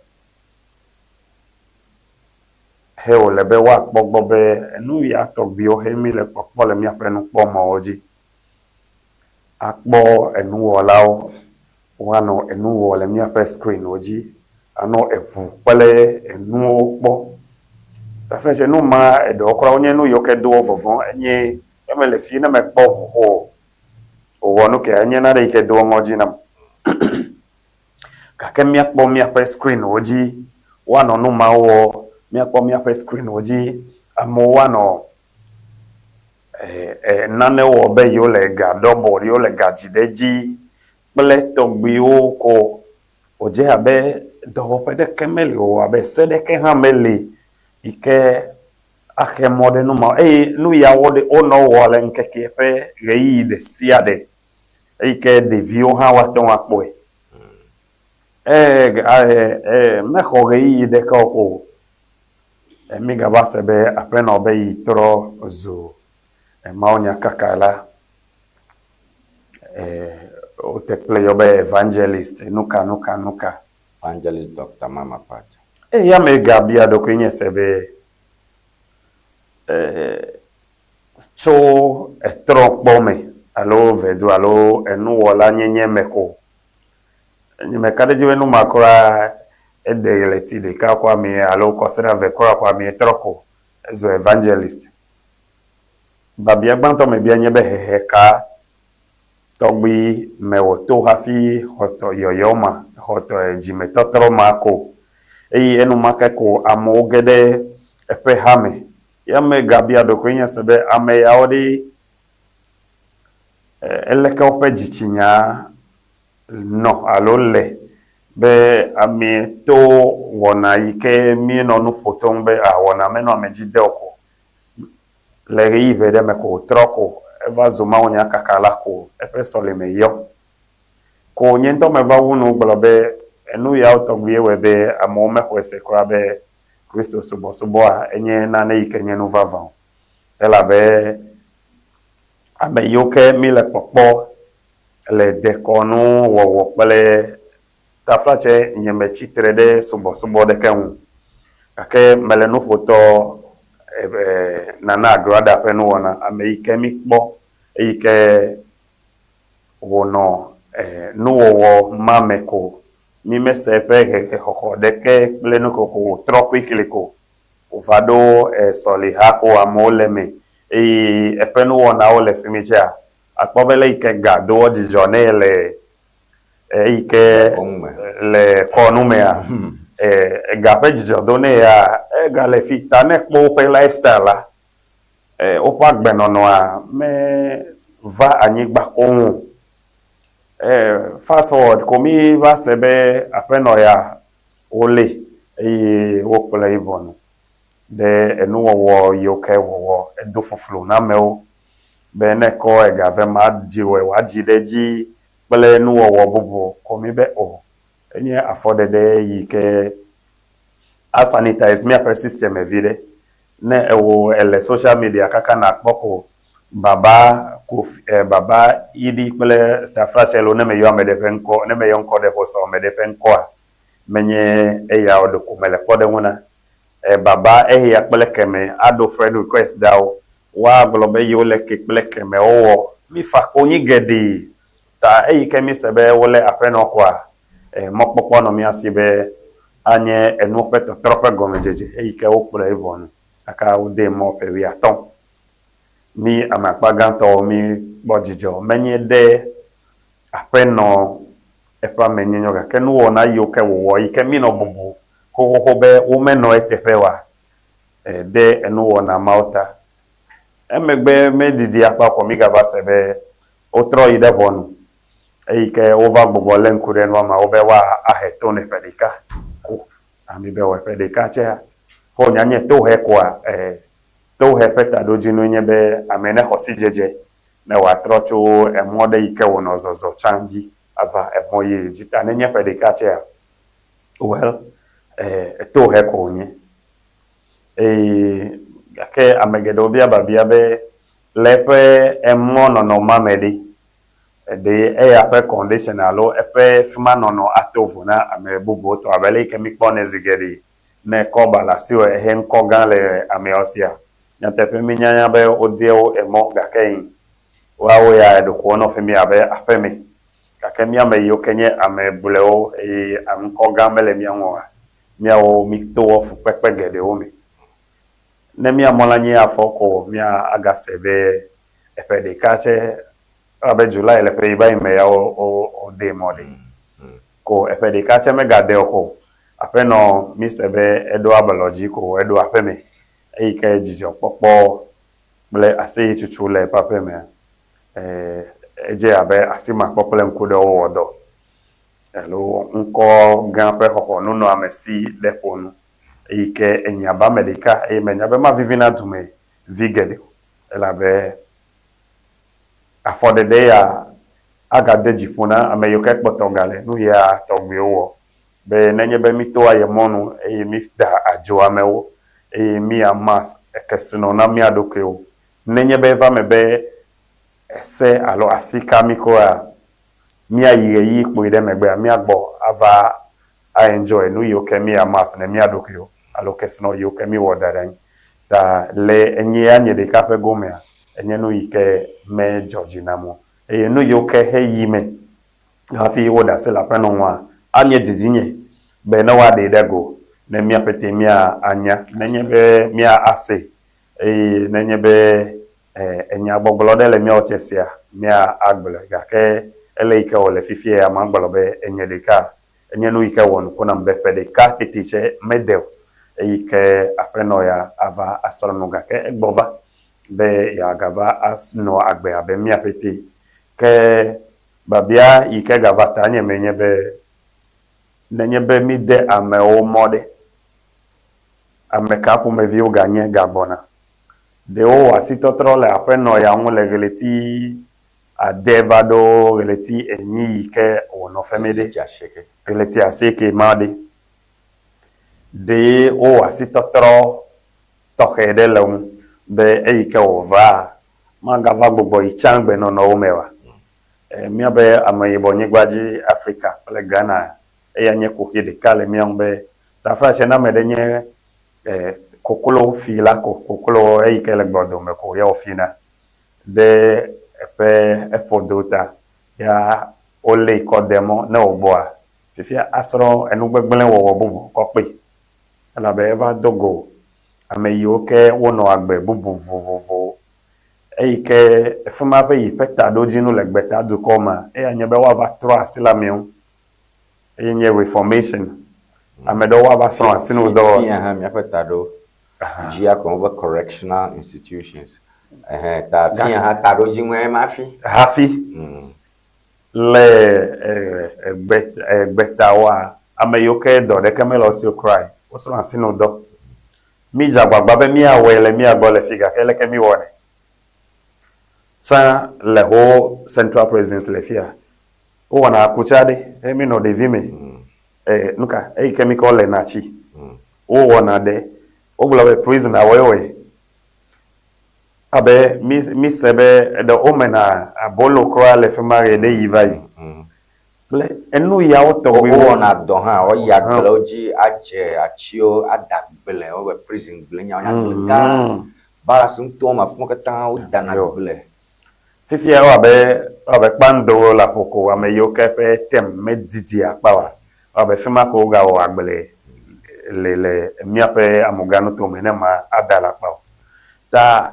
D: he o lebe wa gbogbo be enu ya togbi o he mi le popo le mi afenu po mo oji akpo enu wola o wano enu wo le mi afe screen oji ano efu pele enu opo ta fresh enu ma edo okra onye nu yoke do fofon enye emele fi na me po ho o wonu ke enye na de ke do ngoji na ka ke mi akpo mi afe screen oji wano nu ma wo mi akpo mi afe screen oji amo wano nane wo be yo le ga double yo le ga jideji pele togbi o ko oje abe do pe de kemeli o abe se de ke hameli ike ake mode no ma nu ya wo de ono wo le nkeke pe reyi de siade ike de vio ha wa ton akpo me ko reyi de ka ko mi gaba sebe apena obe tro zo maonya kakala o te play obe evangelist nuka
B: Evangelist Dr. Mama Pat.
D: Ya me gabia do kwenye sebe cho etro pome alo vedu alo enu wola nyenye meko nyeme kade jiwe nu makora edegeleti de ka kwa mi alo kosera vekora kwa mi troko zo evangelist babia gbanto me bia nyebe hehe ka togbi mewo to hafi hoto yoyoma hoto jime totoro mako enu makeko amogede efe hame ya me gabia do kwenya sebe ame ya odi eleka ope jichinya no alole be ami to wona ike mi no nu foto be awona me no amejide oko le rive de me ko troko eva zuma onya kakala ko efe sole me yo ko nyento me va wonu gblobe enu ya otogbi webe amome kwese krabe Kristo subo a enye na na ike nye nu vava ela be abe yoke mi le popo le dekonu wo pele ta flache nyeme chitre de subo de kenu ake mele nu foto nana agrada penu wana ame ike mi kpo ike wono nu wo mameko mi mesepe he hoko deke pleno ko tropi kiliko ufado soli hako amoleme efenu wona ole fimicha akpobele ike gado ojijone ike le konumea gape jijodone ya gale fitane po pe lifestyle opa gbenono a me va anyigba ohun fast forward komi va sebe apeno ya ole wo pele ibonu de enu wo yoke wo edo fuflu na meo be ne ko egave ma diwe wa jideji pele enu wo bubu komi be enye affordede yike asanitize me per system evide ne ewo ele social media kaka na kpoko baba baba idi pele stafrachelo ne me yo amedepenko ne me yonko de ko so medepenko menye eya odo kumele pode wona baba ya pele keme ado friend request dawo wa globe yo le ke pele keme owo mi fa konyi gedi ta kemi sebe wole apeno kwa mokpokpo no mi asibe anye enu peto trope gomejeje ke okure ivon aka ude mo pe wi aton mi amakpa ganto mi bojijo menye de apeno epa menye nyoga kenu wona yoke wo ike mi no bubu ko be wo meno etefewa de enu wona mauta emegbe medidi apa ko mi gaba sebe otro ide bonu ke over gbogbo lenkure no ma obe wa aheto ne fedika ko ami be we fedika che ko nyanye to he kwa to hepeta doji no nyebe amene hosi jeje na watrocho emode ike wono zozo chanji ava emoye jita nenye pedikache ya well to he konye ake amegedo bia babia be lepe emono no mamedi de ya pe condition alo epe fima no atovu na amebugo to abele ke mi pone zigeri ne kobala siwe he nkogan le ameosia nyatepe minyanya be odeo emo gakein wawo ya do ko no femi abe afemi kakemi ame yo kenye ame buleo ankogan mele mianwa miawo mikto of pepe gede omi ne mi amolanyi afoko mi agasebe efe de kache abe July le pe iba ime ya o de mode ko efe de kache me gade ko ape no mi sebe edo abaloji ko edo afeme eike jijo popo ble ase chuchu le pape me eje abe asima popo le nkudo odo elo nko gan pe koko no amesi depo no eike enyaba medica menyabe ma vivina dume vigede elabe afode de ya agade jipuna ameyoke kpotongale nu ya togbewo be nenyebe mito ayemonu mifda ajo amewo mi amas ekesino na mi adokeo nenyebe va mebe ese alo asika miko a mi ayiyi ipo ide megbe mi agbo ava I enjoy nu yoke mi amas na mi adokeo alo kesino yoke mi wodaran ta le enye anye de kape gomea enye no ike me Georgina mo no yoke he yime afi woda se la peno wa anye dizinye be na wa de dego na mi apete mi anya nenye be mi ase nenye be enya gbogbolo de le mi ochesia mi agbele ga ke ele ike ole fifie ya magbolo be enye de ka enye no ike won ko na mbe pede ka titiche medel ike apeno ya ava astrono ga ke egbova be ya gava as no agbe abe mi apete ke babia ike gava tanye nenye be mi de ame o mode ame kapu me vi ganye gabona de o asito trole apeno ya nwule geleti adevado geleti enyi ike ono femede geleti aseke made de o asito tro tohede lum be eike ova magava gbogbo ichangbe no no mewa mi abe amayibo nyigwaji Africa le Ghana nye kokide kale mi ambe ta frache na medenye kokolo fila kokolo eike le gbodo me ko ya ofina de epe efodota ya ole kodemo na ogboa fifia asro enugbegbele wo bubu ko pe ala be eva dogo ameyoke wono agbe bubu vovovo eike efuma be yipeta dojinu legbeta du koma anyebe wa va tro asilamion enye reformation amedo wa ba son asinu do
B: ya mi apeta do jia ko ba correctional institutions ta fi ha ta do jinwe ma fi
D: hafi le egbeta wa ameyoke do de kemelo si cry o son asinu do mi jagbagba be mi awele mi agbole figa kele ke mi wone sa le ho central presence le fia o wana akuchade mi no de vime nuka chemical le nachi o wana de o glo prison awewe abe mi sebe de omena abolo kro le femare de yivai le enu ya o to
B: we wona do ha o ya gloji aje achio adagbele o we prison ble nya nya ka bara sun to ma fun ka tan o dana ble
D: fifia abe pando la poko ameyoke pe tem medidi apawa abe fema ko ga o agbele le miape amugano to menema adala pawa ta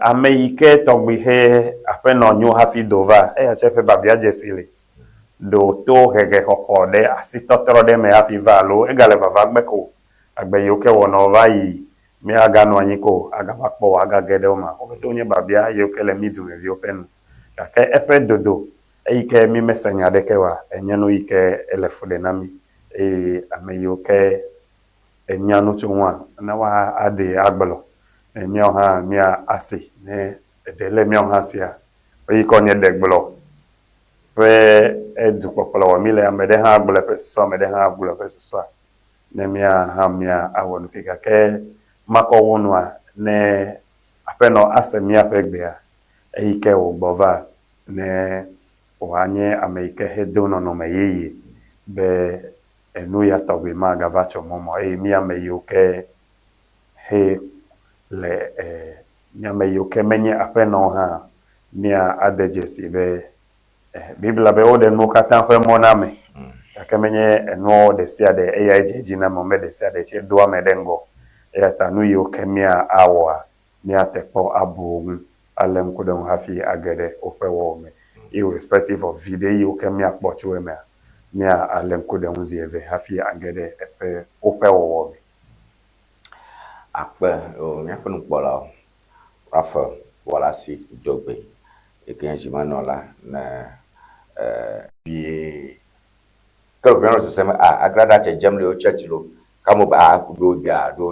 D: ameyike togbihe apeno nyu hafi dova achepe babia jesile do to hege hokode asitotro de me hafi valo egale vavagbeko agbeyoke wono vai mi agano anyiko agapakpo agagede oma obeto nye babia yokele midu me open ka efe dodo eike mi mesenya dekewa enyanu ike elefude nami ameyoke enyanu chunwa na wa ade agbelo miao ha mia ase ne de le miao ha sia oyi ko nye de gblo pe edu popolo mi le amede ha gblo pe so amede ha gblo pe so ne mia ha mia awonu kika ke mako wonu a ne apeno ase mia pe gbe a eike wo bova ne o anye ameike hedono no meyi be enu ya tobi ma gavacho momo mia meyuke he le mia meyuke menye apeno ha mia adejesi be bibla be ode no katan fe moname akamenye eno de sia de eyajeji na mo me de sia de che do amedengo tanu yuke mia awa mia tepo abu alem kudon hafi agede opewo me irrespective of video yuke mia kpochu me mia alem kudon zieve hafi agede epe opewo me
B: akpe o mia penu kpola rafa wala si dogbe ekenji manola na bi ko bi no se sema agrada che jamle o church lo kamo ba do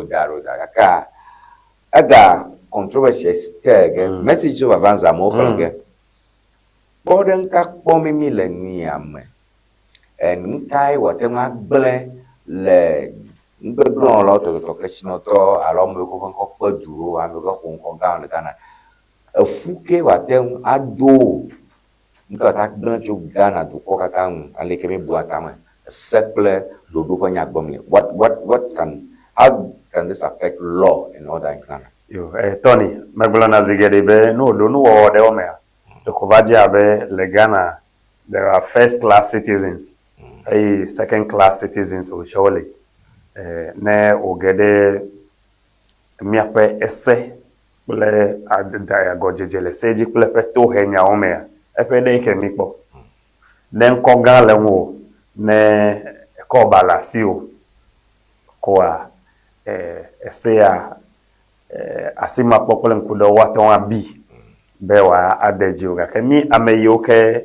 B: da ka aga controversy stege message of avanza mo kolge boden ka pomi mi le ni ame en kai wote ma gble le ngbegblon lo to kashino to alo mo ko ko duro ame ko ga le kana afuke wote ado nka ta gblon cho Ghana do ko kaka ale ke me buata ma seple do do ko nyagbom how can this affect law in order in Ghana?
D: Yo, Tony, Magblona Zigedibe, no, do no order omea. The Kovaji Abe, Le Ghana, there are first class citizens, second class citizens, surely. Ne ogede miape esse, ble adaya gojele, seji plepe to henya omea, epede ike mikpo. Den kogan lenwo, ne kobala siyo, kwa esse ya asima popole nkudo waton abi bewa adeji oga kemi ameyoke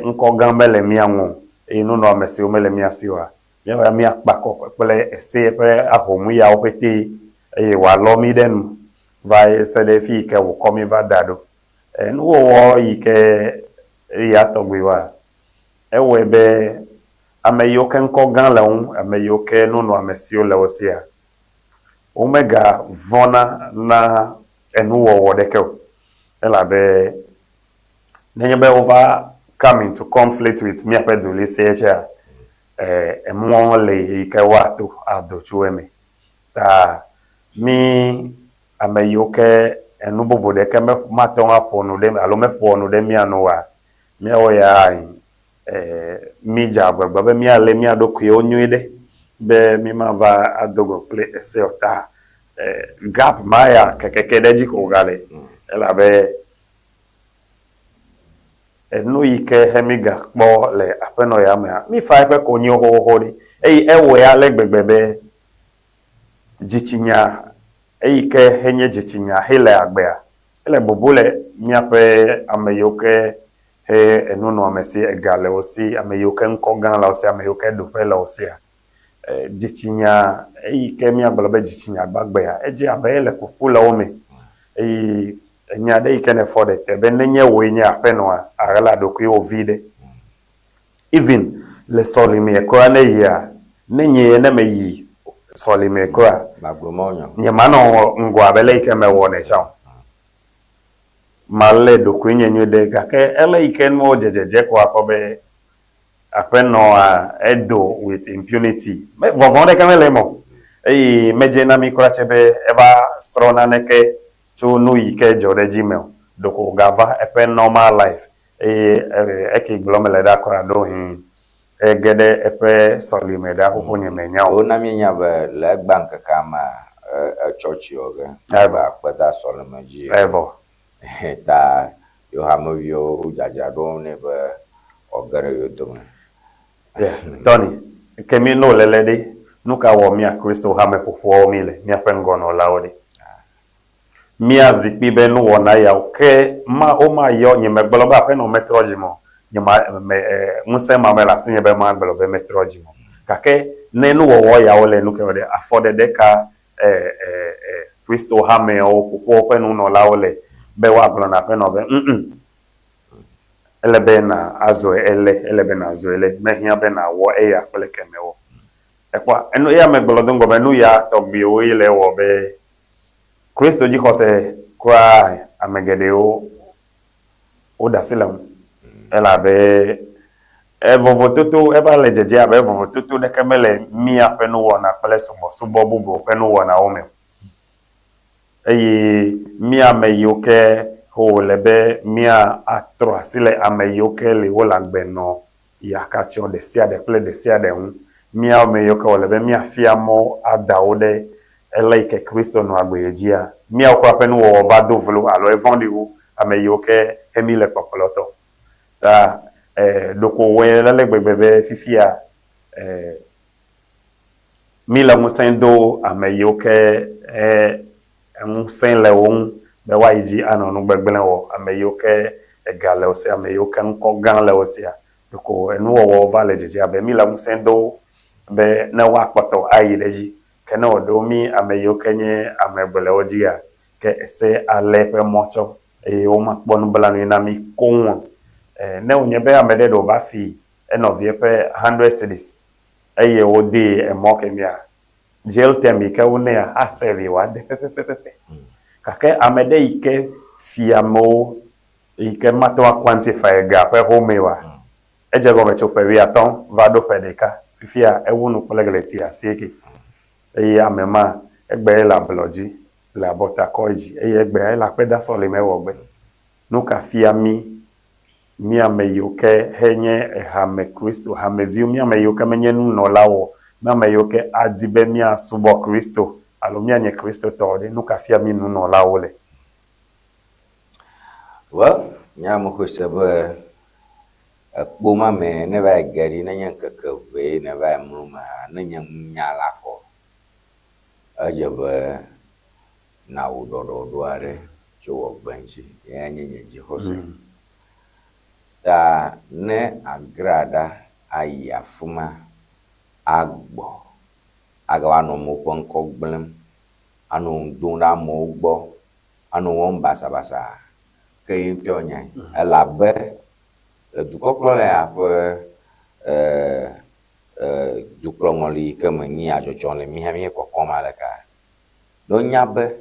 D: nko gambele mianwo inu no amesi o mele miasiwa mewa mi apako pele ese pe ahomu ya opete wa lomi den vai sede fi ke wo komi va dado nu wo ike ya togbiwa ewebe ameyoke nko gan lewun ameyoke nu no amesi o lewosia omega vona na enuwo wodekeo elabe nenyebe over come into conflict with me apeduli secha emwon le ikewato adochueme ta mi ameyoke enubobo de ke maton aponu de alo meponu de mi anowa mi oya mi jagba be mi ale mi adokue onyuide be mi ma va adogo play ese ota gap maya kekeke deji ko gale ela be enu ike hemiga po le apeno ya me mi fa pe ko nyi ho ri ewo ya le gbegbebe jichinya ike henye jichinya hele agbea ele bobule mi ape ameyoke enu no amesi egale osi ameyoke nko gan la osi ameyoke do pe la osi jichinya ike mi agbalobe jichinya gbagbe ya eji abele kukula ome enya de ike ne fode tebe nenye wo nya apeno agala doku yo vide even le solime ko ane ya nenye ne meyi solime ko
B: magbomonyo
D: nye mano ngwa bele ike me wo ne sha male doku nyenyu de gake ele ike no jejeje ko akobe apeno edo with impunity me vovonde kamele mo meje na mi kora chebe eva srona neke chu nu ike jore jimel doko gava epe normal life eke glomele da kora do hin gede epe solime da ko nyemenya
B: o na mi nya be le bank kama church yoga
D: eva
B: akpada solime ji
D: evo
B: ta yo hamovio ujaja do ne be ogare yo do
D: Tony kemi no lelede nuka wo mia Kristo ha me popo mi le mia pengono laodi mia zikpi be nu wona ya ke ma o ma yo nyime gboloba pe no metrojimo nyima munse ma me la sinye be ma gboloba metrojimo kake ne nu wo ya ole nu ke ode afford de ka Kristo ha me o kuko pe no no la ole be wa blo na pe no be elebe na azo elebe na azo ele mehia be na wo e ya pele kemewo ekwa enu ya me gbolo dongo be nu ya to bi o ile wo be Kristo ji kose kwa amegede o da silam ela be vovo toto e ba le jeje abe vovo toto de kemele mi ape no wo na pele subo bubo pe no wo na o me eyi mi ameyoke ho lebe mia atro asile ameyoke le wola gbeno ya kacho de sia de ple de sia de un mia ameyoke ho lebe mia fiamo adaode eleke Kristo no agbejia mia okwa penu wo ba dovlo alo evondiwo ameyoke emile popoloto ta doko we lele gbegbe fifia mila musendo ameyoke un sen le won be wa iji ano no gbegbele wo ameyoke egale o se ameyoke nko gan le o se a ko enu wo vale jeje abe mi la musendo be na wa poto ayi deji ke na odo mi ameyoke nye amegbele oji a ke ese ale pe mocho o ma ponu bla ni na mi ko ne onye be amede do ba fi no vie pe 100 cedis eye o de e mo ke mi a jail term ke wona ya asevi wa de pepepepe kake amede ike fiamo ike mato quantify gap e homewa eje go mecho pe wi aton vado fedeka fifia ewunu kolegleti asieke eye amema egbe la bloji la bota koji eye egbe la peda so le mewo gbe no ka fiami mi ameyoke henye hame Kristo hame viu mi ameyoke menye nu no lawo mi ameyoke adibe mi asubo Kristo alo mi anye Kristo tode no ka fiami nu no lawo le.
B: Well, nyamo ko sebe akpoma me ne va gari na nyan kakave ne va mruma na nyan nyala ko ajebe na udodo are jo banji ya nyenye ji hose ta ne agrada ayi afuma agbo agawa no mo konko gblem anu dunda mo gbo anu won basa ke yimpe onya elabe dukoklo le ape duklo ngoli ke mani ajojon le mi ha mi kokoma le ka no nyabe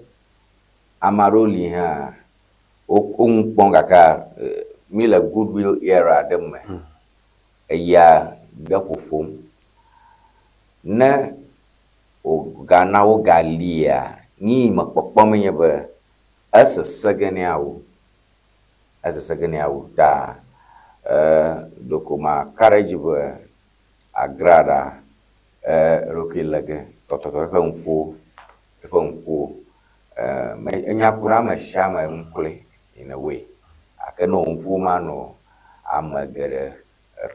B: amaroli ha o nponga ka mi le goodwill era de me ya gafofom ne o gana o galia ni makpokpom nyebe asesegene awu da dokuma courage be agrada rokilage toto fonfu me nyakura ma shama mkule in a way akeno mfu mano amagere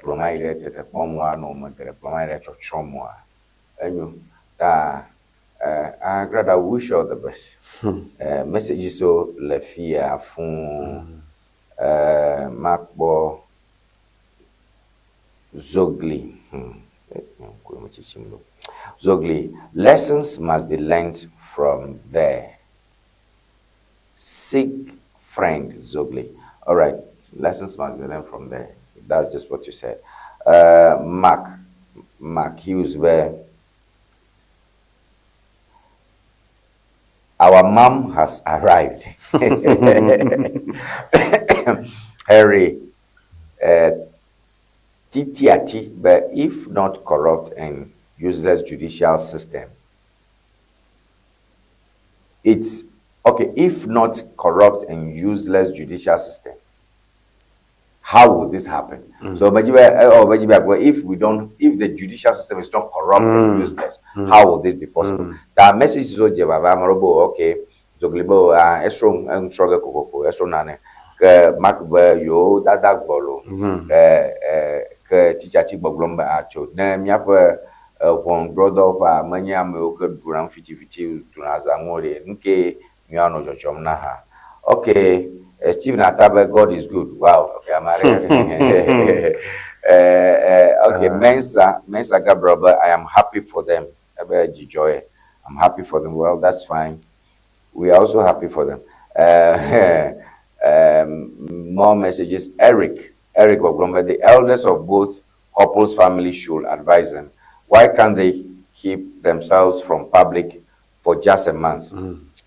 B: promaire tete pomwa no magere promaire chochomwa enyu da agrada wish you all the best message so la fia fun makbo Zogli Zogli, lessons must be learned from there. Seek friend, Zogli. All right, lessons must be learned from there. That's just what you said. Mark Hughes, where our mom has arrived. Harry, TTIT, but if not corrupt and useless judicial system, it's okay. If not corrupt and useless judicial system, how would this happen? So, if the judicial system is not corrupt and useless, how will this be possible? That message is okay. Zoglibo, Esrom, and Troga Coco, Esronane, Macba, yo, Dadak Bolo, teacher Chiboglomba Acho, Nam Yapa, one brother of Manyam, Duran 50 to Nazamori, Nke, Miano Jochomnaha. Okay, Stephen Atabe, God is good. Wow, okay, I'm okay, Mensa Gabriel, I am happy for them. I'm happy for them. Well, that's fine. we are also happy for them. More messages. Eric Oglombe, the elders of both couples' families should advise them. Why can't they keep themselves from public for just a month?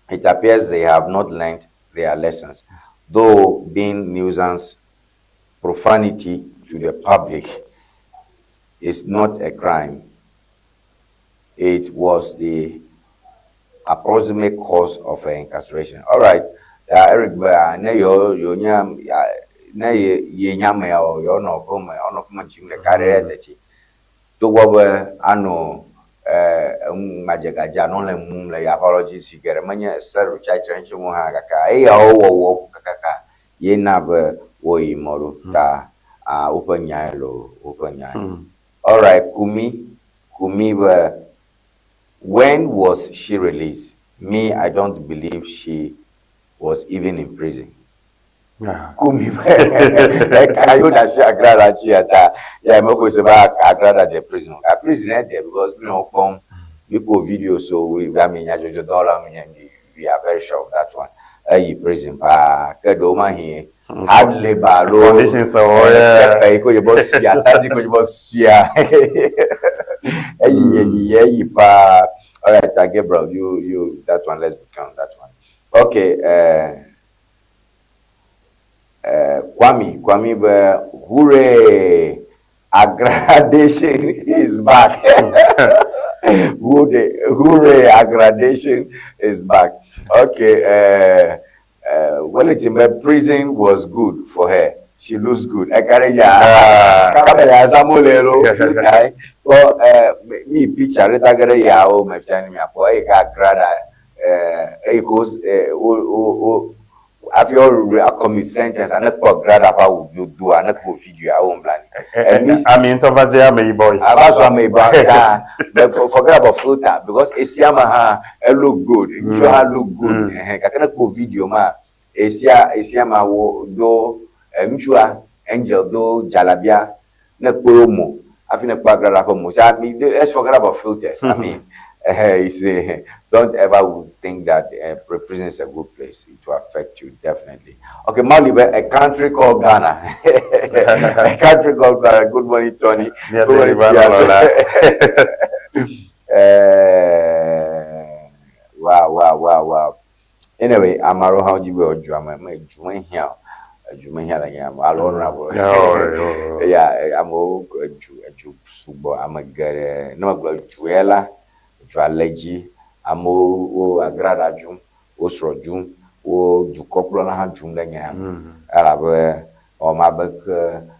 B: It appears they have not learned their lessons. Though being nuisance, profanity to the public is not a crime. It was the approximate cause of incarceration. All right, Eric, na yo nyam na ye nyame o yo no kuma jimle kare deti. To wo ano majagaja no le mum le apology sigere manya seru chai trench mu ha kaka e ya wo kaka ye na be wo imoru ta upanya lo upanya. All right, Kumi when was she released? Me, I don't believe she was even in prison. Kumi, I know that she agreed she at yeah, I'm say about agreed at the prison. A prison there because we don't come people video, so we I mean we are very sure of that one. Prison pa kedoma here. Hard labor,
D: conditions so yeah.
B: You boss ya, you boss ya. All right, Gabriel, you that one. Let's become that one. Okay, Kwame, hooray! Aggradation is back. Hooray! Aggradation is back. Okay, well, it's prison was good for her. She looks good. Well, me picture it. I got ya oh my family me apo e ka grada goes after your commit sentence and not for grada pa you do and not for video our own plan.
D: I mean to vazia me boy.
B: About me boy. But forget about filter because Esiama look good. You look good. Kakana for video ma Esiama wo do mchua angel do jalabia na promo. I think let's forget about filters. I mean, don't ever think that prison is a good place. It will affect you, definitely. Okay, Malibu, a country called Ghana. A country called Ghana. Good morning, Tony. Good morning, wow. Anyway, Amaro, how do you go? I'm join here. Yeah, I'm all I'm a good no Juela, Jualeji, I'm all agrada jum, Osro jum, o du copula jum langam, Arabe, or my book,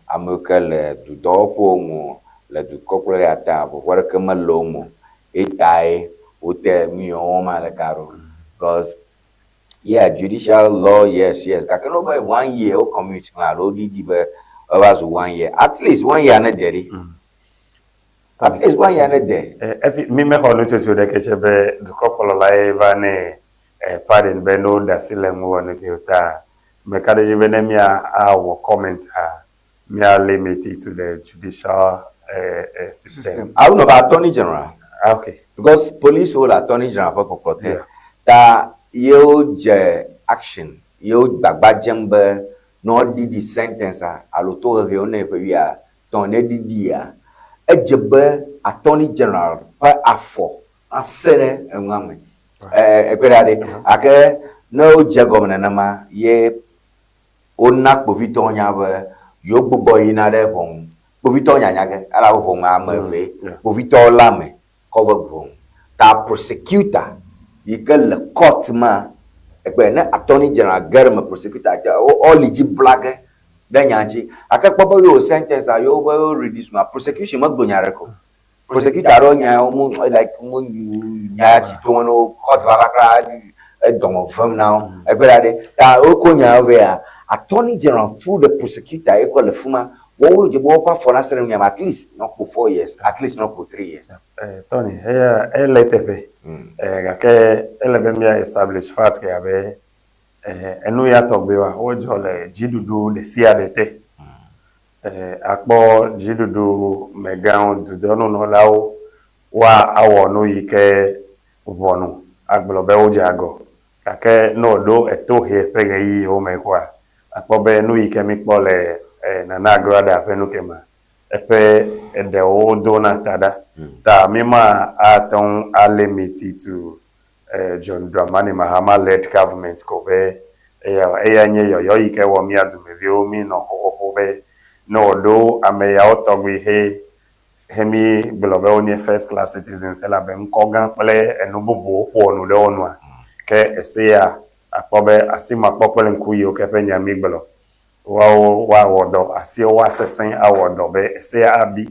B: Amukel, du dopo, let du copula at table, work a malomo, it die, would tell me, oh my caro, because yeah, judicial law, yes. I can over 1 year or commute my road over 1 year. At least 1 year and a day. At least 1 year and a day.
D: If me me hold to the kechebe the couple of live and pardon beno da silem one keuta. Me kadeji benemia our comment me are limited to the judicial system.
B: I don't know about Attorney General.
D: Okay.
B: Because police will Attorney General for protect. That you action, you bagbajembe no di the sentence a loto reone pe wia ton edidia ejebe Attorney General pa afọ asere enwame eperade ake no je governor na ma ye onna povito onya be yo gbogbo yi na de bon povito onya nyage ala ho ma mave povito lame cover bon ta prosecutor you get the court ma Attorney General Germa prosecutor all ligi blague then yanchi akakpobo yo sentence ayo bo reduce ma prosecution ma gbonyareko prosecutor ro nya like nya chi to no court bakra don from now eberade ta okonya over Attorney General through the prosecutor equal the fuma what will you go for at least not for 4 years, at least not for 3 years.
D: Tony, LTP, LBMia established fact que avait nous ya togbewa ojole jidudu de siadete akpo jidudu megan dudono no lawo wa awo no yike ubonu agbobe ojago kake no do eto he pege yi o me kwa akpobe no yi kemi kpole na na agrada pe no kema epe ede o do na tada ta mima aton alimiti to John Dramani Mahama led government ko be eya nye yo yi ke wo mi adumevi o mi no ko be no do ame ya otogwi hemi belobe onye first class citizens ela be mkogan pele enububu ho no le onu a ke esia akpobe asima popele nkuyi o ke pe nyami gbelo wa wodo asio wa sesen awodo be esia abi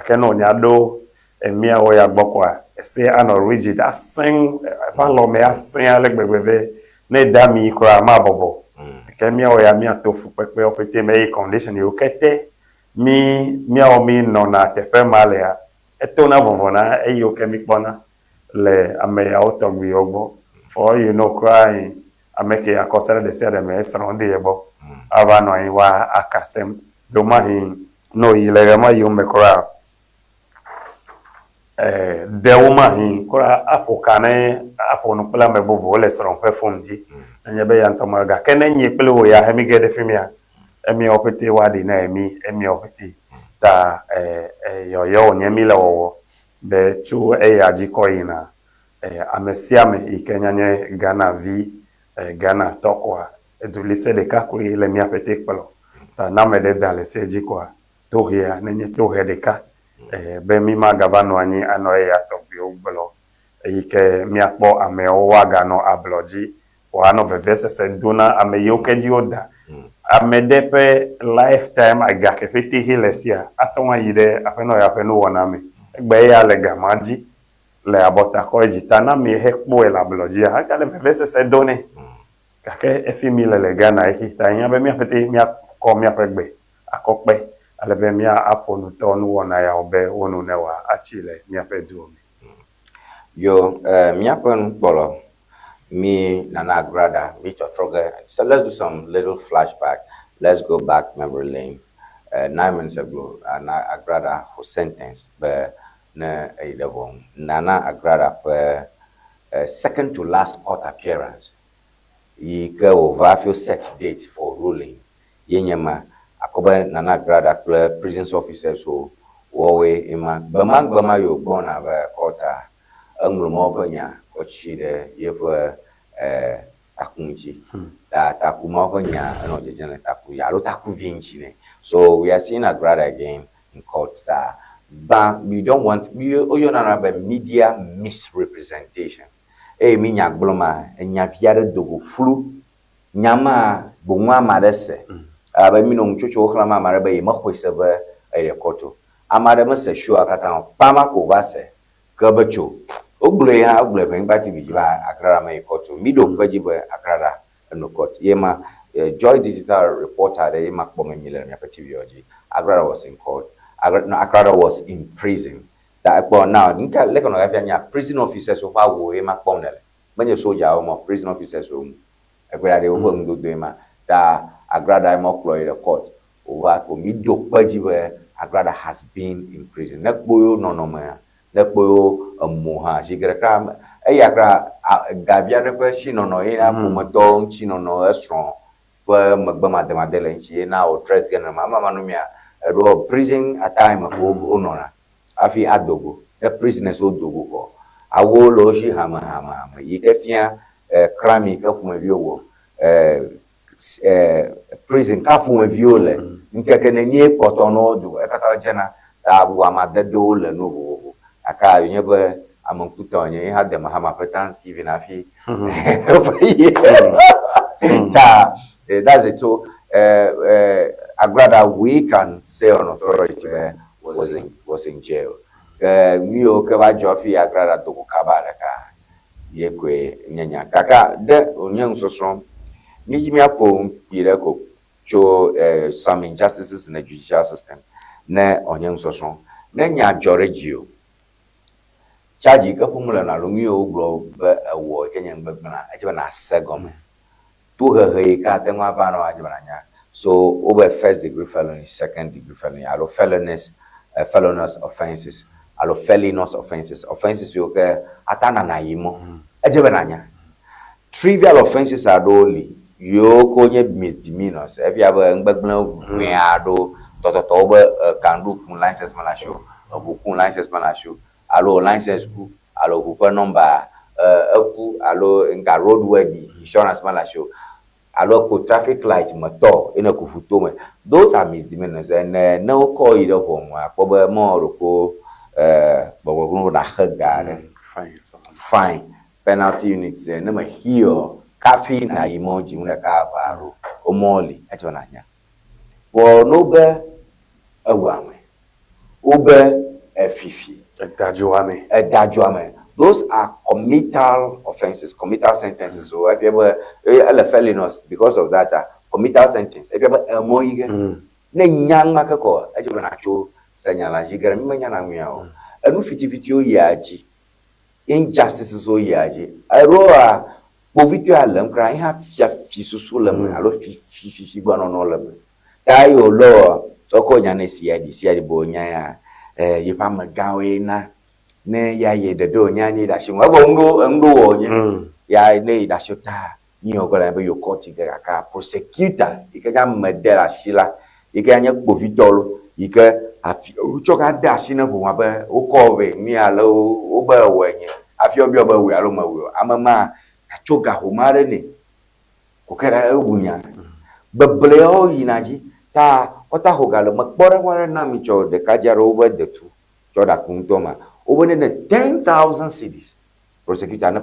D: ke no nyado emia o ya gbokwa esia ano rigid asen pa lo me asen alegbegbe ne dami kra ma bobo ke mia o ya mi atofu pepe opete me condition yo kete mi o mi no na tepe malea etona vovona eyo ke mi kpona le ame ya otogbi ogbo for you know crying ameke akosere de se de me sron de yebo ava no yin wa akasem do ma hin no yile ma yum me kora de wo ma hin kora apokane apono pela me bobo le sron perform ji anya be ya ntoma ga kenenye pele wo ya hemi gede fimia emi opete wadi na emi opete ta yo nyemi la wo be chu ajiko ina amesiame ikenyanye Ghana vi Ghana tokwa edulise de kakuri le mi apete pelo ta na me de dale seji kwa to hia nenye to he de ka be mi ma gavano anyi ano ya to bi ogbelo ike mi akpo ame o wa gano abloji wa no vevese senduna ame yokeji oda amedepe lifetime agake peti hilesia atonwa yide afeno ya penu woname egbe ya le gamaji le abota koji tana mi hekpo el abloji aka le vevese se donne kake efimi le Ghana ekita nya be mi apeti mi ko mi apegbe akokpe ale be mi aponu tonu wona ya obe wonu newa achile mi apedu mi
B: yo mi apon polo me Nana Agrada, me Chotroga. So let's do some little flashback. Let's go back memory lane. 9 months ago, Nana Agrada was sentenced by Nana Agrada for second to last court appearance. He go over set date for ruling. Yenyama akoba Nana Agrada prisons officers so wowe ima bama yo bona ba kota angrumo banya ochide yefu takunchi takuma banya no jejene taku yalo taku vinci ne. So we are seeing Agrada again in court but we don't want media misrepresentation. Minya gloma enya fiare dogo flu nyama bongwa madese aba mi no mchocho okhlama maraba yi makhwesebe rekoto amade mse shu akata pama ko base kabacho ogbule ya ogbule ben bati bi ba Agrada mai koto mido kwajibe Agrada no court yema Joy Digital reporter de yema kpome nyile na TV oji Agrada was in court. Agrada was in prison. That now nka leko no gafia nya prison officers so fa wo yema kpomnele manye soldier o mo prison officers o Agrada de wo ndo do yema da Agrada mo close the court over ko mido kwajibe Agrada has been in prison. Nekboyo no ma nekboyo moha jigreka Agrada gabia de kwa shi no ina pumoto chi no restaurant kwa magbama de madele chi na o dress gana mama manumia ro prison at time ko onora afi adogo the prisoners odogo ko awo lo shi hama yikefia crime ka kuma biowo prison ka fun viole nkeke na nie kotono do ekata jena ta abu amadedo le no bo aka yebe amankuta onye ha de mahama Thanksgiving afi that's it. So Agrada, we can say on authority was in jail. We okeva jofi Agrada to kabaraka yekwe nyanya kaka de onyang sosrom mijimi apo pireko cho some injustices in the judicial system na onyang sosrom na nya jorejio charge ka pumula na lungi oglo wo kenyang bebna ajiba na segom to he ka tengwa bano ajiba. So over first degree felony, second degree felony, allo felonious offenses, allo felonious offenses you atana na yimo ajiba nanya trivial offenses are only yo konye misdemeanors if you have a ngbegble we ado to be can do license manasho obu license manasho alo license ku alo ku number aku alo nka roadworthy insurance manasho alo ko traffic light motor ina ku futome those are misdemeanors and no call it up on apobe mo ko bobo na hagare fine penalty units na here kafi na emoji muna ka baro omoli eto na nya wo no be awame obe efifi edajuame those are committal offenses committal sentences so if you ever felonious because of that committal sentence if you ever emoyige na nyang makako eto na cho senyala jigara mi nya na nwia enu fitifiti o yaji injustices so yaji aroa povito alam kra ha fi susu lam alo fi gba no lam ayo lo toko nya na siadi bo nya ya ye pa magawe na ne ya ye de do nya ni da shi wa bo ndo wo nya ya ne da shota ni ogola be yo court ga ka prosecutor ika medela shila ika nya povito lo ika afi uchoka da shi na bo wa be o ko be mi alo o ba wenye afi obi oba we alo ma we amama achoga homare ne kokera egunya beble o yinaji ta ota hogalo makbore wara na mi cho de kajaro over the two cho da kuntoma over ne 10,000 cities prosecutor na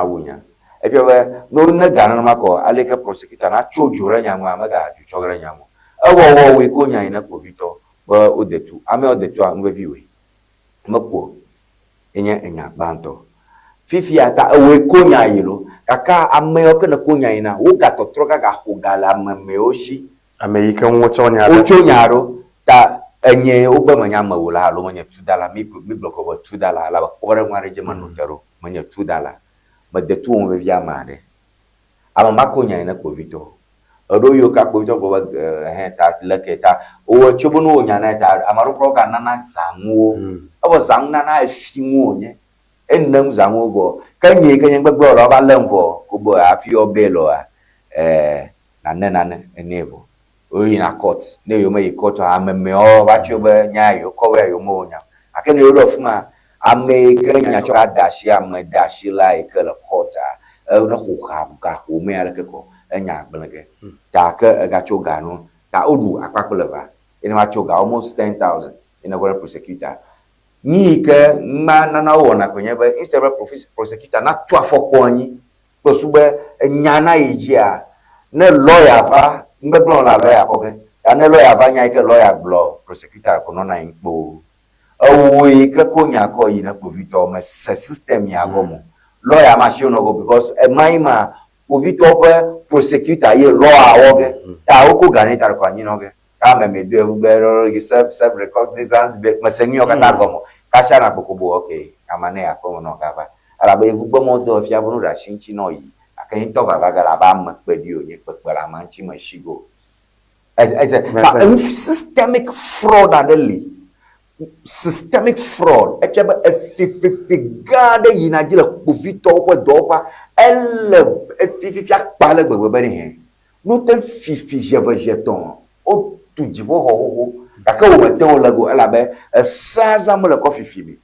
B: wunya if you no na gana ma ko aleka prosecutor na chojura nya ma ga ju chogara nya mo awo we ko nya ina ko bito ba o de two ame o de two am we viwe makwo enya banto fifi ata we konya yilo kaka ameyo kana konya ina wo gato troka ga hogala mameoshi
D: ameyika nwochonya
B: ochonyaro ta enye obamanya mawula halo manya $2 mi bloko ba $2 la ba kore ngare je manutero manya $2 but the two we via mare ama makonya ina ko vito odo yo ka ko vito ko ta leketa o chobuno onya na ta amaru pro ka nana sanwo abo sang nana efinwo nye enam zango go kanye gbegbe oro ba lembo ko bo afi obelo na nene enevo oyi na court na yo me court ameme o ba chobe nya yo ko we yo mo nya akene yo dofuma ame kenya cho adashi amadashi la ikela court na ho ka ho me ala ke ko enya gbenege ta ka ga cho ga no ta odu akwakoleva ina ma cho ga almost 10,000 ina go prosecutor ni ke ma na wona kwenye be instead of prosecutor na to afokwanyi to sube nyana ijia na lawyer fa ngbeblo la be akoke na lawyer fa nya ke lawyer blo prosecutor ko no na nkpo owo ke ko nya ko yi na povito me system ya go mo lawyer ma shi no go because maima povito be prosecutor ye lawyer oge ta o ko ganita ko anyi no ge kama me de ubero self recognizance be masenyo kata gomo kasha na kokobo okay amane akomo no kaba ala be ugbo mo do fia bunu ra shinchi no yi akan to baba gala ba mapedi onye pepela manchi mashigo systemic fraud adeli systemic fraud echebe efifigade yinajile povito ko dopa elle efifia pale gbegbe bari he no te fifi jeton o tujibo ho kaka wo mete o lago ala be saza mo le coffee fibi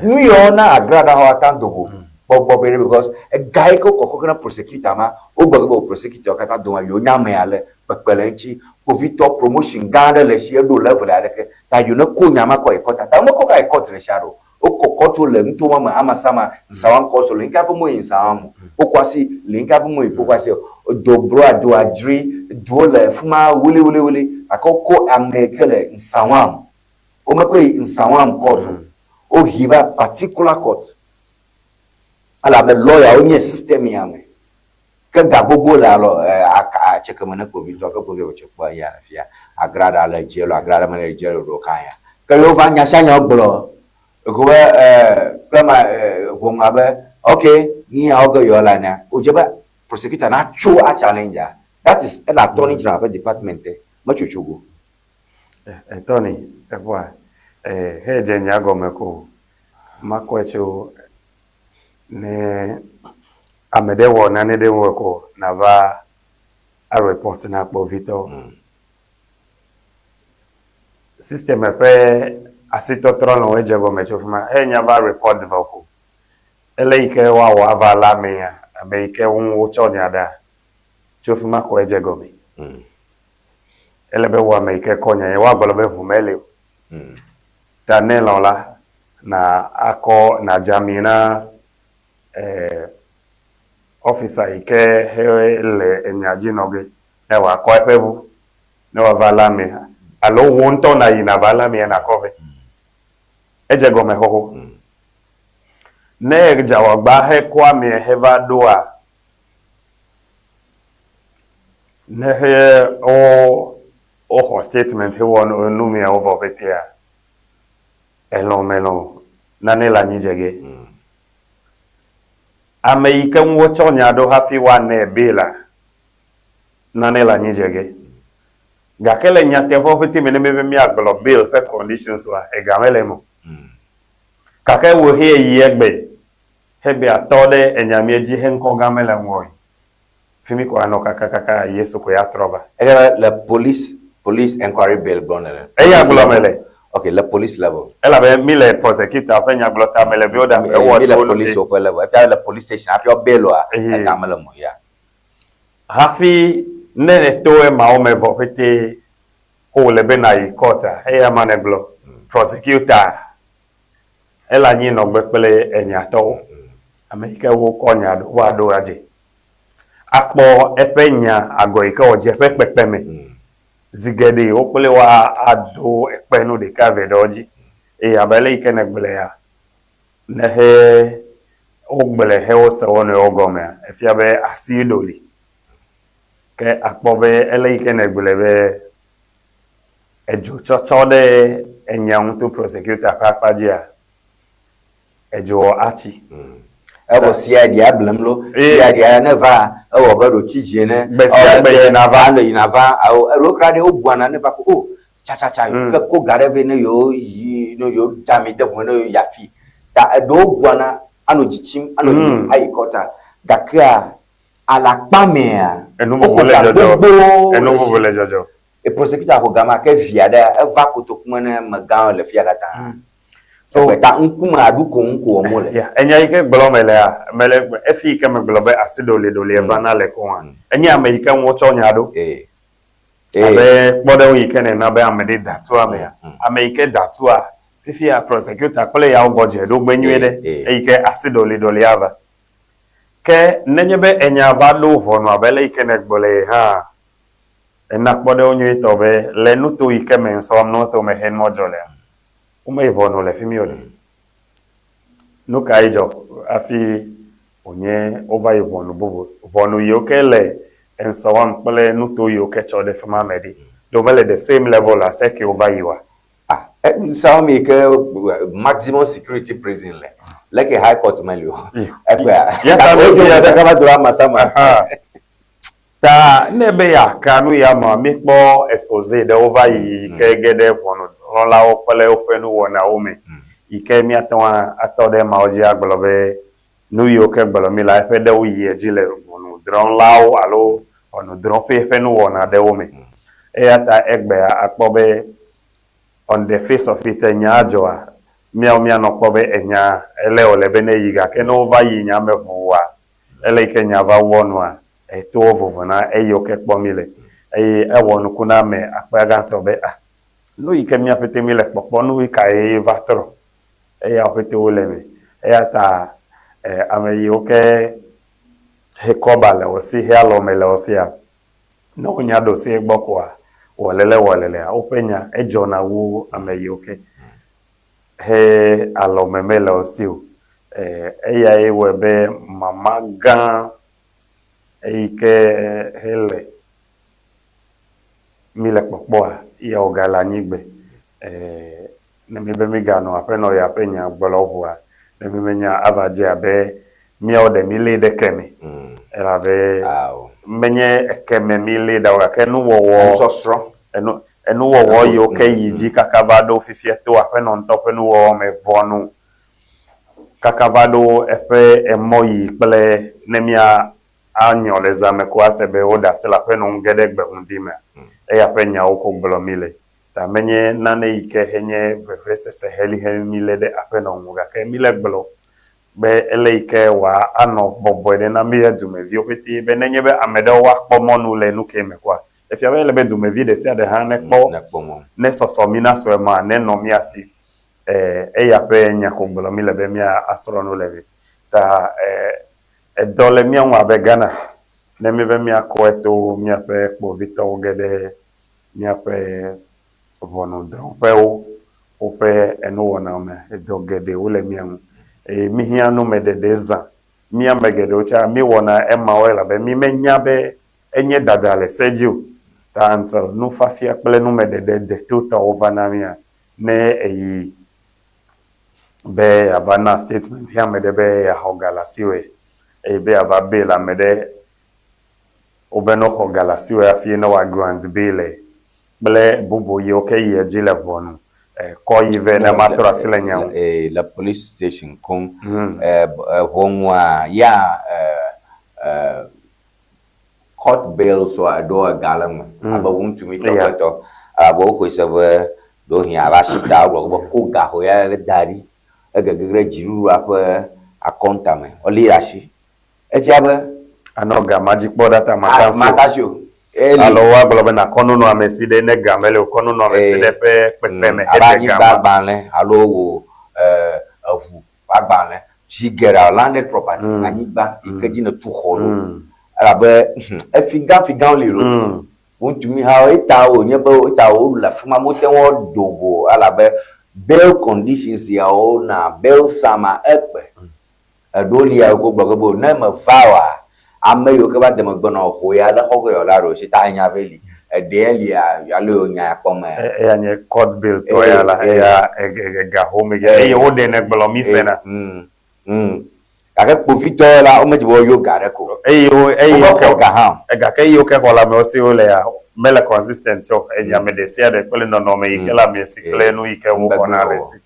B: nu yo na agrada ho atandogo bobo because a guy ko kokona prosecutor ma o gbagbo prosecutor kata do yo nyame ale pepelenchi povito promotion ganda le shi do level ale ke ta you no ko nyama ko ikota ta mo ko ka ikota le sharo o kokoto le mto mama ama sama sawan ko so le nka mo yin sawan o kwasi le nka mo ipo kwasi dobro ado adri duole fuma wuli akoko amekele nsawam o mako nsawam court o hiva particular court ala be lawyer o nye system yame ka gabogo la lo aka chekemana ko vito ka boge chekwa ya afia agrada la jelo agrada mane jelo do kaya ka yo va nya shanya ogbo ko be kama ko ngabe okay ni aogo yo la na o jeba prosecutor na chu a challenger that is an attorney general department machuchugo
D: Tony ebwa heje nyago meko makwecho ne amede wo na ne de wo ko na va a report na po Victor system pe asito tron we jego me chofuma enya va report va ko ele ike wa wa va la me ya abe ike won wo cho nya da chofuma ko jego me ele be wa me ike konya ye wa gbolo be vumele ta ne la na ako na jamina officer ike hele enyaji noge e wa ko epebu ne wa vala me alo wonto na ina vala me na kove eje go me hoho ne jawa gba he kwa me heva doa ne he o statement he won no me over betia elo melo na ne la nijege Amerika nwocho nyado hafi wa ne bela nanela nyijege gakele nyate ho fiti mene mebe mi aglo bill pe conditions wa egamele mo kake wo he yegbe hebe atode enyame eji he nko gamele mo fimi ko ano kaka yesu ko ya troba
B: la police inquiry bill bonere
D: eya aglo mele
B: okay, la police level.
D: Elle avait mis les prosecuteurs après nya glota mele bioda
B: la police au level. Après la police station, après bello a kamala mo ya.
D: Hafi nene to e ma o me vo pete o le benai kota e ya maneglo prosecutor ela nyi no gbepele enya to America wo konya do wa do aje apo epenya agoika oje pepepe me zigede okole wa ado ekpenu de kavedoji abele ikene gbele ya nehe ogbele he o se woni ogome efiabe asidoli ke akpobe ele ikene gbele be ejo chochode enyan to prosecutor papajia ejo achi
B: ebo CID ablemlo CID na va o bado chijie ne
D: be na va
B: no ina va o rokrade o buana ne ba ko cha ko gareve ne yo yi no yo dami de no yafi da do buana ano jichim ano ai kota dakra ala pamea
D: enu mo vole jojo
B: e prosecutor ko gama ke viada e va ko to kuma ne magan le fiagata so ta nkuma aduko nko omole
D: ya enya ike glomele ya mele efi ike me globe asidole dole evana le ko an enya amerika nwo cho nyado abe bodo ike ne na be amede datu ame ya amerika datu a fifi a prosecutor kole ya ogoje do gbenwede ike asidole dole ava ke nenyebe enya valo hono abele ike ne gbole ha ena bodo onye to be le nuto ike me so no to me hen mojole uma ivono le fimiole no kaijo afi onye over ivono bobo vono yokele en sawan pele no to yokecho de fama medi do mele the same level as eke over yiwa
B: so me ke maximum security prison le like a high court melio
D: ya ta no ya
B: da kama drama sama
D: ta nebe ya kanu ya ma mi po expose de over yi ke gede vono la o pele o fenu wona o me ike mi aton atode ma oji aglobe nu yo ke gbolo mi la fe de o yi ejile onu dron lawo alo onu dron fe fenu wona de o me e ata egbe akpobe on the face of it enya ajoa mi no kpobe enya ele ole be ne yiga ke no va yi nya me vuwa ele ike nya va wonwa e to vovona e yo ke kpomile e wonu kuna me akpaga tobe no ike mi apete mi le popo no ika e vatro e ya apete oleme e ata ame yo ke he kobale o si he alo mele o si ya no nya do si gbokwa wolele openya e jona wu ame yo ke he alo memele o si e ya e webe mama gan e ike hele mi le popo ya ogala nyigbe ne mi be mi gano apeno ya penya gbolowa ne mi menya abaje abe mi o de mi le de kemi era be menye kemi mi le da wa kenu wo
B: so strong
D: enu wo yo ke yiji kakavado fifieto apeno ntope nu wo me bonu kakavado efe emoyi pele ne mia anyo les ame kwa sebe oda se la pe no ngede gbe undime e ya pe nya oko gblomile ta menye nane ike henye vevre se heli mile de ape no nguga ke mile gblo be ele ike wa ano bobo de na mi edumevi opeti be nenye be amede wa kpomonu le nu ke mekwa e fia be le be edumevi de sia de han ne kpo ne soso mina so ma ne no mi asi e ya pe nya ko gblomile be mi asoro no levi ta dole mi anwa be Ghana ne mi be mi akoeto mi ape po Victor Gede mi ape vono dron pe o pe eno wona me do Gede o le mi anu mi hia no me dedeza mi amegede o cha mi wona ema wela be mi menya be enye dadale seju ta anto no fafia pele no me de total over na mi ne eyi be avana statement hia me de be ya hogala siwe be ava bill amede obeno hogala siwe afie no wa grant bill ble bubu ye okay ye jile bonu ko yive na matora silenya
B: la police station kon wonwa ya court bail so ado galam aba wuntumi to abo ko sebe do hia ba shita wo ko ga ho ya le dari egegre jiru apa akontame olirashi etiaba
D: anoga magic border ta
B: makasio
D: alo wa globe na kono no ameside ne gamele kono no ameside pe me
B: aba gbanle alo wo afu agbanle she get our landed property anigba ikeji na tu holo arabe efigan le ro won tumi ha eta o nyebe eta o la fuma mote won dogo alabe bail conditions ya o na bail sama ekpe adoli ya go gbogbo na ma fawa ame yo ke ba de magbono ho ya la ho yo la ro si ta nya veli edeli ya lo nya akoma
D: ya nye court bill to ya la ya ga home ge yo de ne gbolo mi sena
B: aka profito la o meji wo yo gare ko
D: yo
B: ko ga ha
D: ga ke yo ke ho la me o si o le ya mele consistent yo enya me de sia de pele no me ke la me si kle no ike wo ko na le si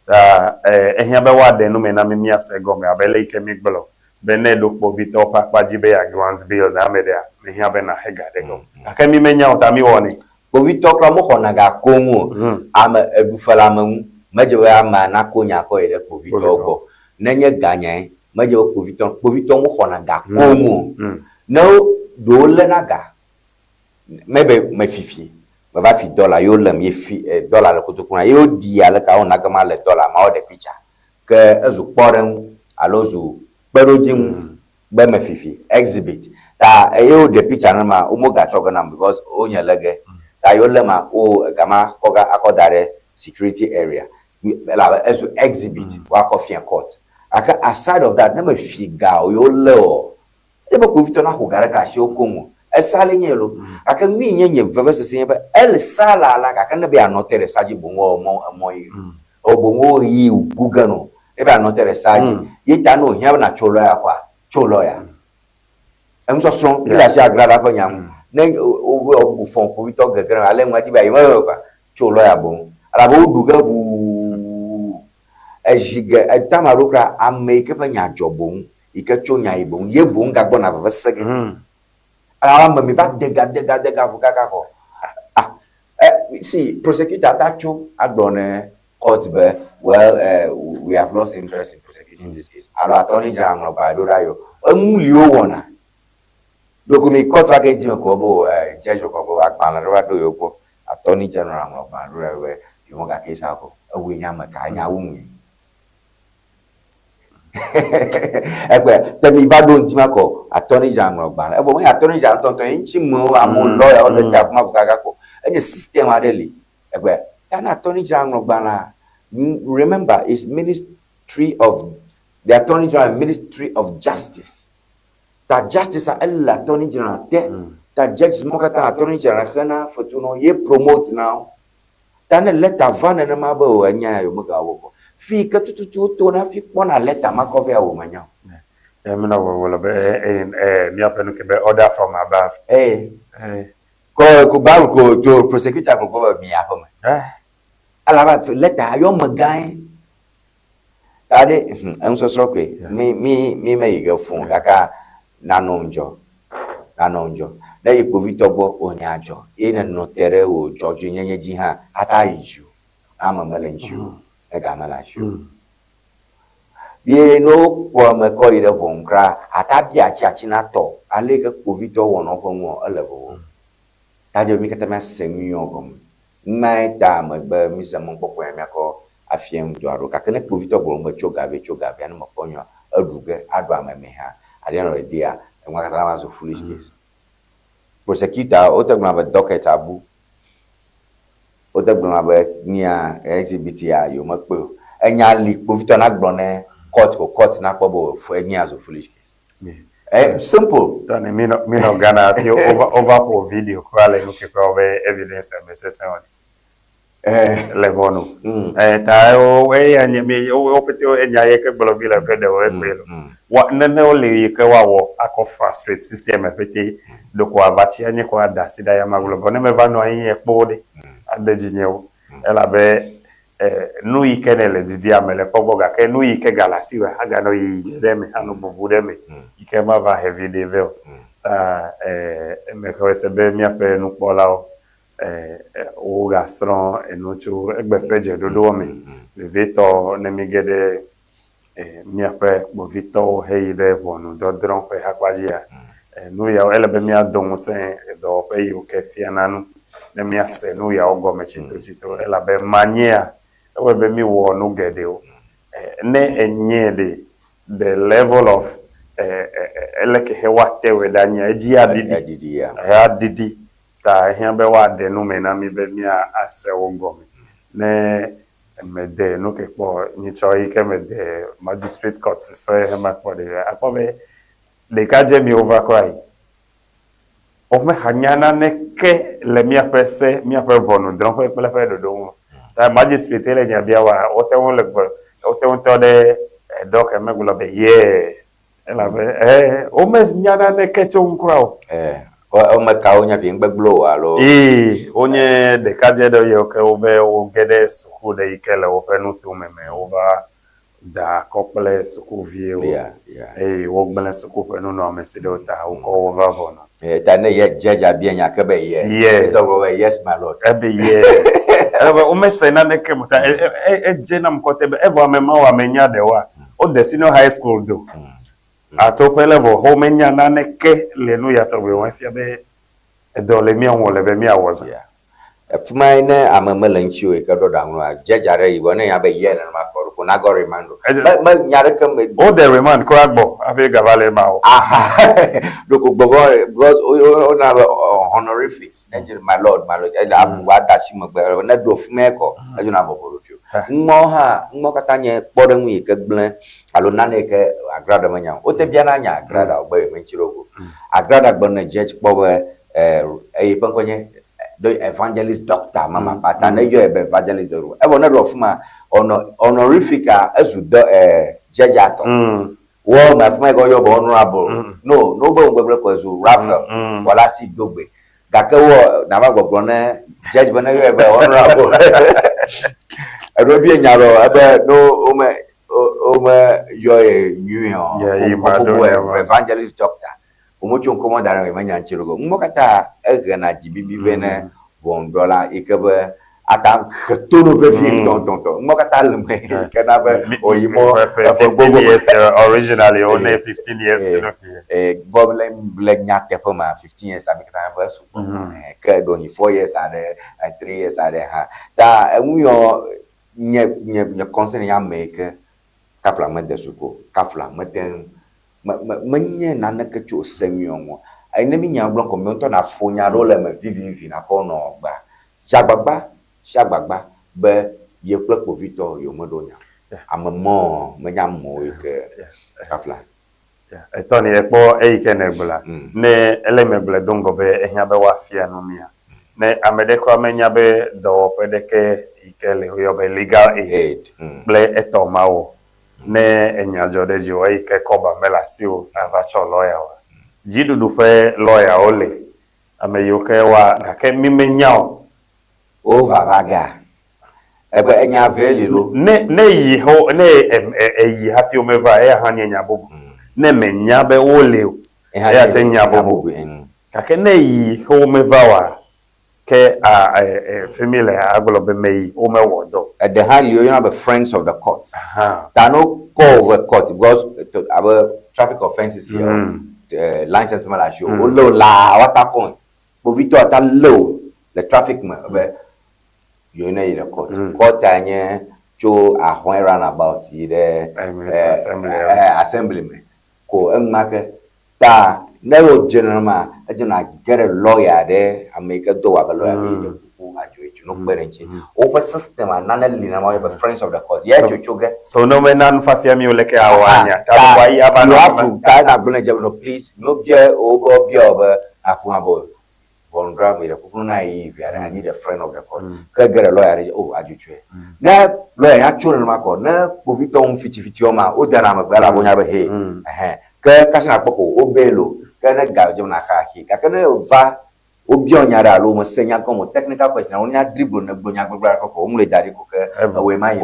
D: ta ehia be wa de no me na me mi asego me abele ike mi gbolo bene do povito pa jibe ya grant bill na me de ehia be na hega de go aka mi menya o ta mi woni
B: povito kra mo hona ga konwo ama edufala mamu meje wa ma na konya ko ide povito go nenye ganye meje povito mo hona ga konwo no do le na ga mebe me fifi me ba fi dollar yo lem ye fi dollar le kotokuna yo di ala ka ona gama le dollar ma o de picture ke ezu poren alozu berojim be me fifi exhibit ta yo de picture na ma o mo ga chogana because o nya lege ta yo lema o gama koga akodare security area la ezu exhibit wa coffee court aka aside of that na me figa yo le o e ba ko vito na ko gara ka shi okomo esale nyelo aka nwi nyenye vevese senye el sala la ka na be anotere saji bongo mo yi obongo yi ugugano e be anotere saji yita no hia na cholo ya kwa cholo ya emso strong ila si agrada pa nyam ne o fon ko vito gegere ale nwa ti ba yi mo pa cholo ya bon ala bo duga bu ejiga etamarokra ameke pa nya jobon ike chonya ibon ye bon ga gbona vevese alors me va dega vukaka ko see prosecutor tacho adone court be well we have lost interest in prosecuting this case alors attorney general Badura yo emuli o wona dokumi court agent ko bo judge ko bo akpana ro do yo ko attorney general Badura we yo ga case ako we nya ma ka nya wumi egbe temi bado ntimako attorney general gba ebo mo attorney general tonton nchimo amon lawyer o de ta kuma bukaga ko enye system adeli egbe can attorney general gba na remember is ministry of the attorney general ministry of justice that justice and attorney general that judge mokata attorney general kana fortuno ye promote now dan letter van na mabo anya yo muga wo fi ka tutu to na fi pona letter makover wo manya
D: me na wo be mi apenu ke be order from above
B: ko ba ko to prosecutor ko mi afa ma ala ba letter yo magan ade enso sokwe mi me yige fun kaka nanonjo na ipovitogbo onye ajo ina no tere o jojo nyenye ji ha ata iju ama melenchu e ga malachu ye no kwa me ko ire bonkra ata bia chachi na to ale ke povito wono fonwo elebo tajo mi kata ma semio gom mai ta me be mi zaman popo ya ko afiem do aro ka kene povito bo mo choga be an mo ponyo aduge adu ameme ha ade no dia nwa kata ma so foolish case prosecutor otagbona docket abu otagbona be nia exhibit ya yo mo pe enya li povito na gbone court na pobo for any as of foolish case. Simple.
D: Tani mi no Ghana feel over for video kwale no ke kwa evidence MSS on. Levono. Ta o we anya mi o pete o enya ye ke bolo bila pe de o pelo. Wa nene o le ke wa wo akọ frustrate system pete do kwa bachi anya kwa da sida ya magulo bone me va no yin e pode adejinye o ela be nu ike nele didi amele poboga ke nu ike galasi we aga no yideme anu bubudeme ike ma va heavy level ta me ko se be mi ape nu pola o gastron enuchu egbe peje dodo me le veto ne mi gede mi ape bo vito heide bonu do dron pe hakwaji nu ya ele be mi adon se do pe yu ke fiananu ne mi ase nu ya ogo me chito ele be mania we be mi wo no gede o ne enye the level of eleke hewate we danya eji adidi ya adidi ta ehia be wa de no me na mi be mi ase ogo me ne me de no ke po ni choi ke me de magistrate court so e ma po de apobe de ka je mi over cry o me hanyana ne ke le mi apese mi ape bonu dron pe pele pe do ta magistrate le nya bia wa o te won le o te won to de doc emegulo be ye ela be o mes nyana ne ke chon kwao
B: o me ka onya bi ngbeglo alo
D: onye de ka je do ye ke o be o gede suku de ikele o pe nu tu meme over da couple suku vie o wo gbele suku pe nu no me se do ta o ko over bono
B: ta ne ye jeja bi nya ke be ye so yes my lord
D: e be ye o mese na neke muta je na mkote be ever mema wa menya de wa o the senior high school do at top level ho menya na neke le no ya to be won fia be do le mi won le be mi awoza
B: fuma ne amamela nchi o ke do da nwa jejare ibo ne ya be ye na ma ko na go remand ma nyare kam
D: o the remand ko agbo afi gavale ma o
B: do ko gbogo because o na honorifics my lord abu wa da shi mo gbe na do fuma ko ajo na boboro pio mo katanye kpore nwi ke gble alo na ne ke agrada manya o te bia na nya agrada ogbe me chirogo agrada gbo na je kpowe penkonye do evangelist doctor mama pata na yo evangelist do e wona do fuma honorific azu do jejato wo ma fuma go yo bo honorable no bo ngbe ko zu rafael wala si dogbe gake wo na ma gbogbo na judge bana yo honorable ero bi enyaro ebe no o me yo new evangelist doctor omocho nkomo dara we manya nchirugo mmokata egana jibibi bene $1 ikebe ata tono vefi tonton mmokata leme kana be oyimo
D: 15 years originally only 15 years
B: goblin black nyake poma 15 years amikata ba su ke do 4 years ade 3 years ade ha ta enyo nye concern ya make kafla mede suko kafla mede menye na ne ke cho semionwo ai ne mi nya blon ko mi to na fonya ro le me vivi na ko no gba shagbagba be ye plepo victor yo modonya amamo menya mo ke kafla
D: etoni epo eike ne gbula ne elemegbule dongo be ehia be wa fia no mia ne amede ko amenya be do pedeke ikele yo be legal aid ble etomawo ne enyajo de jo ike koba melasi o avacho lawyer wa jidudu fe lawyer ole ameyoke wa gake mimenyao
B: o vavaga ebe enya veli lo
D: ne yi ho ne yi hafi o meva e ha nya bobu ne menya be wole ya che nya bobu ka ke ne yi ho meva wa ke family aglo be mei o me wodo
B: at the high you have friends of the court that no call over court because our traffic offenses here license man la show o lo la wata kon bo vito ata low the traffic man be you know the court anye cho ahwan roundabout yi the assemblyman ko enmake ta never general ma ajuna get a lawyer there and make a do a lawyer who ajuju no berenchi over system and nanali na my friends of the court yeah chochoge
D: so no me nan fafia mi oleke awanya ta kwa yi aba
B: you have to tie that bone no please no be obo be obo akunabo Bondra me the Pukuna Eve, I need a friend of the court. Can get a lawyer, oh, adjutre. Now, lawyer, actually, Marco, now, Povito, Fitioma, Udanama, Bella, Bonabe, hey, Casana Poco, Obelo, Cana Gajona Haki, Cacana Va, Obionia, Loma, Senya, como technical question, only a dribble, Bonia, only Daddy Cooker, away my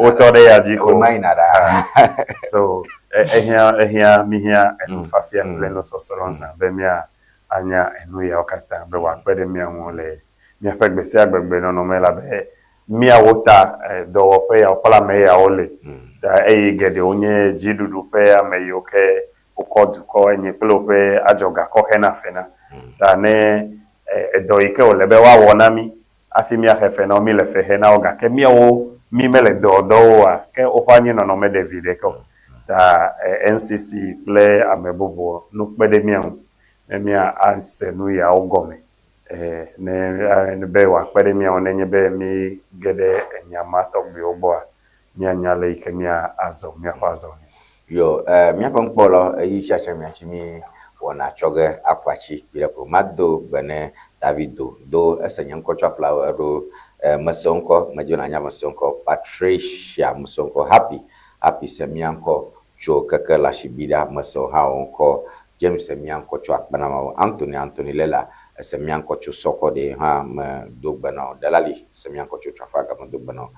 D: so, here, me here, and Fafia, Lenos or Soronza, Bemia. Anya enu ya okata be wa pede mi anwole mi afa gbese agbegbe no me la be mi awota do wo pe ya opala me ya ole da gede onye jidudu pe ya me yoke ukodu ko enye pelo pe ajoga ko hena fena da ne do ike ole be wa wona mi afi mi ahefe na mi le fe hena oga ke mi wo mi mele do wa ke opanye no me David ko da NCC play amebobo no pede mi anwo emia ansenu ya ogome ne be wa pere mi onenye be mi gede enyama to bi ogbo nya nyale ikemia azo mi afazo
B: yo mi apankpolo yi chacha mi achimi wona choge akwachi bile ko mado bene Davido do esenyen ko flower ro masonko majona nya masonko Patricia masonko happy semianko cho kakala shibida maso haonko James Semianko Chouak Banama, Anthony Lela, Semianko Chu Soko de Ham Dugbano, Dalali, Semianko Chu Trafaga Dugbano,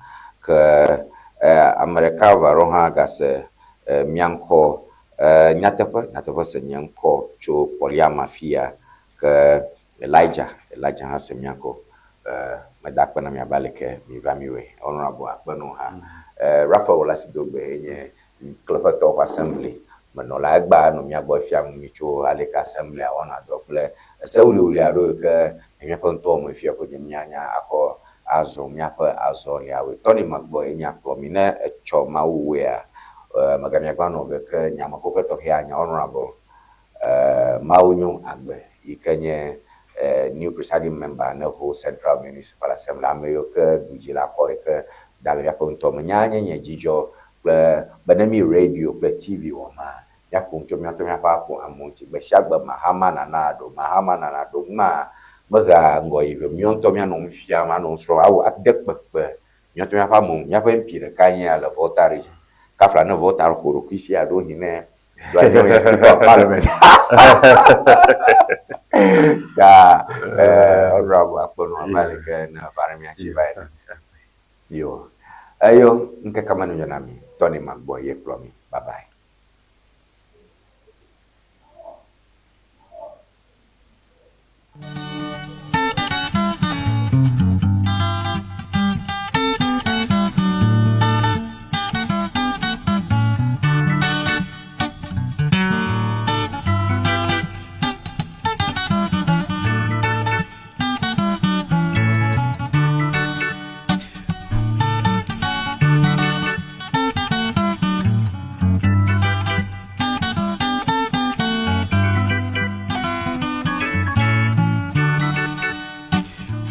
B: America Varoha Gas Mianko Natapa Semianko Chu Poliama Fia, Elijah has Semianko, Madakana Miabaleke, Mivamiwe, Honorable Akbanoha, Rafa Olasidogbe, Clevertop Assembly. Manola agba no mia boy fiam mi cho aleka assembly ona dople se uli aro ke mi ponto mo fia ko nyanya ako azo mia pa azo ya we Tony Magbo enya promine cho ma uwe magamia kwa no ke nyama ko to ya nya honorable maunyu agbe ikenye new presiding member na whole central municipal assembly ameyo ke dujila ko ke dalya ponto nyanya nye jijo banami radio ple TV woma ya kuncho mi ato mi apa ko amunchi be shagba mahama na nado ma maga ngoi be mi onto mi anu fia ma no sro awu akdek pe mi ato mi apa mu mi apa empire kanya la votari kafla no votar ko kisi ado hine do ajo mi speaker parliament da rabu akpono abalike na parami achibai yo ayo nke kama nyo nami Tony Magbo ye plomi bye bye.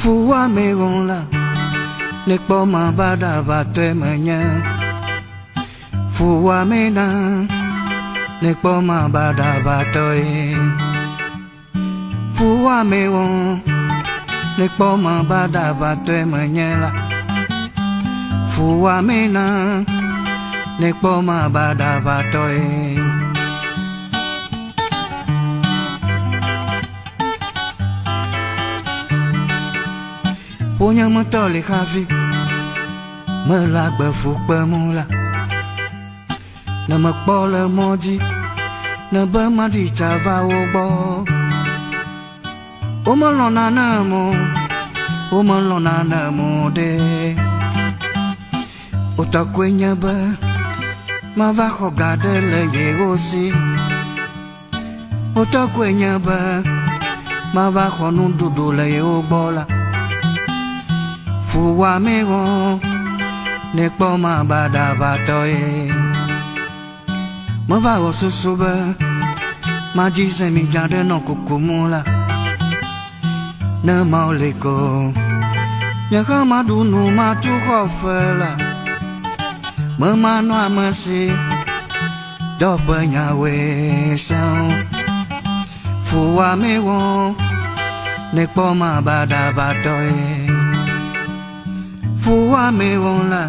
C: Fua me gonla ne poma bada bate manya Fua me na ne poma bada batoe Fua me gon ne poma bada bate manya Fua me na ne poma bada batoe Punya matoli hafi
E: me la befu pemula na makbola moji na bemadi tava obo o malona na mo de o ta kwenya ba ma va jogade le llego si o ta kwenya ba ma va con un dudu le obola fu wa me go ne po ma bada batoe ma va o susuba ma ji se mi jade no kukumula na mauleko nya kama dunu ma tu khofela ma mano amasi do panya we sao fu wa me wo ne po ma bada batoe fu wa me wo la